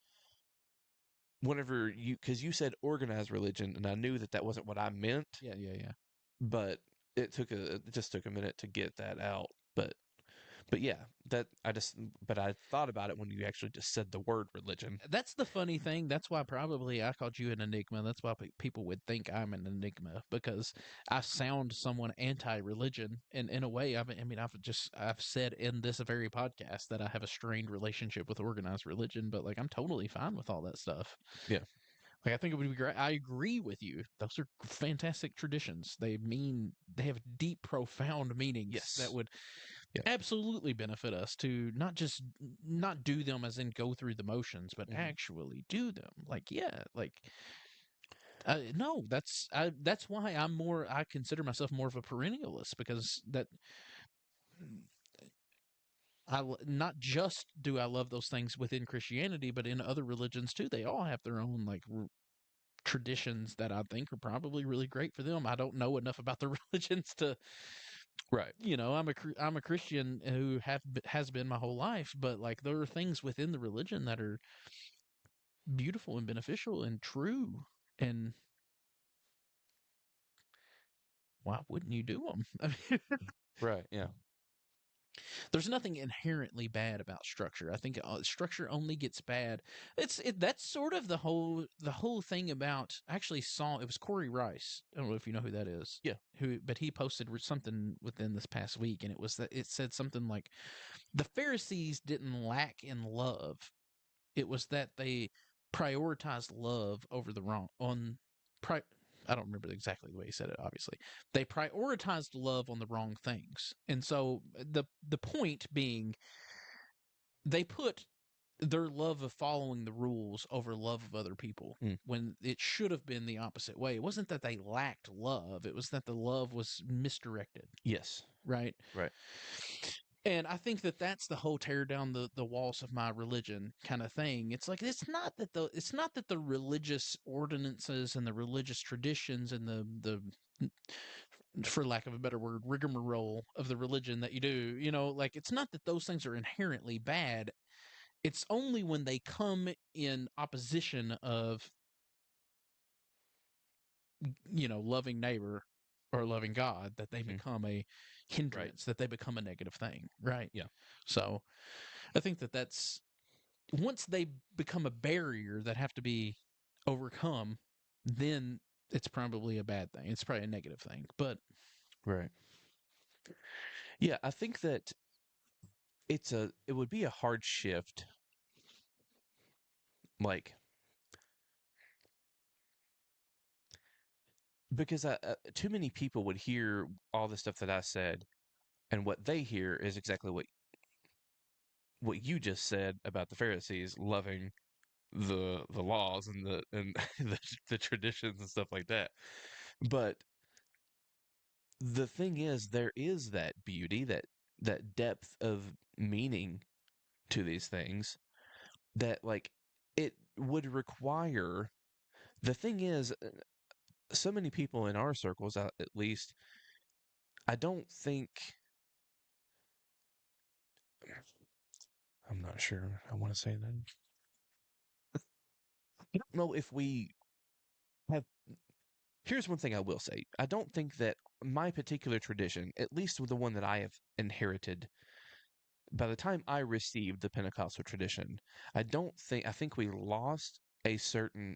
whenever because you said organized religion, and I knew that that wasn't what I meant, Yeah. Yeah. Yeah. but it just took a minute to get that out. But yeah, but I thought about it when you actually just said the word religion. That's the funny thing. That's why probably I called you an enigma. That's why people would think I'm an enigma because I sound someone anti-religion. And in a way, I've said in this very podcast that I have a strained relationship with organized religion, but like I'm totally fine with all that stuff. Yeah. Like I think it would be great. I agree with you. Those are fantastic traditions. They have deep, profound meanings Yes. that would Yeah. absolutely benefit us to not do them as in go through the motions, but Mhm. actually do them. Like yeah, like no, that's why I consider myself more of a perennialist because not just do I love those things within Christianity, but in other religions too. They all have their own like traditions that I think are probably really great for them. I don't know enough about the religions to, Right. I'm a Christian who has been my whole life, but like there are things within the religion that are beautiful and beneficial and true, and why wouldn't you do them? I mean, Right. Yeah. there's nothing inherently bad about structure. I think structure only gets bad. That's sort of the whole thing about. I actually saw it was Corey Rice. I don't know if you know who that is. Yeah. But he posted something within this past week, and it said something like the Pharisees didn't lack in love. It was that they prioritized love over the wrong on. Pri- I don't remember exactly the way he said it. Obviously, they prioritized love on the wrong things, and so the point being, they put their love of following the rules over love of other people Mm. when it should have been the opposite way. It wasn't that they lacked love; it was that the love was misdirected. Yes. Right. Right. And I think that that's the whole tear down the walls of my religion kind of thing. It's like it's not that the religious ordinances and the religious traditions and the for lack of a better word rigmarole of the religion that you do, like it's not that those things are inherently bad. It's only when they come in opposition of loving neighbor or loving God that they Mhm. become a Right. hindrance, that they become a negative thing, right? Yeah. So I think that's once they become a barrier that have to be overcome, then it's probably a bad thing. It's probably a negative thing. But Right. Yeah. I think that it would be a hard shift, like because too many people would hear all the stuff that I said, and what they hear is exactly what you just said about the Pharisees loving the laws and the traditions and stuff like that. But the thing is, there is that beauty, that depth of meaning to these things that like it would require. The thing is, so many people in our circles, at least, I don't think. I'm not sure. I want to say that. I don't know if we have. Here's one thing I will say. I don't think that my particular tradition, at least the one that I have inherited, by the time I received the Pentecostal tradition, I think we lost a certain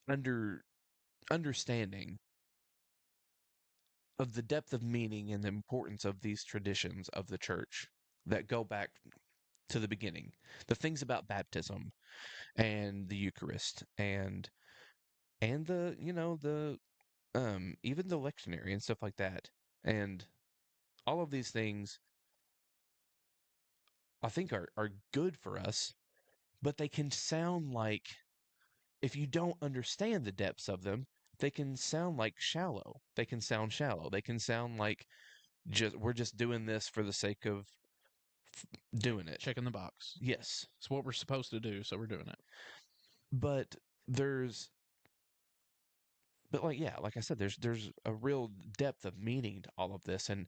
under understanding of the depth of meaning and the importance of these traditions of the church that go back to the beginning. The things about baptism and the Eucharist and the the even the lectionary and stuff like that. And all of these things I think are good for us, but they can sound like, if you don't understand the depths of them, they can sound like shallow. They can sound shallow. They can sound like just we're just doing this for the sake of doing it. Checking the box. Yes. It's what we're supposed to do, so we're doing it. But there's but like yeah, like I said, there's a real depth of meaning to all of this, and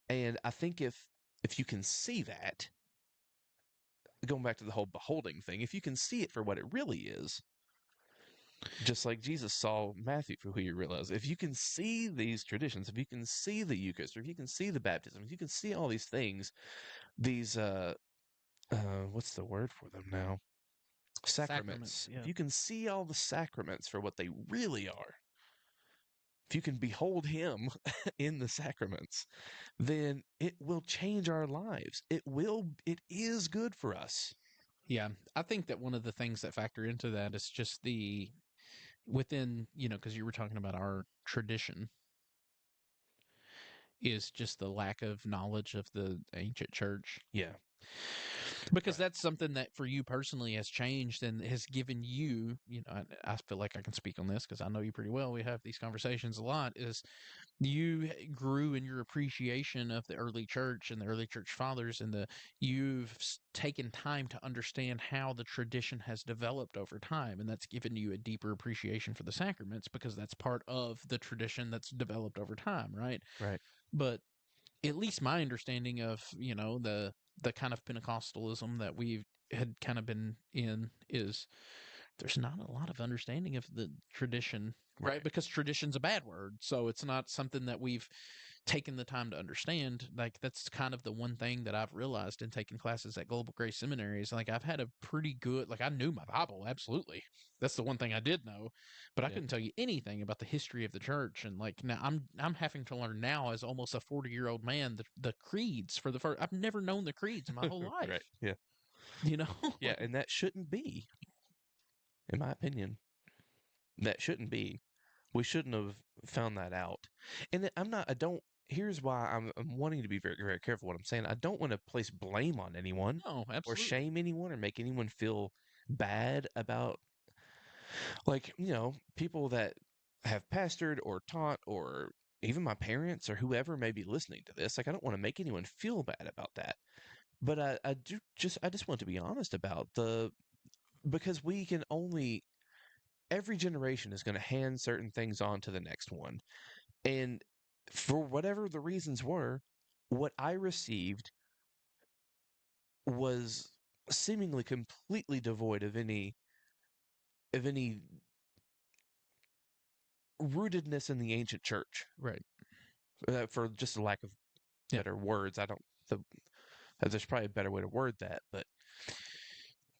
I think if you can see that, going back to the whole beholding thing, if you can see it for what it really is, just like Jesus saw Matthew for who he realized, if you can see these traditions, if you can see the Eucharist, or if you can see the baptism, if you can see all these things, these what's the word for them now? Sacraments. Yeah. If you can see all the sacraments for what they really are, if you can behold him in the sacraments, then it will change our lives. It is good for us. Yeah. I think that one of the things that factor into that is just within, because you were talking about our tradition, is just the lack of knowledge of the ancient church. Yeah. Because that's something that for you personally has changed and has given you, I feel like I can speak on this because I know you pretty well. We have these conversations a lot. Is you grew in your appreciation of the early church and the early church fathers, and you've taken time to understand how the tradition has developed over time, and that's given you a deeper appreciation for the sacraments because that's part of the tradition that's developed over time, right? Right. But at least my understanding of the kind of Pentecostalism that we've had kind of been in is there's not a lot of understanding of the tradition, right? Because tradition's a bad word, so it's not something that we've taken the time to understand. Like that's kind of the one thing that I've realized in taking classes at Global Grace Seminary is like I've had a pretty good, like I knew my Bible, absolutely. That's the one thing I did know, but I couldn't tell you anything about the history of the church. And like now I'm having to learn now as almost a 40-year-old man the creeds for the first. I've never known the creeds in my whole life. Right. Yeah. Yeah, Yeah, and that shouldn't be, in my opinion. That shouldn't be. We shouldn't have found that out. And I don't, here's why I'm wanting to be very, very careful what I'm saying. I don't want to place blame on anyone no, or absolutely. shame anyone or make anyone feel bad about, like, people that have pastored or taught or even my parents or whoever may be listening to this. Like, I don't want to make anyone feel bad about that. But I just want to be honest about because we can only, every generation is going to hand certain things on to the next one. And for whatever the reasons were, what I received was seemingly completely devoid of any rootedness in the ancient church. Right. For just a lack of better words, I don't. There's probably a better way to word that, but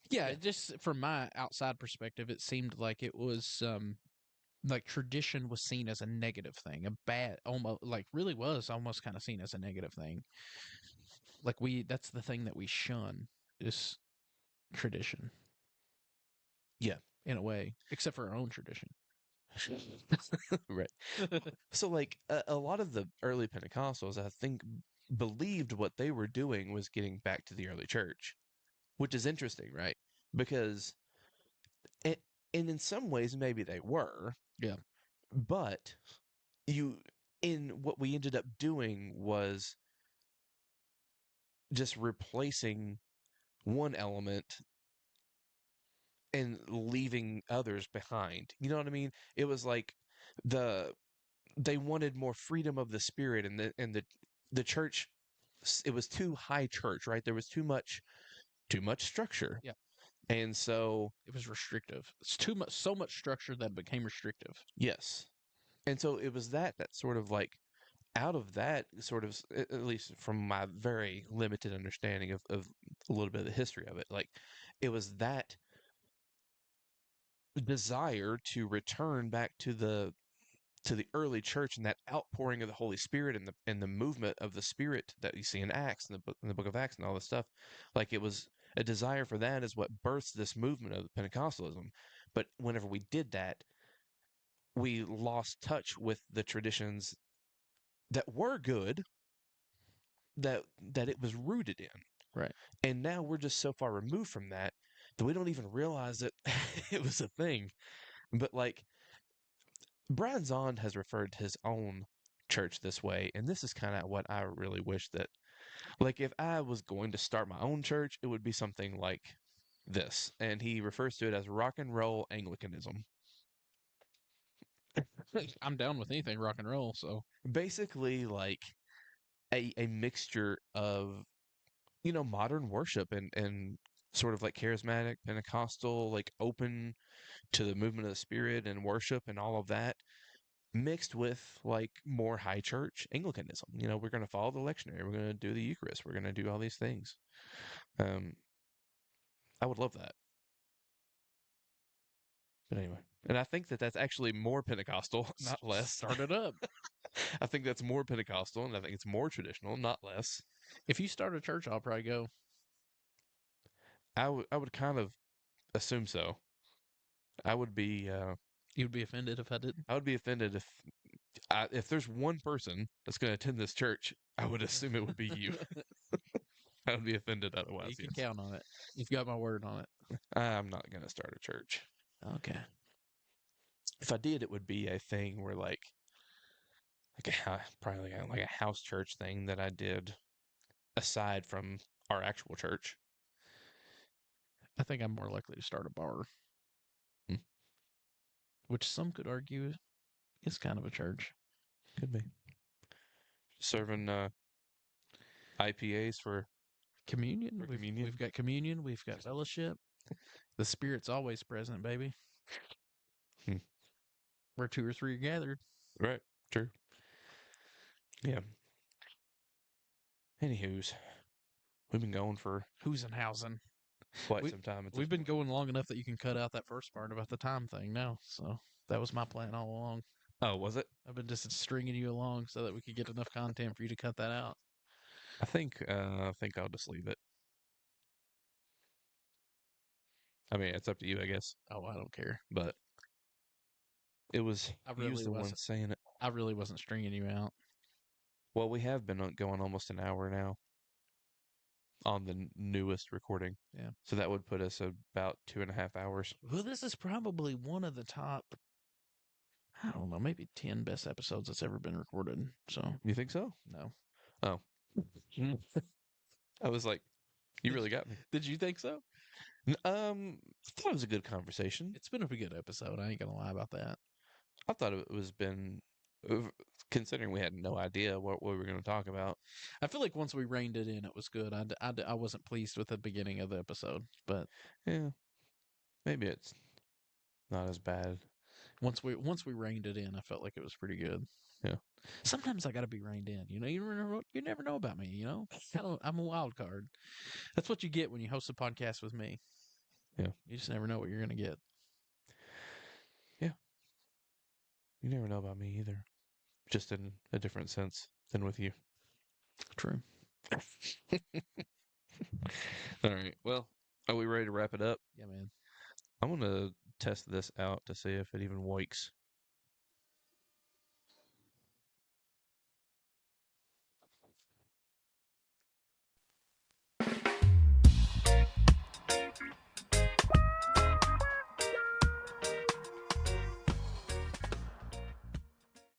yeah, just from my outside perspective, it seemed like it was like tradition was seen as a negative thing, a bad, almost like really was almost kind of seen as a negative thing. Like that's the thing that we shun is tradition. Yeah, in a way, except for our own tradition. right. So, like a lot of the early Pentecostals, I think, believed what they were doing was getting back to the early church, which is interesting, right? Because, and in some ways, maybe they were, Yeah. but in what we ended up doing was just replacing one element and leaving others behind. You know what I mean? It was like they wanted more freedom of the spirit, and the church, it was too high church, right? There was too much structure. Yeah. And so it was restrictive. It's too much, so much structure that it became restrictive. Yes. And so it was that sort of like, out of that sort of, at least from my very limited understanding of a little bit of the history of it, like it was that desire to return back to to the early church and that outpouring of the Holy Spirit and the movement of the Spirit that you see in Acts in the book of Acts and all this stuff. Like it was a desire for that is what births this movement of Pentecostalism. But whenever we did that, we lost touch with the traditions that were good, that it was rooted in. Right. And now we're just so far removed from that we don't even realize that it was a thing. But like Brian Zahnd has referred to his own church this way, and this is kind of what I really wish that, like, if I was going to start my own church, it would be something like this. And he refers to it as rock and roll Anglicanism. I'm down with anything rock and roll. So Basically, like a mixture of, modern worship and sort of like charismatic, Pentecostal, like open to the movement of the Spirit and worship and all of that, mixed with like more high church Anglicanism. We're going to follow the lectionary. We're going to do the Eucharist. We're going to do all these things. I would love that. But anyway, and I think that that's actually more Pentecostal, not less. Start it up. I think that's more Pentecostal, and I think it's more traditional, not less. If you start a church, I'll probably go. I would kind of assume so. I would be. You'd be offended if I didn't. I would be offended if there's one person that's going to attend this church. I would assume it would be you. I would be offended otherwise. You can count on it. You've got my word on it. I'm not going to start a church. Okay. If I did, it would be a thing where probably like a house church thing that I did aside from our actual church. I think I'm more likely to start a bar. Which some could argue is kind of a church. Could be. Serving IPAs for communion. Communion. We've got communion. We've got fellowship. The Spirit's always present, baby. Where 2 or 3 are gathered. Right. True. Yeah. Anywho's, we've been going for Husenhausen. Quite some time. We've been going long enough that you can cut out that first part about the time thing now. So that was my plan all along. Oh, was it? I've been just stringing you along so that we could get enough content for you to cut that out. I think I'll just leave it. I mean, it's up to you, I guess. Oh, I don't care. But it was you was the one saying it. I really wasn't stringing you out. Well, we have been going almost an hour now on the newest recording. Yeah. So that would put us about 2.5 hours. Well, this is probably one of the top, I don't know, maybe 10 best episodes that's ever been recorded. So you think so? No. Oh. I was like, you really got me. Did you think so? I thought it was a good conversation. It's been a good episode. I ain't gonna lie about that. I thought it was been, considering we had no idea what we were going to talk about. I feel like once we reined it in, it was good. I wasn't pleased with the beginning of the episode, but yeah, maybe it's not as bad. Once we reined it in, I felt like it was pretty good. Yeah. Sometimes I got to be reined in. You never know about me. I'm a wild card. That's what you get when you host a podcast with me. Yeah. You just never know what you're gonna get. Yeah. You never know about me either. Just in a different sense than with you. True. All right. Well, are we ready to wrap it up? Yeah, man. I'm going to test this out to see if it even works.